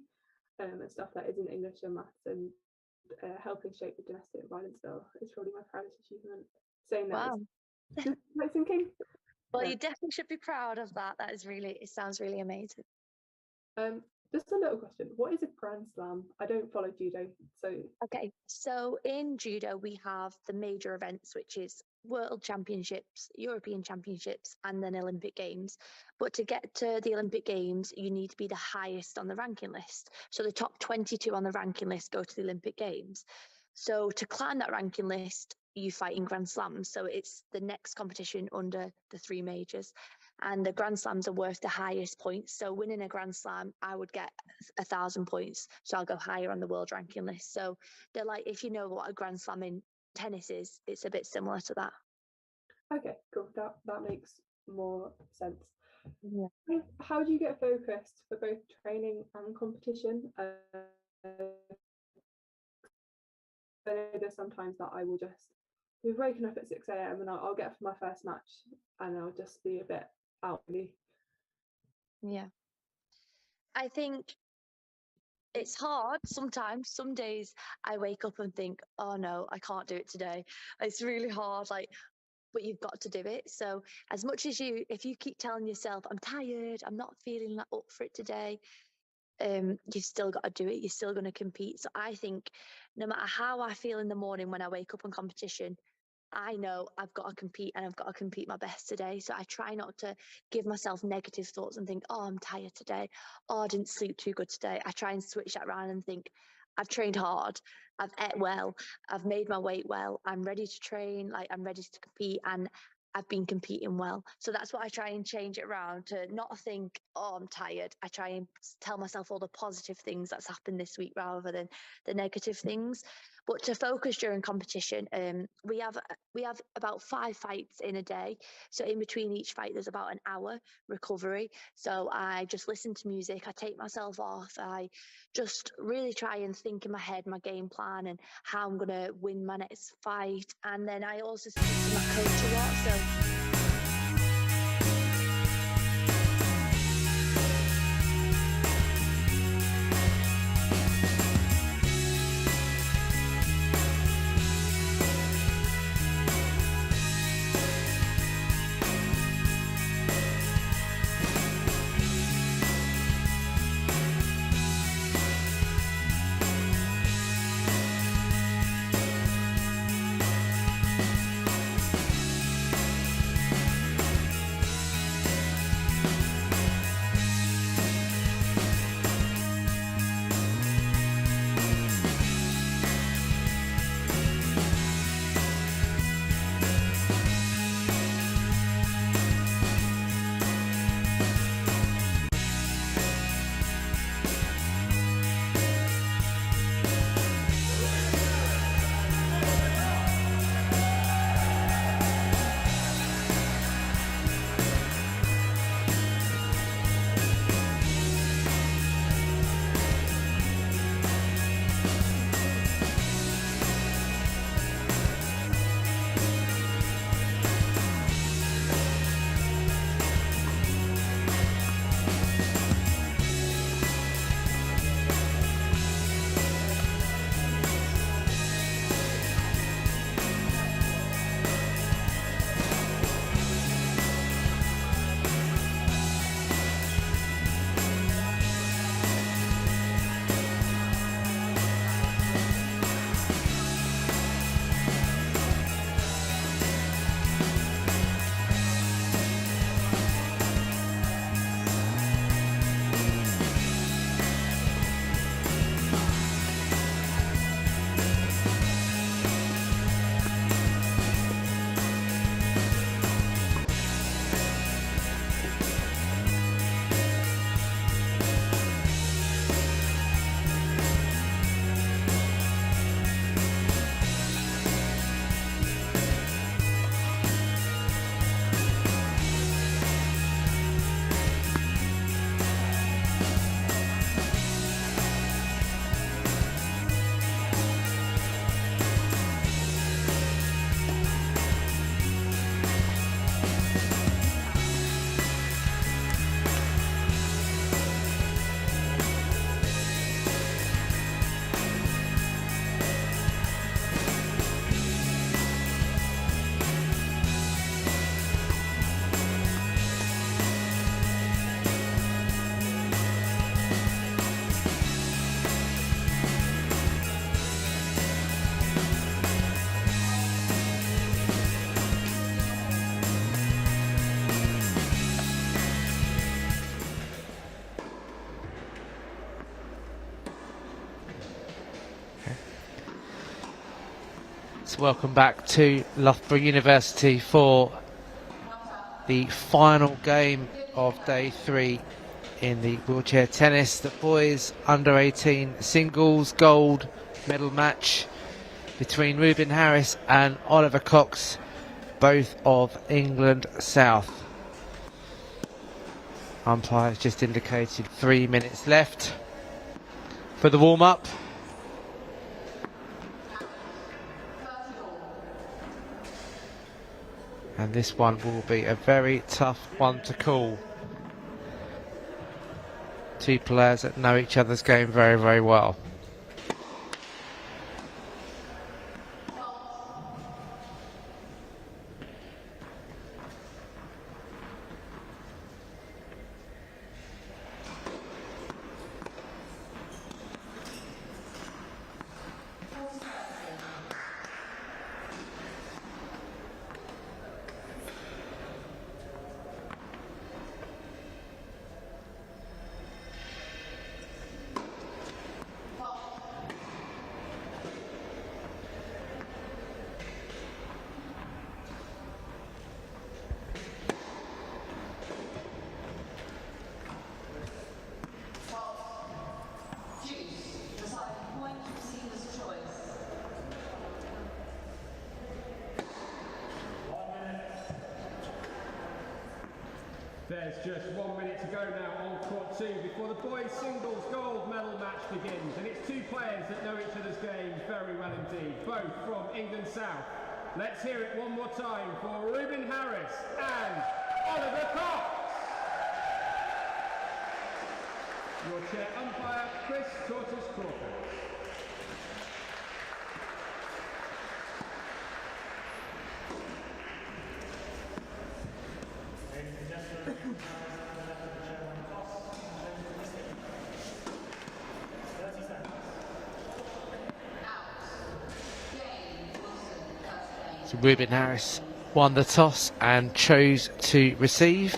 and stuff that isn't English and maths, and helping shape the domestic violence bill is probably my proudest achievement. Saying that, Wow. is my thinking. Well, you definitely should be proud of that. That is really, it sounds really amazing. Just a little question. What is a Grand Slam? I don't follow judo, so... Okay, so in judo, we have the major events, which is World Championships, European Championships, and then Olympic Games. But to get to the Olympic Games, you need to be the highest on the ranking list. So the top 22 on the ranking list go to the Olympic Games. So to climb that ranking list, you fight in Grand Slams. So it's the next competition under the three majors. And the Grand Slams are worth the highest points. So winning a Grand Slam, I would get 1,000 points. So I'll go higher on the world ranking list. So they're like, if you know what a Grand Slam in tennis is, it's a bit similar to that. Okay, cool. That makes more sense. Yeah. How do you get focused for both training and competition? I know there's sometimes that I will just be waking up at 6 a.m. and I'll get for my first match and I'll just be a bit out really. Yeah. I think it's hard sometimes. Some days I wake up and think, oh no, I can't do it today. It's really hard, but you've got to do it. So as much as if you keep telling yourself, I'm tired, I'm not feeling up for it today, you've still got to do it. You're still going to compete. So I think no matter how I feel in the morning when I wake up on competition, I know I've got to compete and I've got to compete my best today. So I try not to give myself negative thoughts and think, oh, I'm tired today. Oh, I didn't sleep too good today. I try and switch that around and think, I've trained hard. I've ate well. I've made my weight well. I'm ready to train. I'm ready to compete. And I've been competing well. So that's what I try and change it around to not think, oh, I'm tired. I try and tell myself all the positive things that's happened this week rather than the negative things. But to focus during competition, we have about 5 fights in a day. So in between each fight, there's about an hour recovery. So I just listen to music. I take myself off. I just really try and think in my head my game plan and how I'm going to win my next fight. And then I also speak to my coach a lot. So So welcome back to Loughborough University for the final game of day 3 in the wheelchair tennis. The boys under 18 singles gold medal match between Ruben Harris and Oliver Cox, both of England South. Umpire has just indicated 3 minutes left for the warm-up. And this one will be a very tough one to call. Two players that know each other's game very, very well. There's just 1 minute to go now on court 2 before the boys singles gold medal match begins, and it's two players that know each other's game very well indeed, both from England South. Let's hear it one more time for Ruben Harris and Oliver Cox. Your chair umpire, Chris Tortoise Crawford. So Ruben Harris won the toss and chose to receive.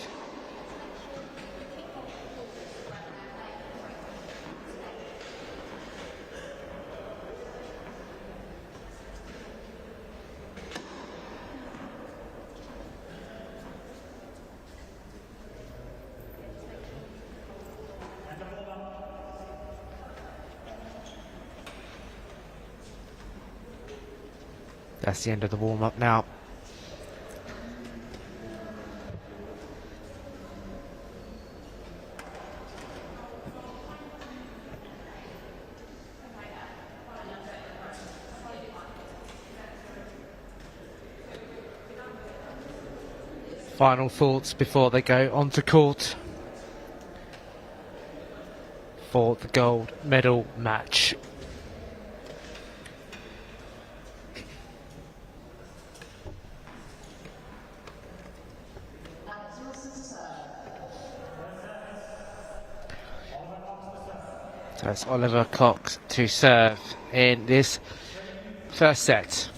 That's the end of the warm-up now. Final thoughts before they go onto court for the gold medal match. So it's Oliver Cox to serve in this first set.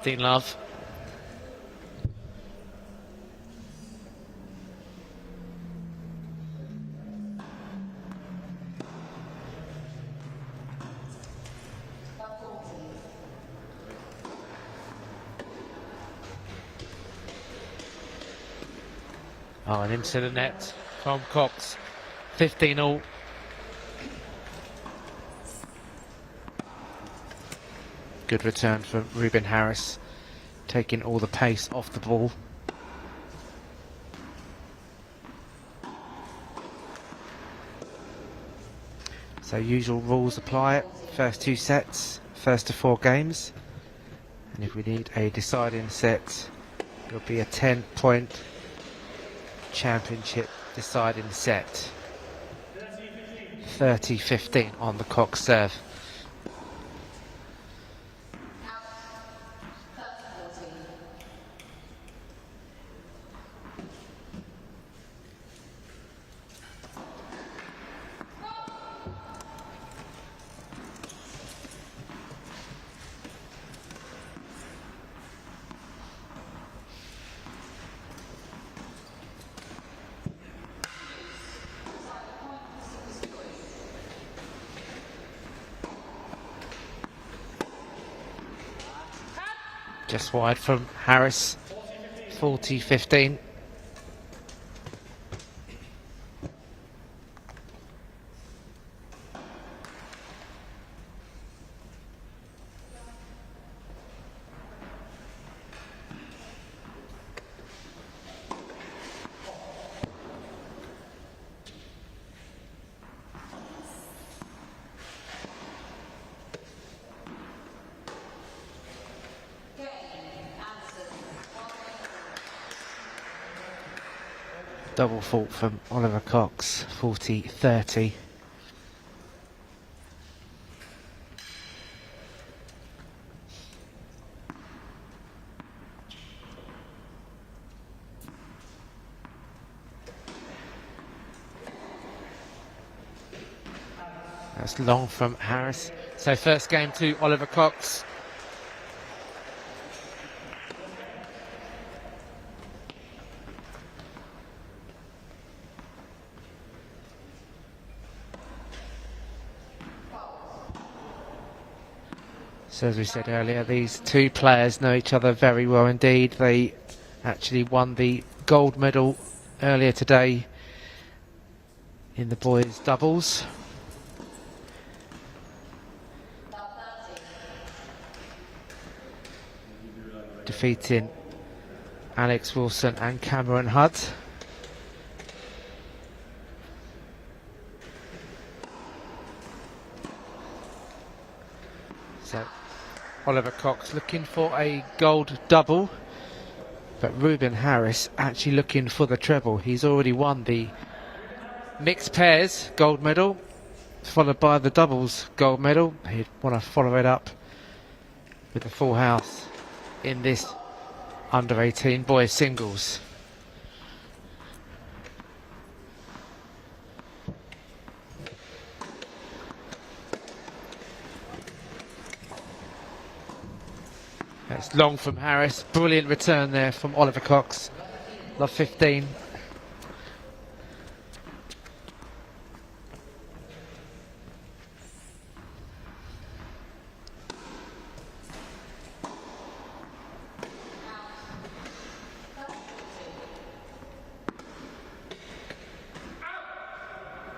Love. Oh, and into the net from Cox. 15-all. Good return for Ruben Harris, taking all the pace off the ball. So usual rules apply. First 2 sets, first to 4 games. And if we need a deciding set, it'll be a 10-point championship deciding set. 30-15 on the Cox serve. Just wide from Harris, 40-15. Double fault from Oliver Cox, 40-30. That's long from Harris. So first game to Oliver Cox. So as we said earlier, these two players know each other very well indeed. They actually won the gold medal earlier today in the boys' doubles. Defeating Alex Wilson and Cameron Hudd. So Oliver Cox looking for a gold double, but Ruben Harris actually looking for the treble. He's already won the mixed pairs gold medal, followed by the doubles gold medal. He'd want to follow it up with a full house in this under 18 boys singles. That's long from Harris. Brilliant return there from Oliver Cox. Love 15.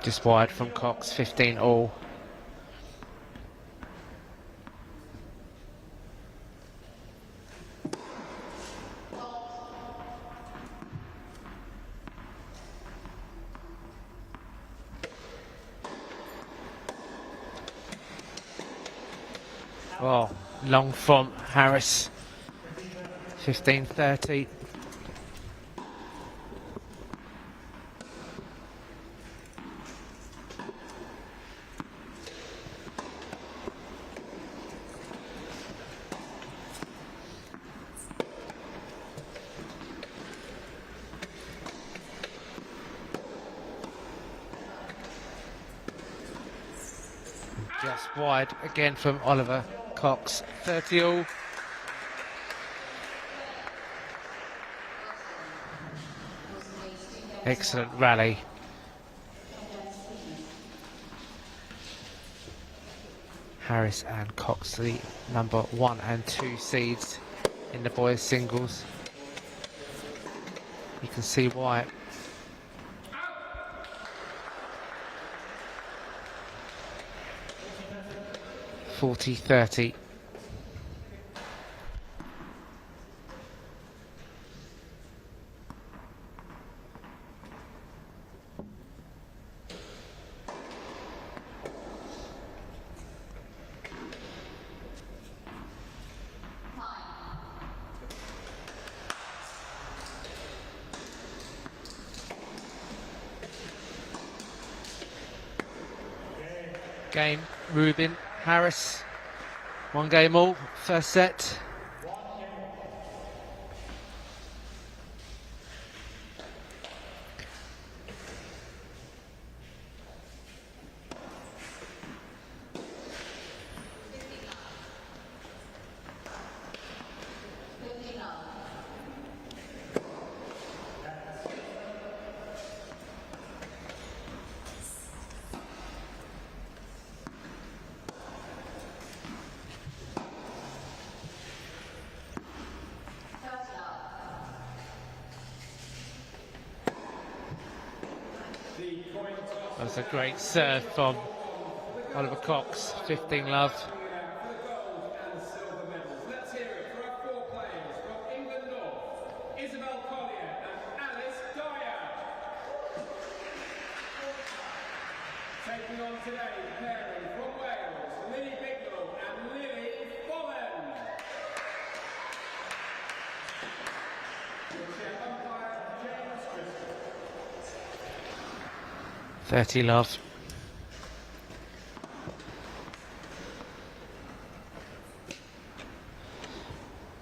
Just wide from Cox, 15 all. Oh, long from Harris, 15-30. Just wide again from Oliver Cox, 30 all. Excellent rally. Harris and Cox, the number 1 and 2 seeds in the boys singles. You can see why. (40-30). Game, Ruben Harris, 1 game all, first set. That's a great serve from Oliver Cox, 15 love. Let's hear it for our 4 players from England North, Isabel Collier and Alice Dyer. Taking on today, pairing from Wales, Lily Bigelow and Lily Follen. Your chair umpire, James Crystal. 30 love.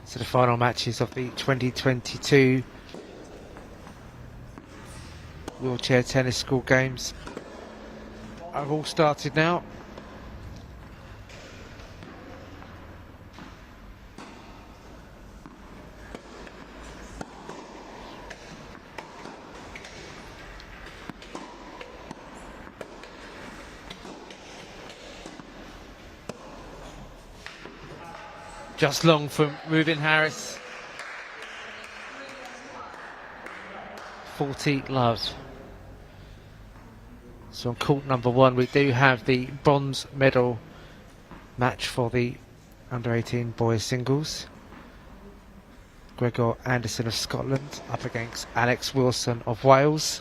So the final matches of the 2022 Wheelchair Tennis School Games have all started now. Just long from Ruben Harris. 40 love. So on court number 1 we do have the bronze medal match for the under-18 boys singles. Gregor Anderson of Scotland up against Alex Wilson of Wales.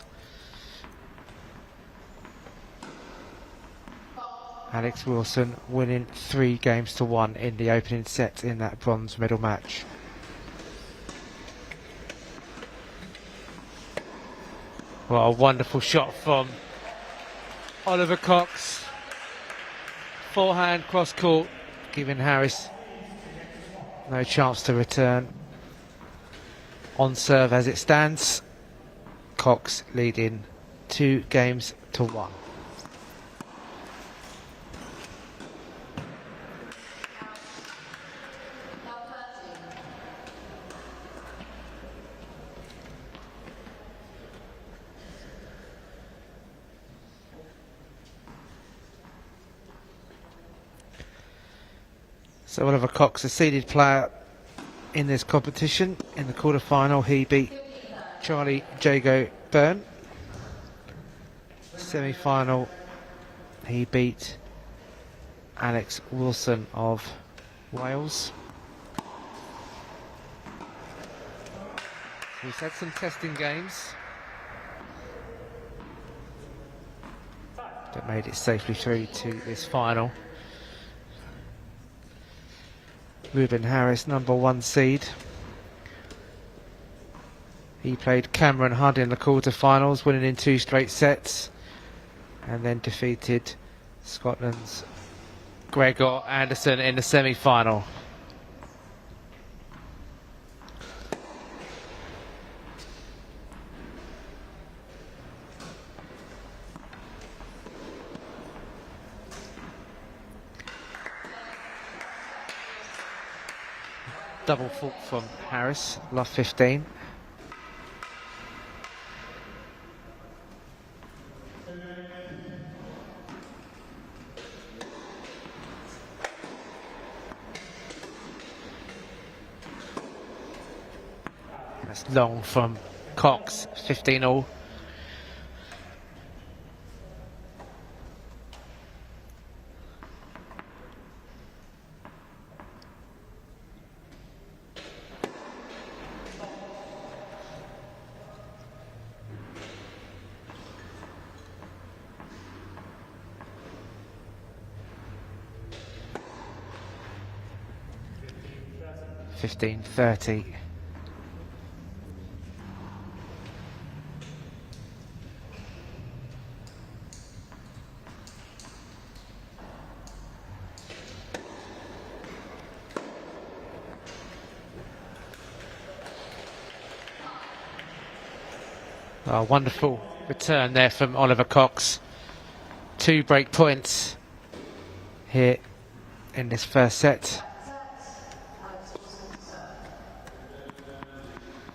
Alex Wilson winning 3-1 in the opening set in that bronze medal match. What a wonderful shot from Oliver Cox. Forehand cross court, giving Harris no chance to return. On serve as it stands, Cox leading 2-1. So Oliver Cox, a seeded player in this competition. In the quarter-final, he beat Charlie Jago Byrne. Semi-final, he beat Alex Wilson of Wales. He's had some testing games that made it safely through to this final. Ruben Harris, number 1 seed. He played Cameron Hudd in the quarter-finals, winning in 2 straight sets, and then defeated Scotland's Gregor Anderson in the semi-final. Double fault from Harris, love 15. That's long from Cox, 15-all. $15.30. A wonderful return there from Oliver Cox. 2 break points here in this first set.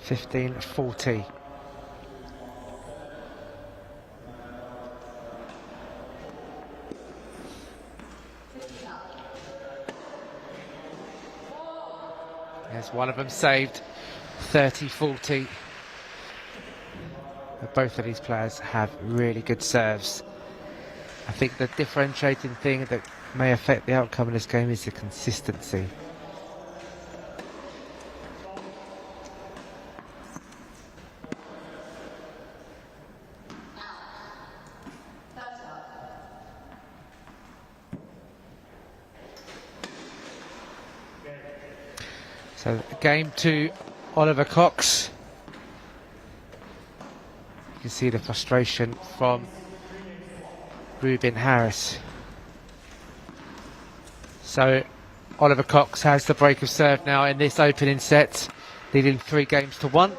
15-40. There's one of them saved. 30-40. Both of these players have really good serves. I think the differentiating thing that may affect the outcome of this game is the consistency. So game to Oliver Cox. You can see the frustration from Ruben Harris. So Oliver Cox has the break of serve now in this opening set, leading 3-1,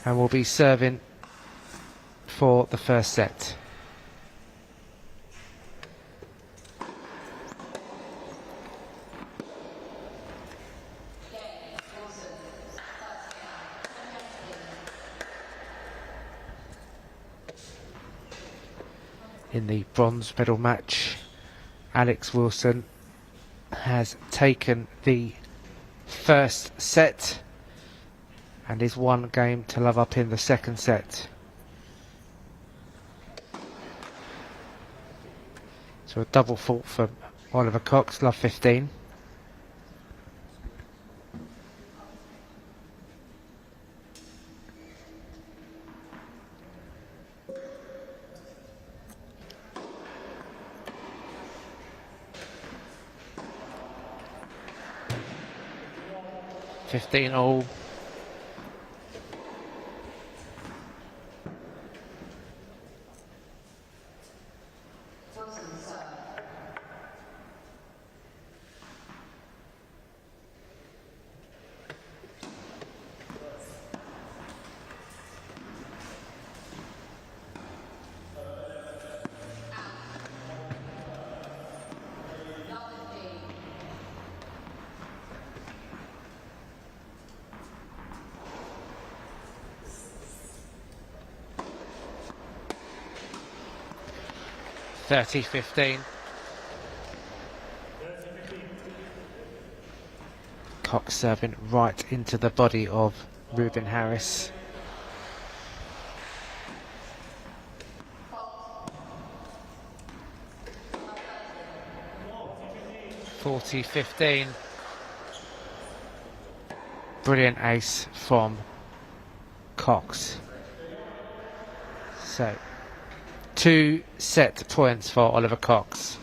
and will be serving for the first set. In the bronze medal match, Alex Wilson has taken the first set and is 1 game to love up in the second set. So a double fault from Oliver Cox, love 15. All. (30-15). Cox serving right into the body of Ruben Harris. (40-15). Brilliant ace from Cox. So 2 set points for Oliver Cox.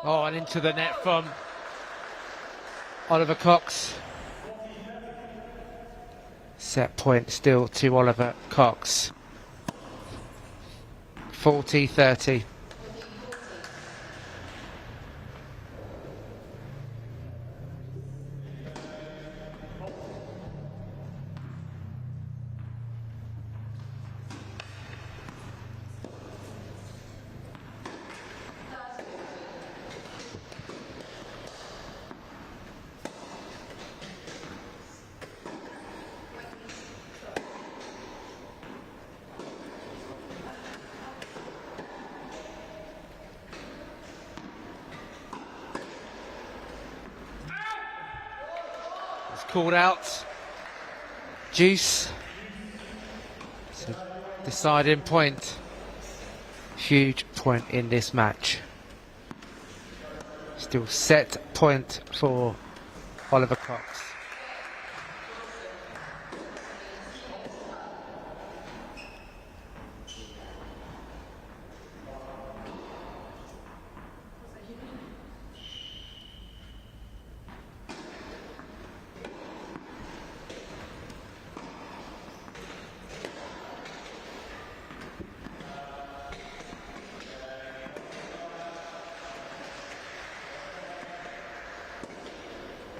Oh, and into the net from Oliver Cox. Set point still to Oliver Cox. 40-30. Called out. Juice. It's a deciding point. Huge point in this match. Still set point for Oliver Cox.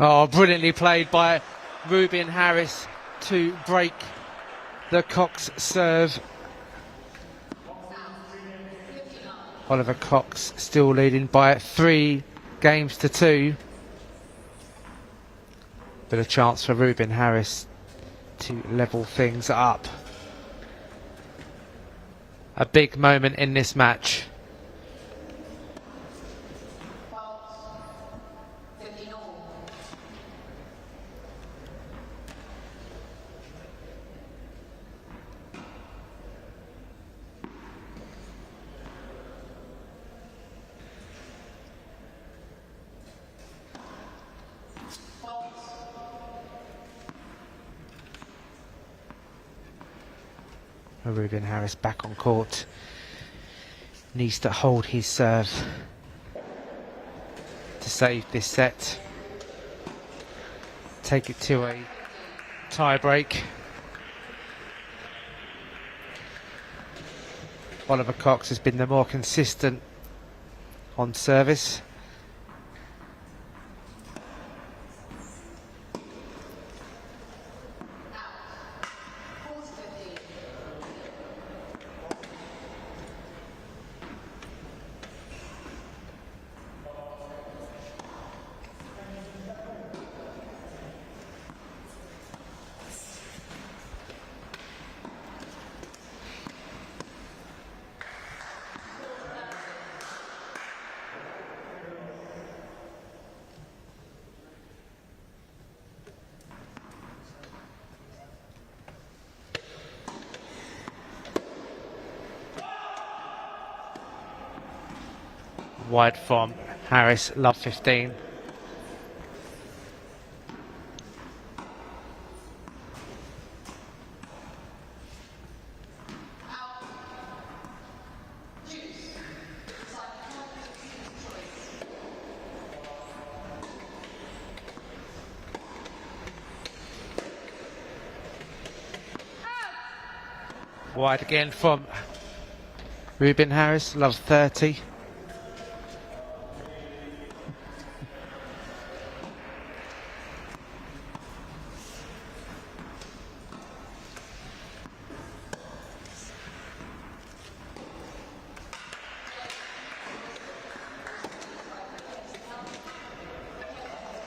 Oh, brilliantly played by Ruben Harris to break the Cox serve. Oliver Cox still leading by 3 games to 2. But a chance for Ruben Harris to level things up. A big moment in this match. Ruben Harris back on court. Needs to hold his serve to save this set. Take it to a tie break. Oliver Cox has been the more consistent on service. Wide from Harris, love 15. Wide again from Ruben Harris, love 30.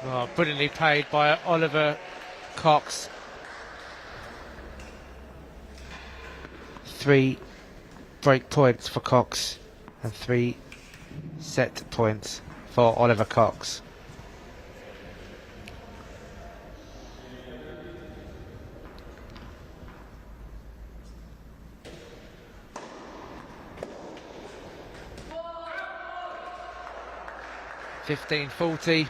Oh, brilliantly played by Oliver Cox. 3 break points for Cox and 3 set points for Oliver Cox. (15-40).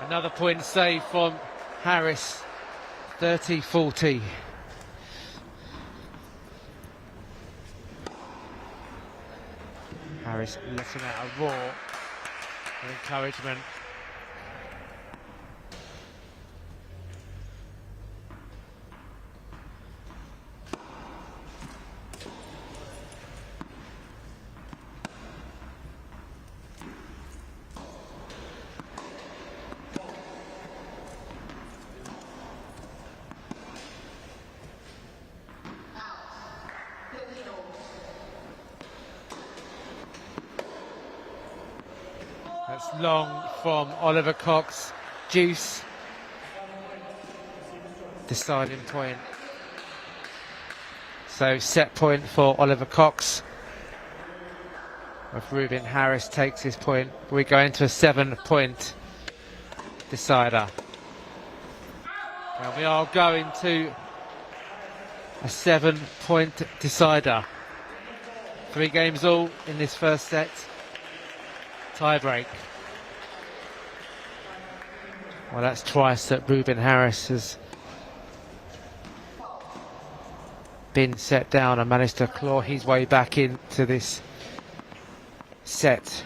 Another point save from Harris, 30-40. Harris letting out a roar of encouragement. That's long from Oliver Cox. Deuce. Deciding point. So set point for Oliver Cox. If Ruben Harris takes his point, we go into a 7-point decider. And we are going to a 7-point decider. 3 games all in this first set. Tie break. Well, that's twice that Ruben Harris has been set down and managed to claw his way back into this set.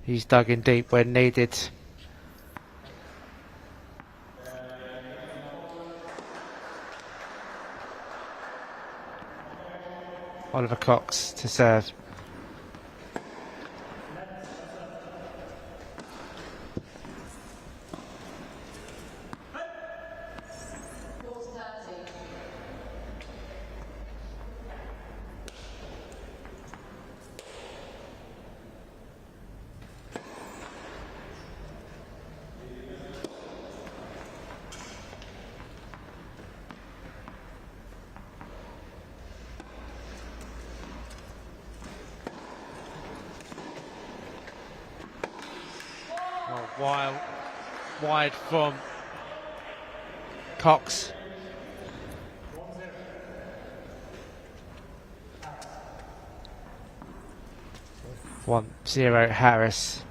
He's dug in deep when needed. Oliver Cox to serve. Wide from Cox. One zero Harris.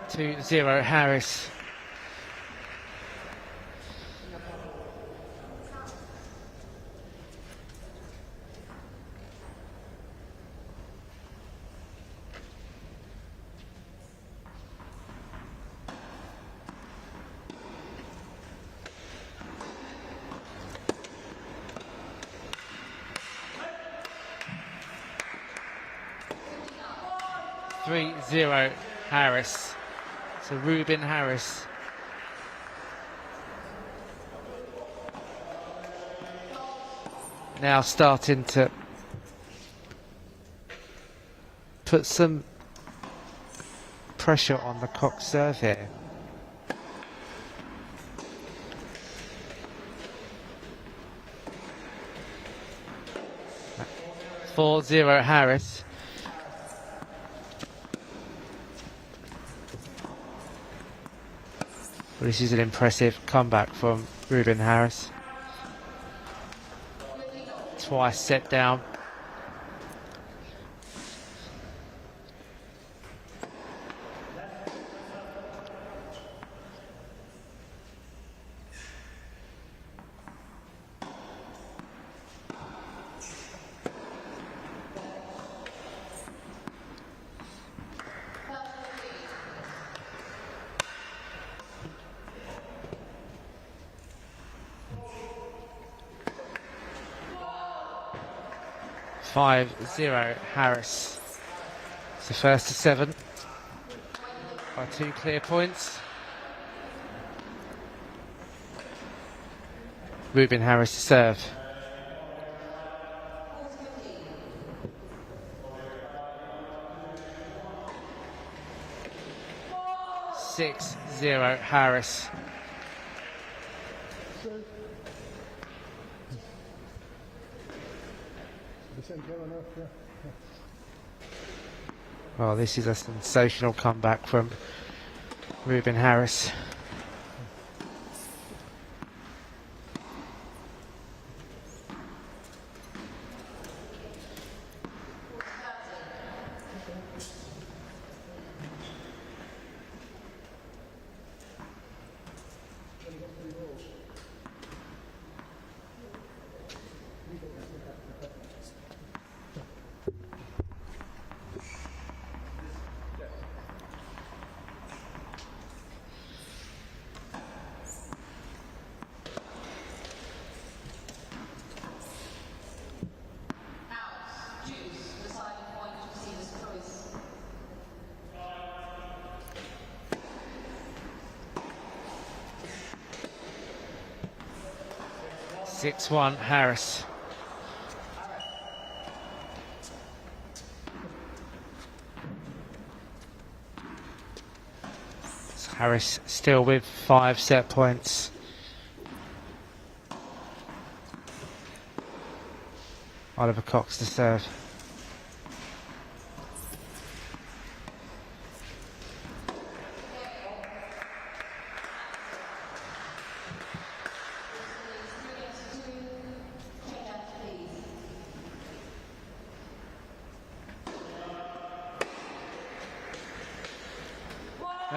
Two zero Harris. Three zero Harris. So Ruben Harris. Now starting to put some pressure on the Cox serve here. Four zero Harris. Well, this is an impressive comeback from Ruben Harris. Twice set down. Five zero Harris. It's the first to seven by 2 clear points. Ruben Harris to serve. Six zero Harris. Well, this is a sensational comeback from Ruben Harris. Six one Harris. So Harris still with 5 set points. Oliver Cox to serve.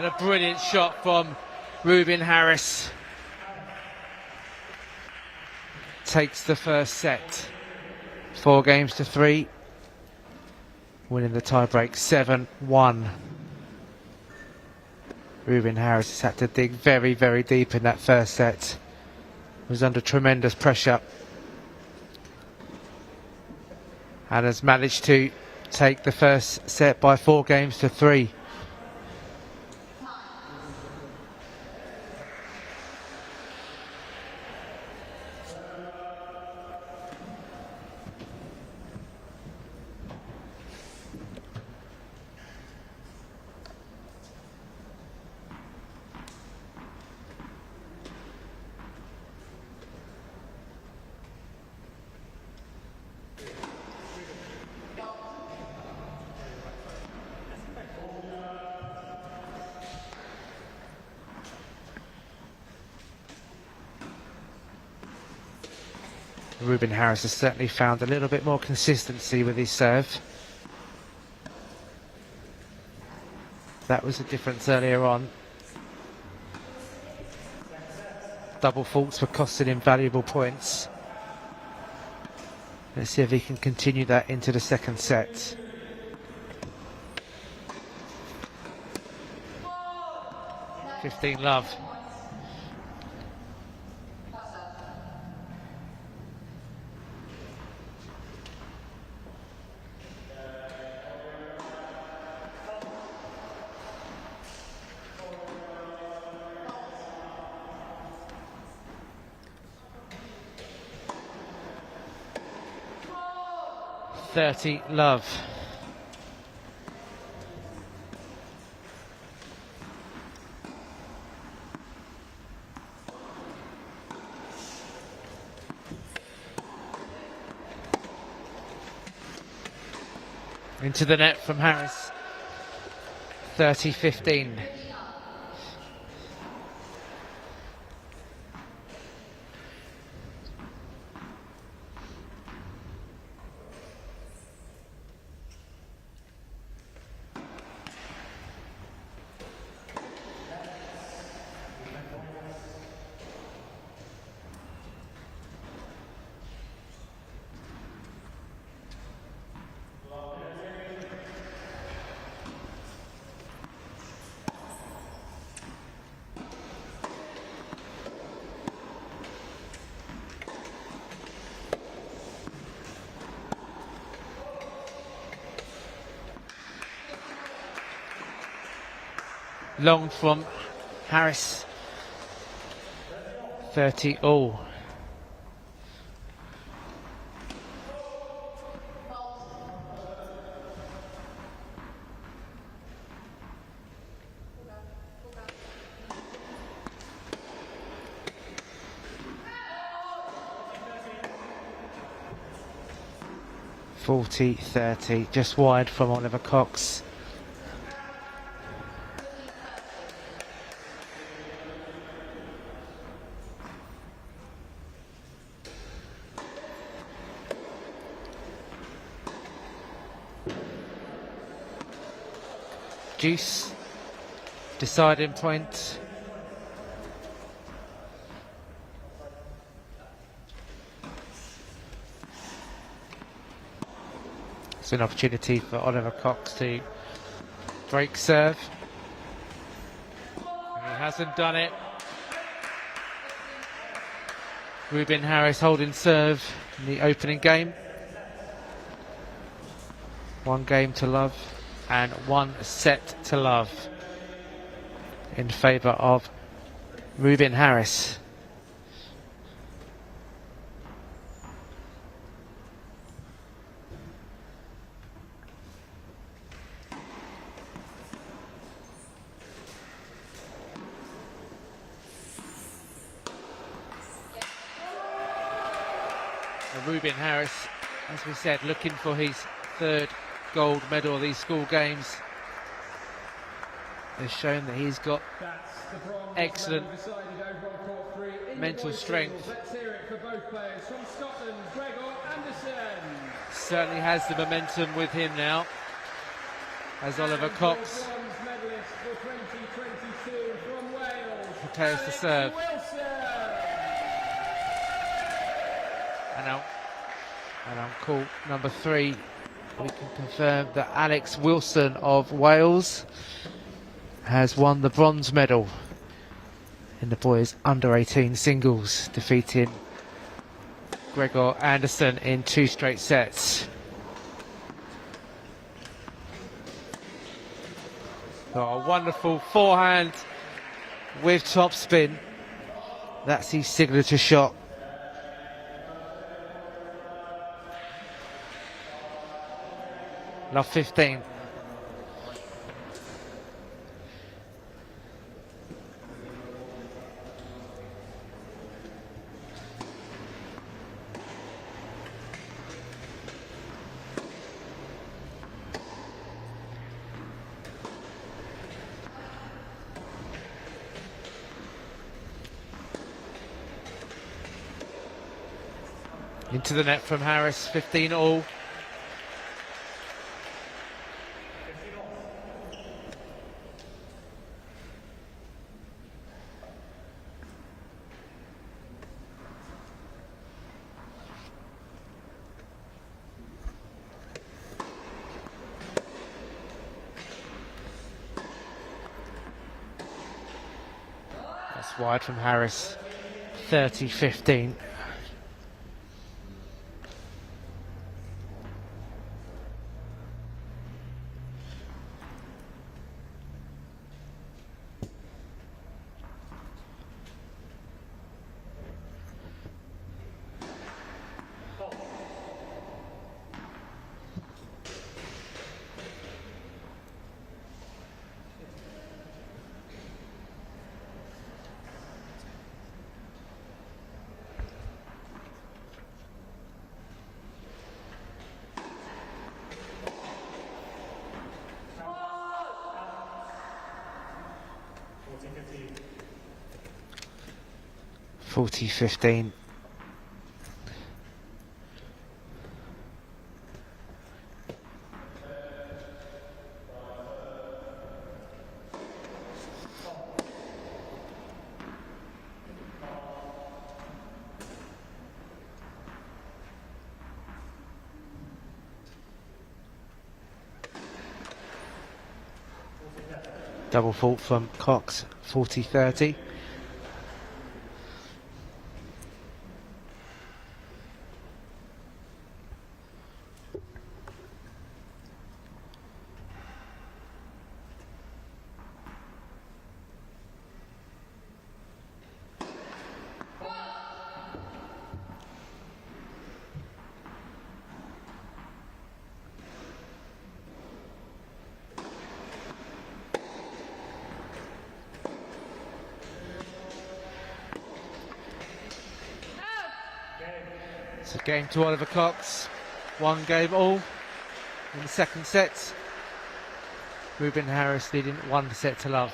And a brilliant shot from Ruben Harris. Takes the first set. 4-3. Winning the tiebreak 7-1. Ruben Harris has had to dig very, very deep in that first set. Was under tremendous pressure. And has managed to take the first set by 4-3. Ruben Harris has certainly found a little bit more consistency with his serve. That was the difference earlier on. Double faults were costing him valuable points. Let's see if he can continue that into the second set. (15-love). (30-love). Into the net from Harris. 30-15. Long from Harris. 30-all. (40-30), just wide from Oliver Cox. Deuce, deciding point. It's an opportunity for Oliver Cox to break serve. And he hasn't done it. Ruben Harris holding serve in the opening game. 1-0 and 1-0 in favour of Ruben Harris. And Ruben Harris, as we said, looking for his third gold medal of these school games. Has shown that he's got excellent mental strength. Let's hear it for both players. From Scotland, Gregor Anderson. Certainly has the momentum with him now, as Oliver Cox Bronze medalist for 2020 prepares to serve. And on court number 3, we can confirm that Alex Wilson of Wales has won the bronze medal in the boys under 18 singles, defeating Gregor Anderson in 2 straight sets. Oh, a wonderful forehand with topspin. That's his signature shot. Love 15. Into the net from Harris, 15 all. That's wide from Harris, 30-15. (40-15). Double fault from Cox, 40-30. It's a game to Oliver Cox. 1 game all in the second set. Ruben Harris leading 1 set to love.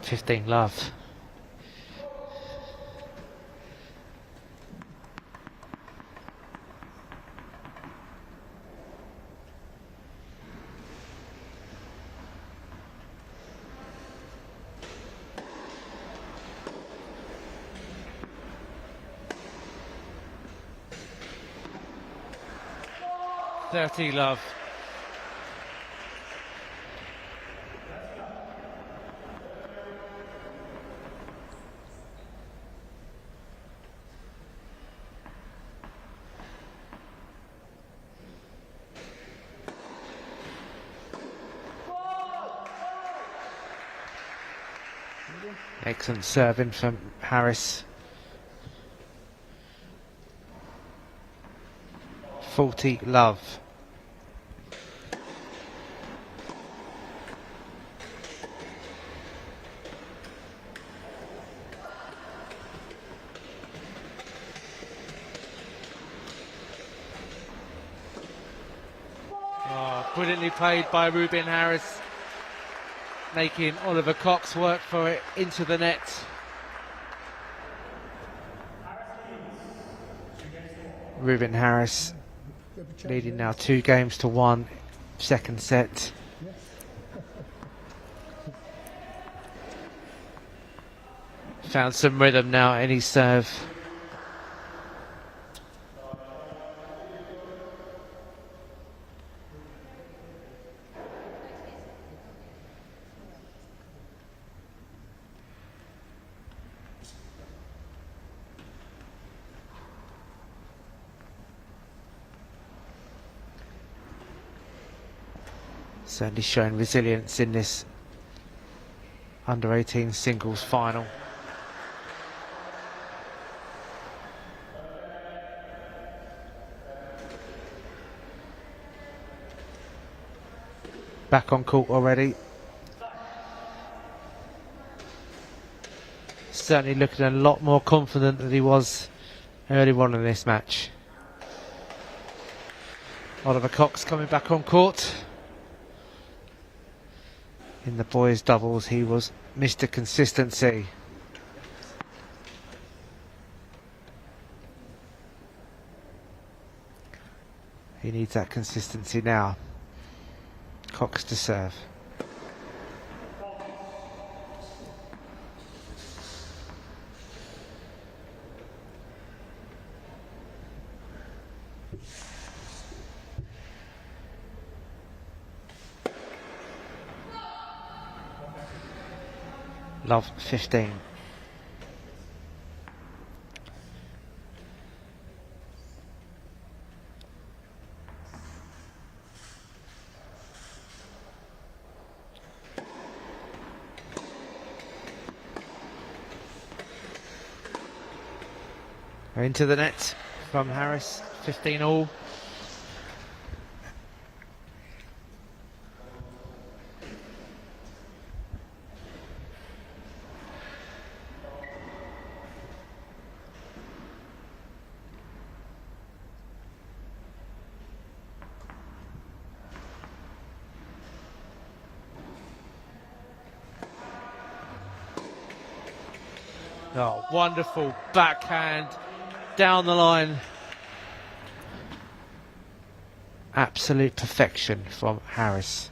(15 love). (30 love). Excellent serving from Harris. 15-40 Love. Brilliantly played by Ruben Harris, making Oliver Cox work for it into the net. Ruben Harris leading now 2-1, second set. Found some rhythm now in his serve. Certainly showing resilience in this under-18 singles final. Back on court already. Certainly looking a lot more confident than he was early on in this match. Oliver Cox coming back on court. In the boys' doubles, he was Mr. Consistency. He needs that consistency now. Cox to serve. Love 15. Into the net from Harris, 15 all. Oh, wonderful backhand down the line. Absolute perfection from Harris.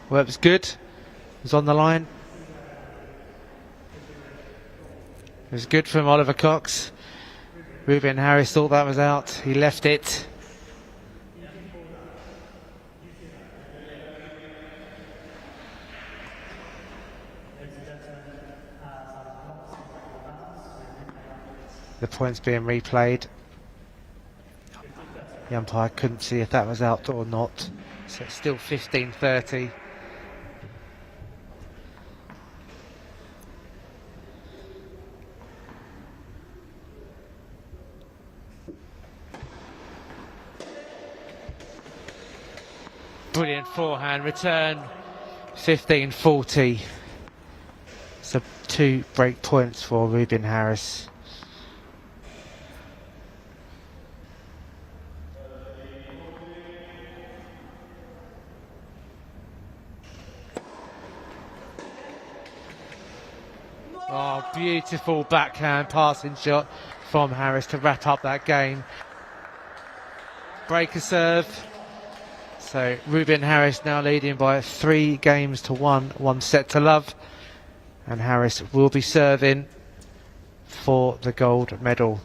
Well, it was good. It was on the line. It was good from Oliver Cox. Ruben Harris thought that was out. He left it. The point's being replayed. The umpire couldn't see if that was out or not. So it's still 15-30. Brilliant forehand return, 15-40. So 2 break points for Ruben Harris. Oh, beautiful backhand passing shot from Harris to wrap up that game. Breaker serve. So Ruben Harris now leading by 3-1, 1 set to love. And Harris will be serving for the gold medal.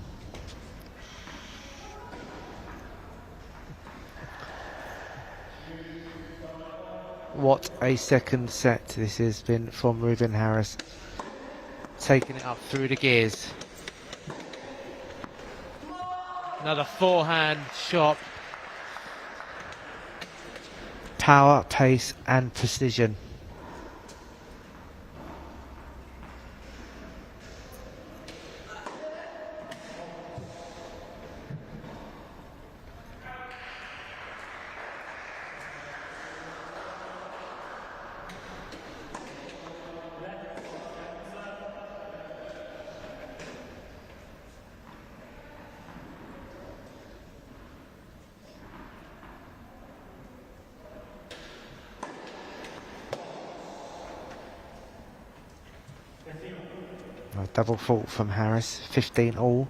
what a second set this has been from Ruben Harris. Taking it up through the gears. Another forehand shot. Power, pace and precision. A double fault from Harris, 15 all.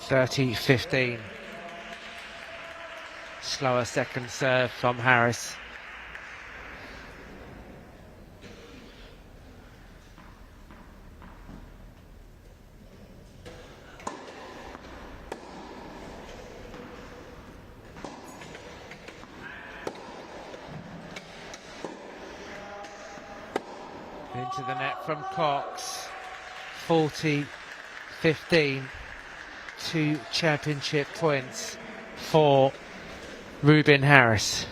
(30-15). Slower second serve from Harris. Into the net from Cox. 40-15. 2 championship points for Ruben Harris.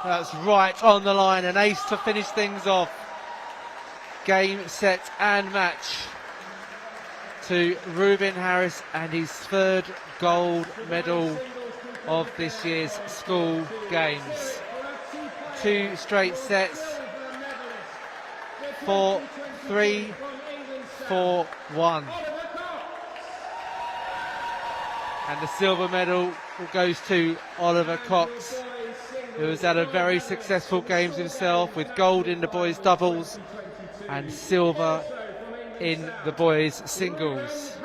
That's right on the line, an ace to finish things off. Game, set and match to Ruben Harris and his 3rd gold medal of this year's school games. 2 straight sets, 4-3, 4-1. And the silver medal goes to Oliver Cox, who has had a very successful games himself, with gold in the boys' doubles and silver in the boys' singles.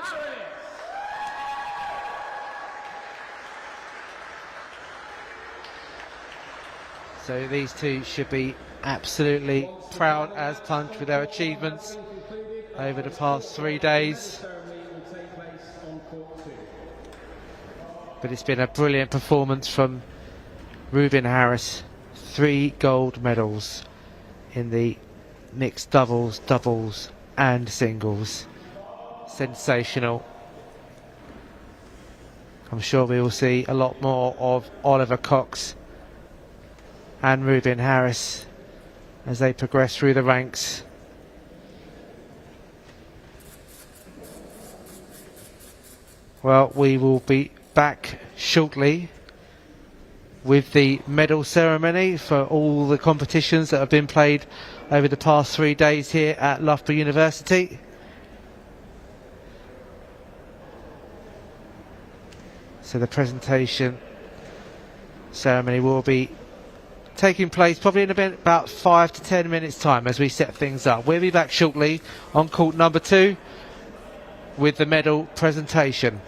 So these two should be absolutely proud as punch with their achievements over the past 3 days. But it's been a brilliant performance from Ruben Harris. 3 gold medals in the mixed doubles, doubles and singles. Sensational. I'm sure we will see a lot more of Oliver Cox and Ruben Harris as they progress through the ranks. Well, we will be back shortly with the medal ceremony for all the competitions that have been played over the past 3 days here at Loughborough University. So the presentation ceremony will be taking place probably in about 5 to 10 minutes time as we set things up. We'll be back shortly on court number 2 with the medal presentation.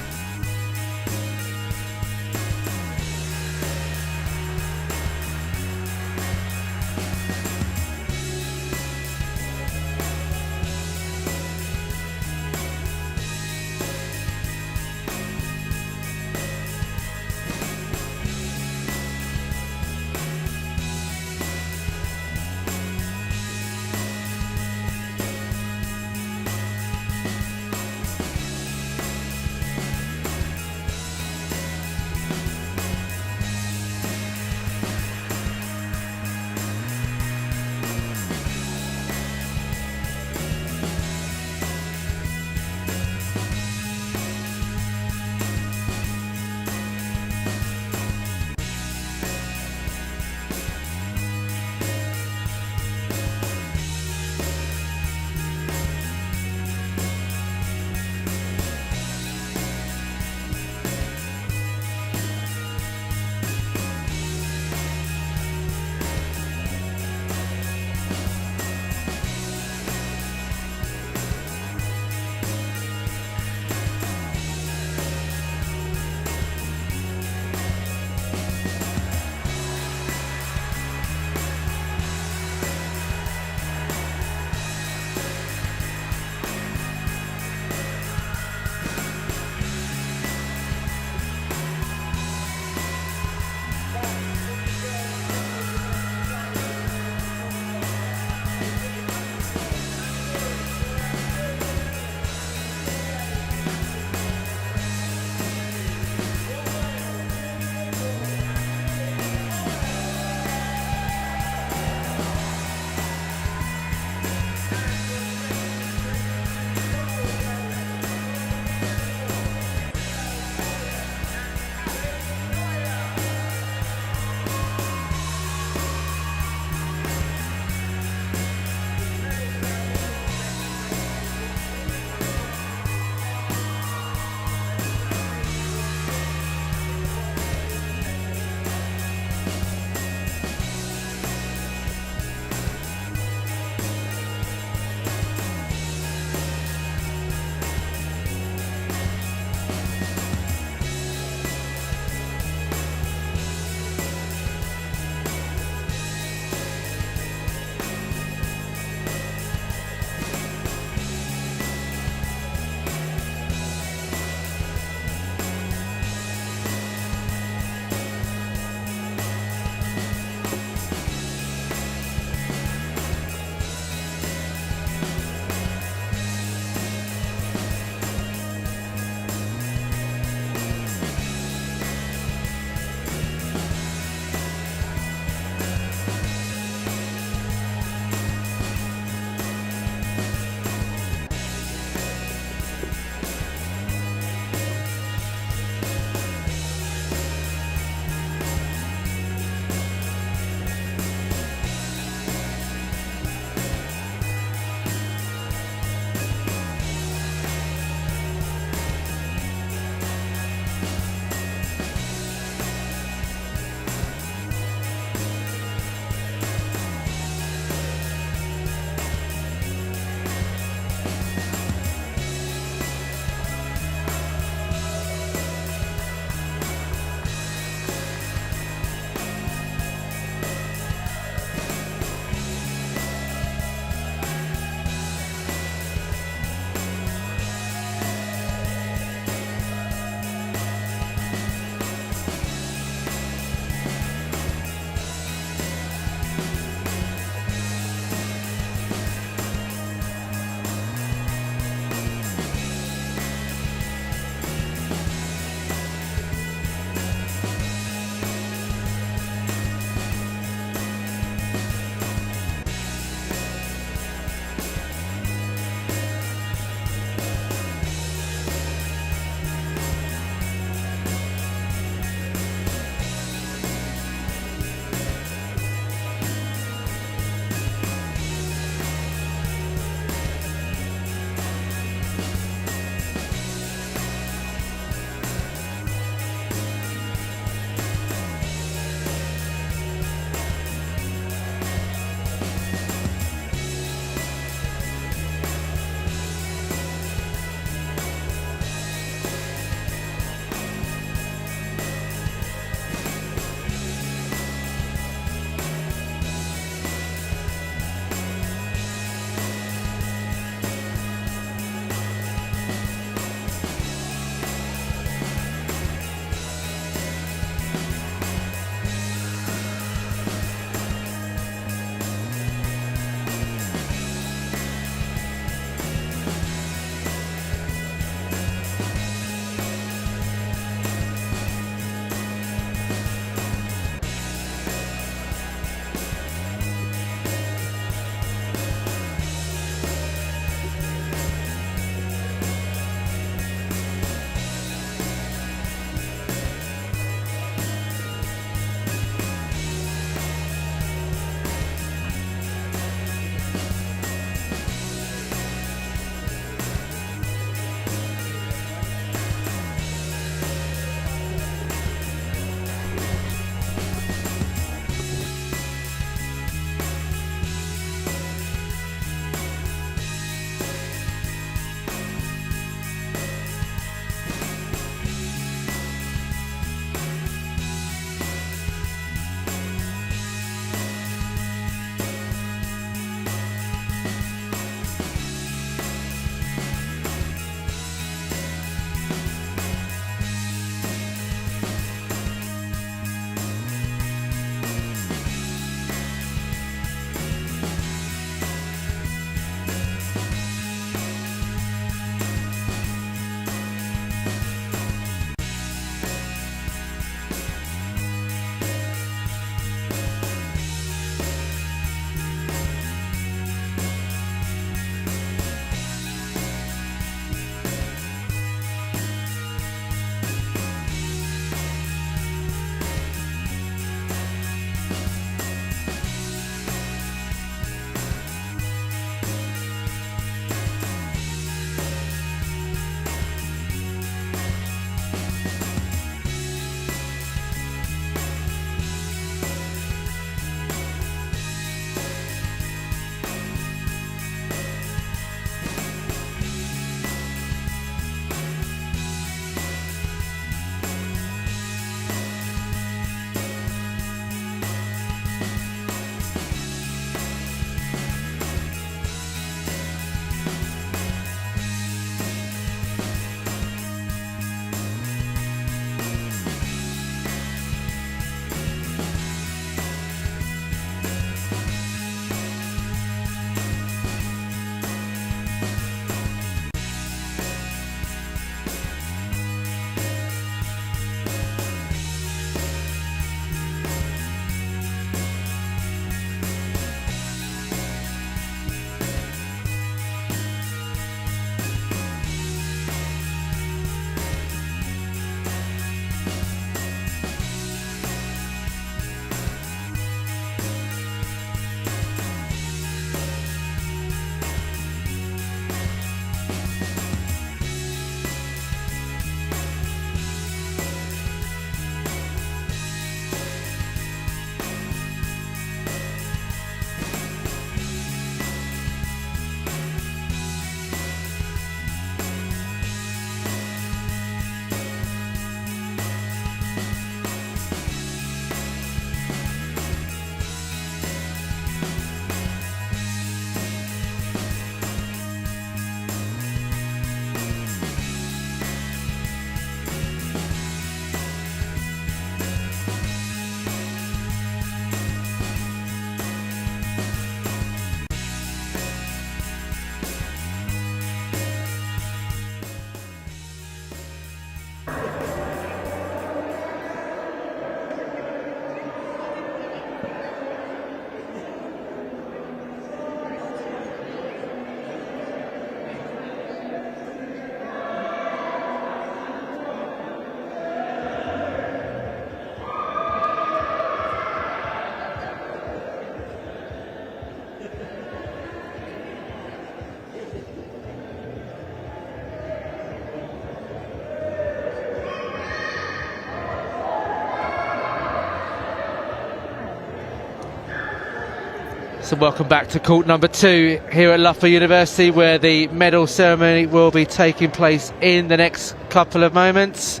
So welcome back to court number 2 here at Loughborough University, where the medal ceremony will be taking place in the next couple of moments.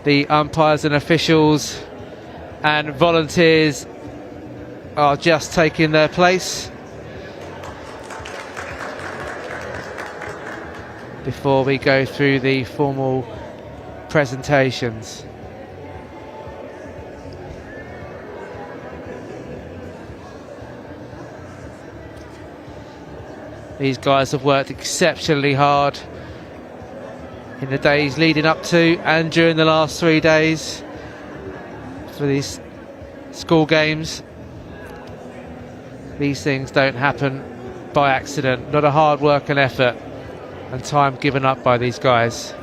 The umpires and officials and volunteers are just taking their place before we go through the formal presentations. These guys have worked exceptionally hard in the days leading up to and during the last 3 days for these school games. These things don't happen by accident. Not a hard work and effort and time given up by these guys.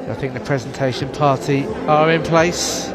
I think the presentation party are in place.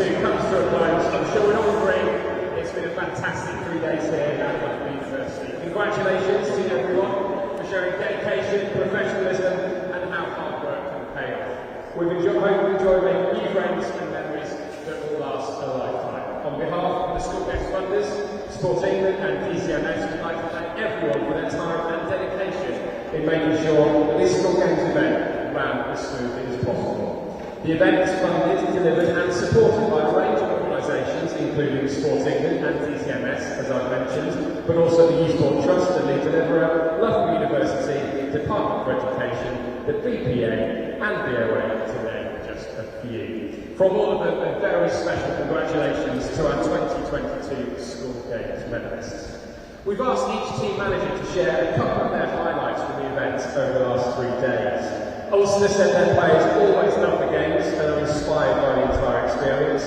2 comes to a close. I'm sure we'd all agree it's been a fantastic 3 days here at Loughborough University. Congratulations to everyone for showing dedication, professionalism and how hard work can pay off. Hope you enjoy making new friends and memories that will last a lifetime. On behalf of the School Games funders, Sport England and DCMS, we'd like to thank everyone for their time and dedication in making sure that this School Games event ran as smoothly as possible. The event is funded, delivered and supported by a range of organisations, including Sport England and DCMS, as I've mentioned, but also the Youth Sport Trust, the Lead Deliverer, Loughborough University, Department for Education, the BPA and BOA, to name just a few. From all of them, a very special congratulations to our 2022 School Games medalists. We've asked each team manager to share a couple of their highlights from the event over the last 3 days. Ulster said their players always love the games and are inspired by the entire experience.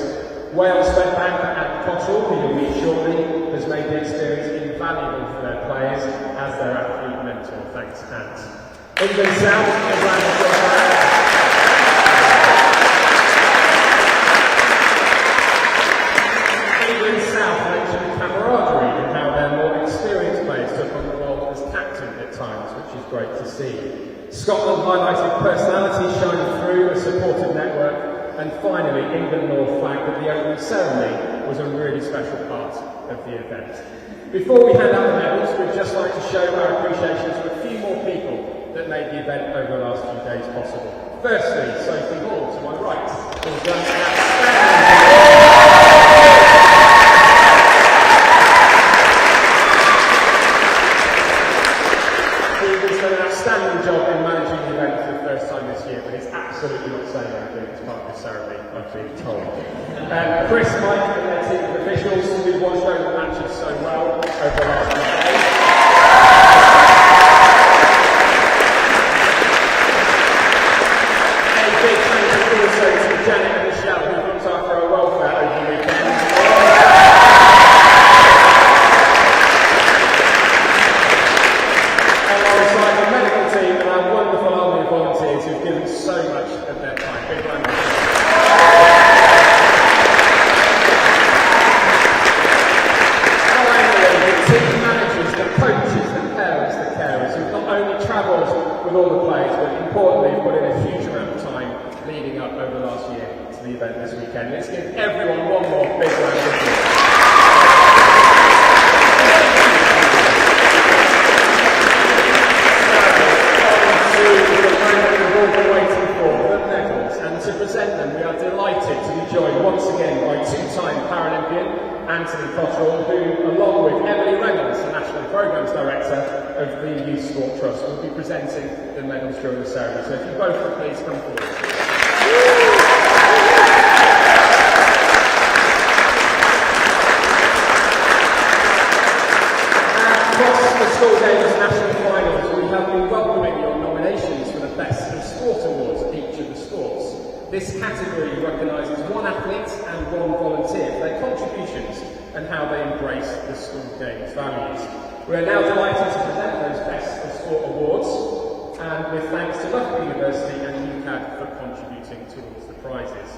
Wales went back at Cottrell, who you'll meet shortly, has made the experience invaluable for their players as their athlete mentor. Thanks, Ant. England South, England South mentioned camaraderie and how their more experienced players took on the role as captain at times, which is great to see. Scotland highlighted personality shining through a supportive network, and finally England North flagged that the opening ceremony was a really special part of the event. Before we hand out the medals, we'd just like to show our appreciation to a few more people that made the event over the last few days possible. Firstly, Sophie Hall, to my right, who's done an outstanding job in managing the event for the first time this year, but it's absolutely not saying anything as part of the ceremony, I've been told. Chris, Mike and their team of officials who've watched over the matches so well over the last few days. A big thank you also to Janet and Michelle who looked after our welfare over the weekend. Alongside the medical team and our wonderful army of volunteers who've given so much of their time. Big round of applause. Finally, the team managers, the coaches, the parents, the carers who've not only travelled with all the players but importantly put in a huge amount of time leading up over the last year to the event this weekend. Let's give everyone one more big round of applause. To present them, we are delighted to be joined once again by two-time Paralympian Anthony Cottrell, who, along with Emily Reynolds, the National Programmes Director of the Youth Sport Trust, will be presenting the medals during the ceremony. So if you both would please come forward. Across the School Games National Finals, we have been welcoming your nominations for the Best of Sport Awards at each of the sports. This category recognises one athlete and one volunteer for their contributions and how they embrace the School Games values. We are now delighted to present those Best of Sport Awards, and with thanks to Loughborough University and UCAD for contributing towards the prizes.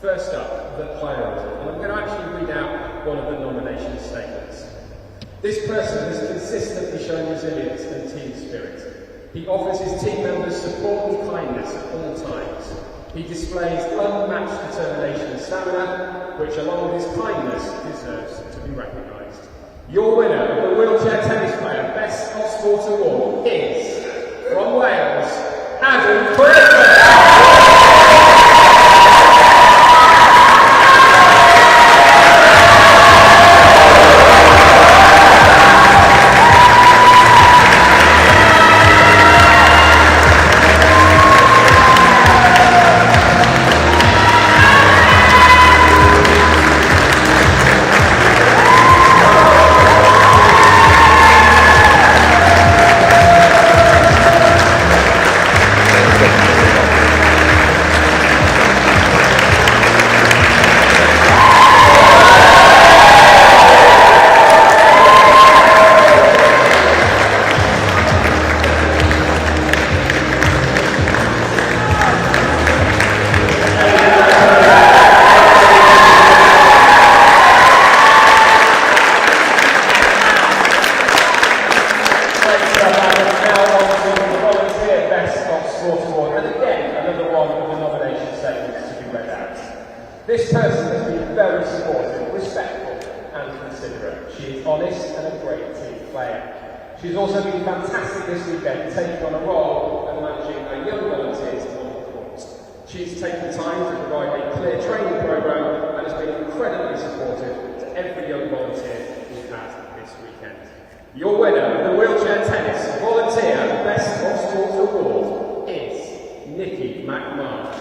First up, the player award, and I'm going to actually read out one of the nomination statements. This person has consistently shown resilience and team spirit. He offers his team members support and kindness at all times. He displays unmatched determination and stamina, which along with his kindness deserves to be recognised. Your winner of the Wheelchair Tennis Player Best of Sport Award is, from Wales, Adam Clifford! This person has been very supportive, respectful and considerate. She is honest and a great team player. She's also been fantastic this weekend, taking on a role of managing our young volunteers on the court. She's taken time to provide a clear training programme and has been incredibly supportive to every young volunteer we've had this weekend. Your winner of the Wheelchair Tennis Volunteer Best of Sports Award is Nikki McMahon.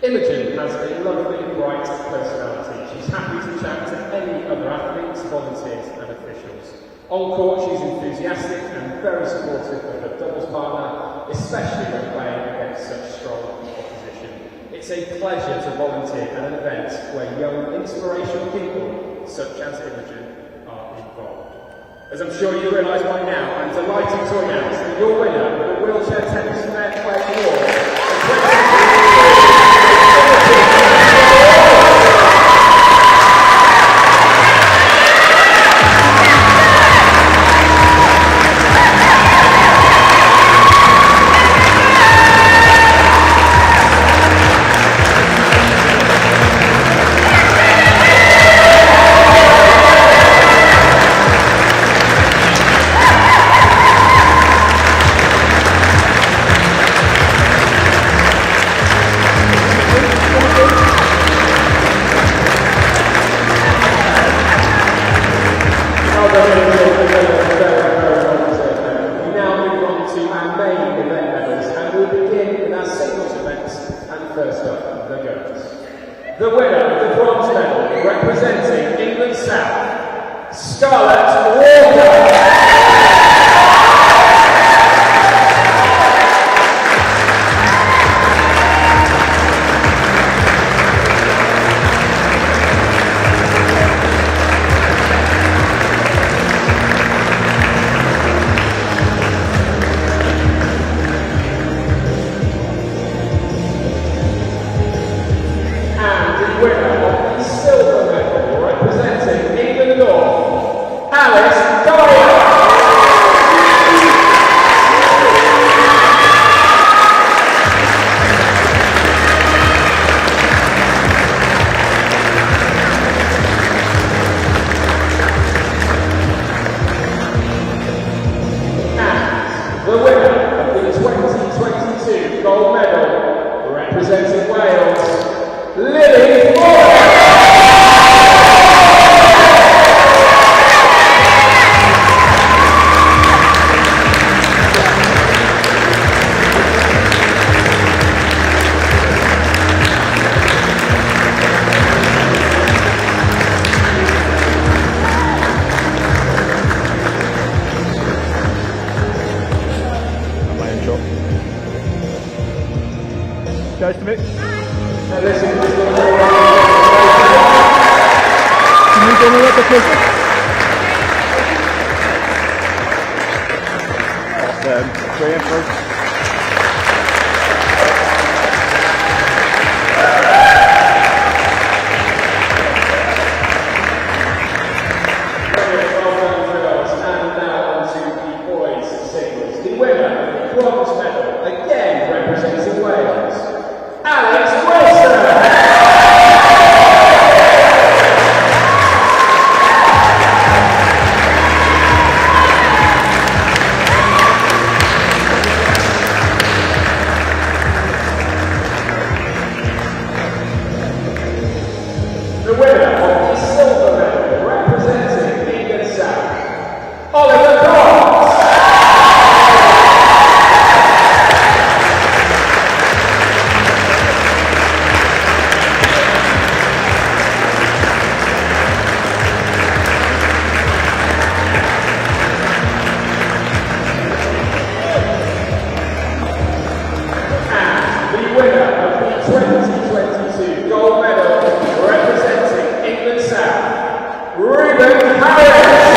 Imogen has a lovely, bright personality. She's happy to chat to any other athletes, volunteers and officials. On court, she's enthusiastic and very supportive of her doubles partner, especially when playing against such strong opposition. It's a pleasure to volunteer at an event where young, inspirational people, such as Imogen, are involved. As I'm sure you realise by now, I'm delighted to announce that your winner of the Wheelchair Tennis Fair Play Award the winner of the bronze medal, representing England South, Scarlett Walker. Winner of the silver medal, representing England North, Alice Dyer. And the winner of the 2022 gold medal, representing Wales, Lily Guys, to Mitch. Now listen, Can you go a little bit closer? Awesome. 3 and 4. the winner of the silver medal, representing England South, Oliver Cox. Ruben Harris.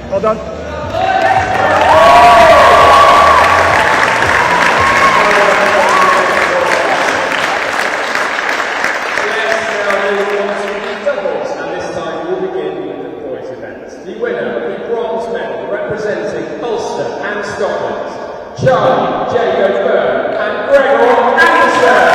Well done. The winner of the bronze medal representing Ulster and Scotland, Charlie Jacob Byrne and Gregor Anderson.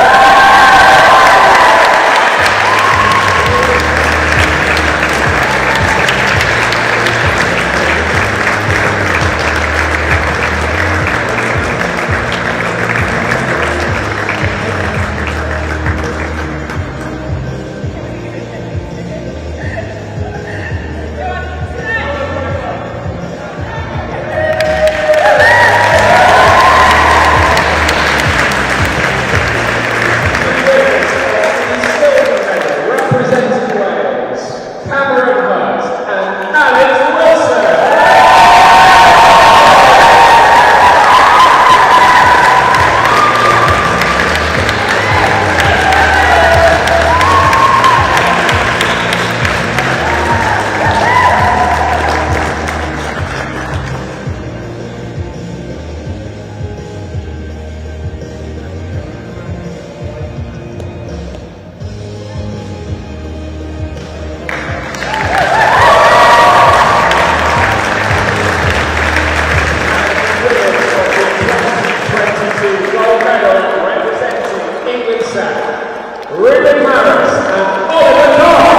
Ruben Harris and Oliver Knox.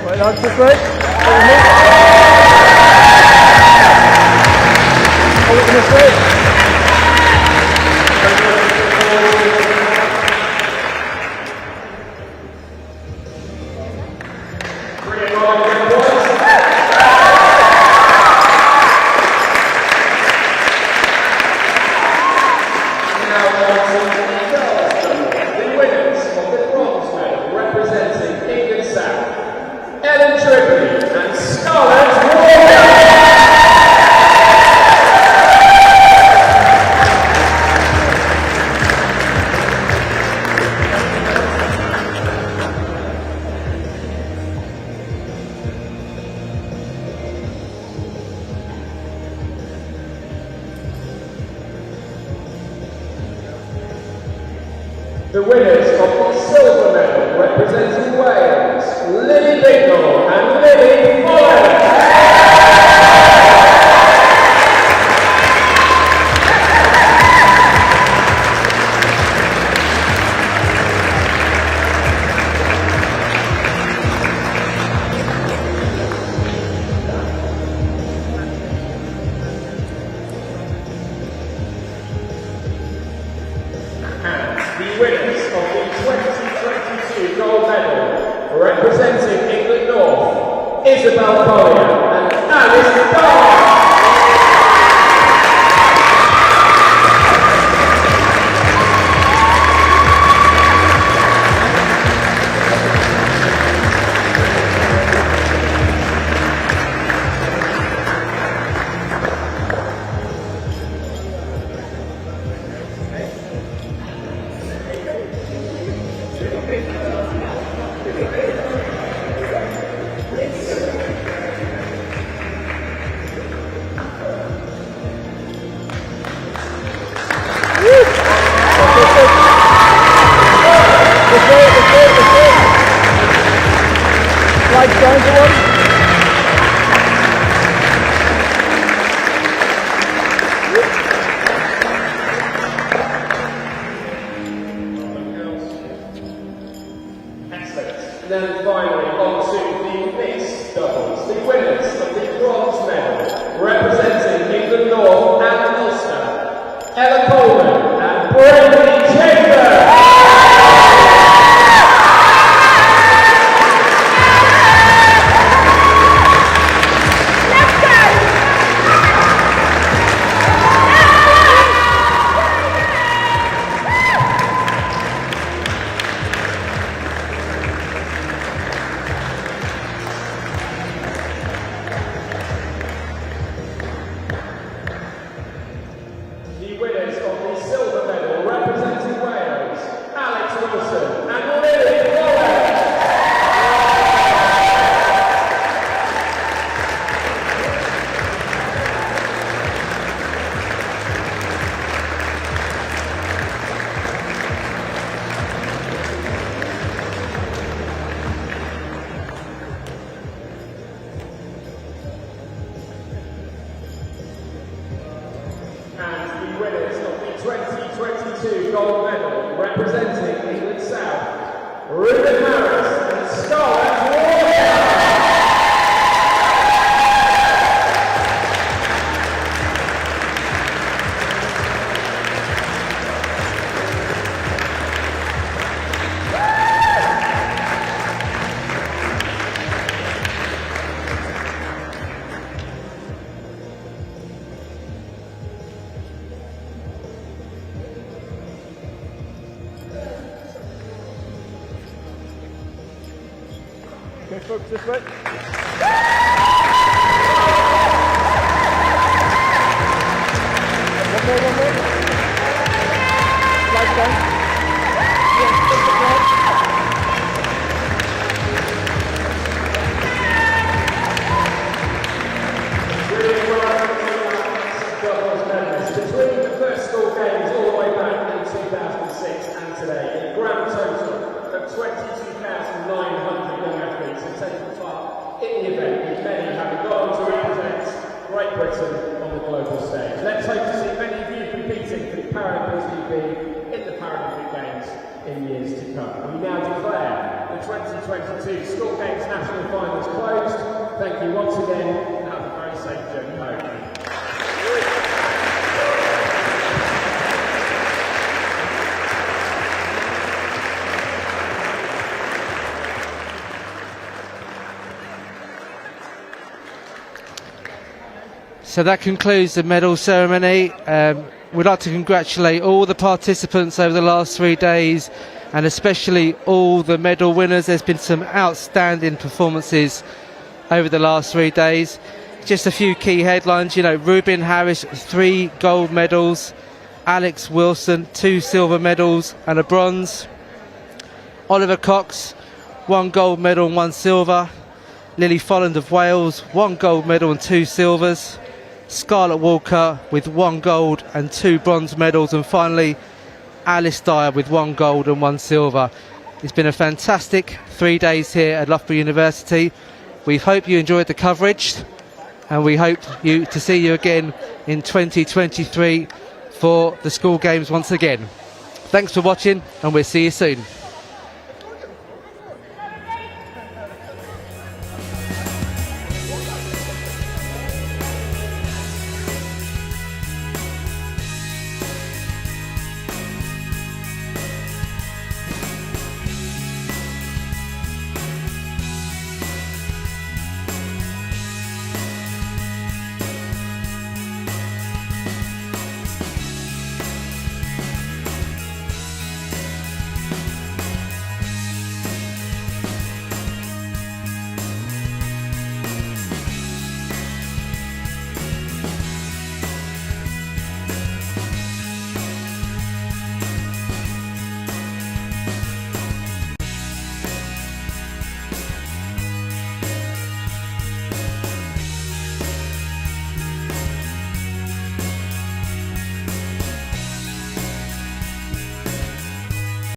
Right, lads, this way. Over this way. The winners of the silver medal representing Wales, Lily Bignell and Lily Folland. The winners of the 2022 gold medal representing England North, Isabel Collier and Alice Dyer. Let's go. Flag down for one. And then finally, on to the mixed doubles. The winners of the bronze medal, representing England North and Ulster, Ella Coleman and Brady Chambers. The winners of the silver medal, representing Wales, Alex Wilson and Lily Folland. And the winners of the 2022 gold medal, representing England South, Ruben Harris and Scarlett Warner. Okay, folks, this way. One more. Flag down. Yeah, take the flag. Really well doubles medals between the first school games all the way back in 2006 and today. A grand total of 22,900 young athletes have taken part in the event, with many having gone on to represent Great Britain on the global stage. Let's hope to see many of you competing for the Paralympics UB in the Paralympic Games in years to come. We now declare the 2022 School Games National Finals closed. Thank you once again, and have a very safe journey home. So that concludes the medal ceremony. We'd like to congratulate all the participants over the last 3 days, and especially all the medal winners. There's been some outstanding performances over the last 3 days. Just a few key headlines, Ruben Harris, 3 gold medals, Alex Wilson, 2 silver medals and a bronze, Oliver Cox, 1 gold medal and 1 silver, Lily Folland of Wales, 1 gold medal and 2 silvers, Scarlett Walker with 1 gold and 2 bronze medals, and finally Alice Dyer with 1 gold and 1 silver. It's been a fantastic 3 days here at Loughborough University. We hope you enjoyed the coverage, and we hope to see you again in 2023 for the school games once again. Thanks for watching, and we'll see you soon.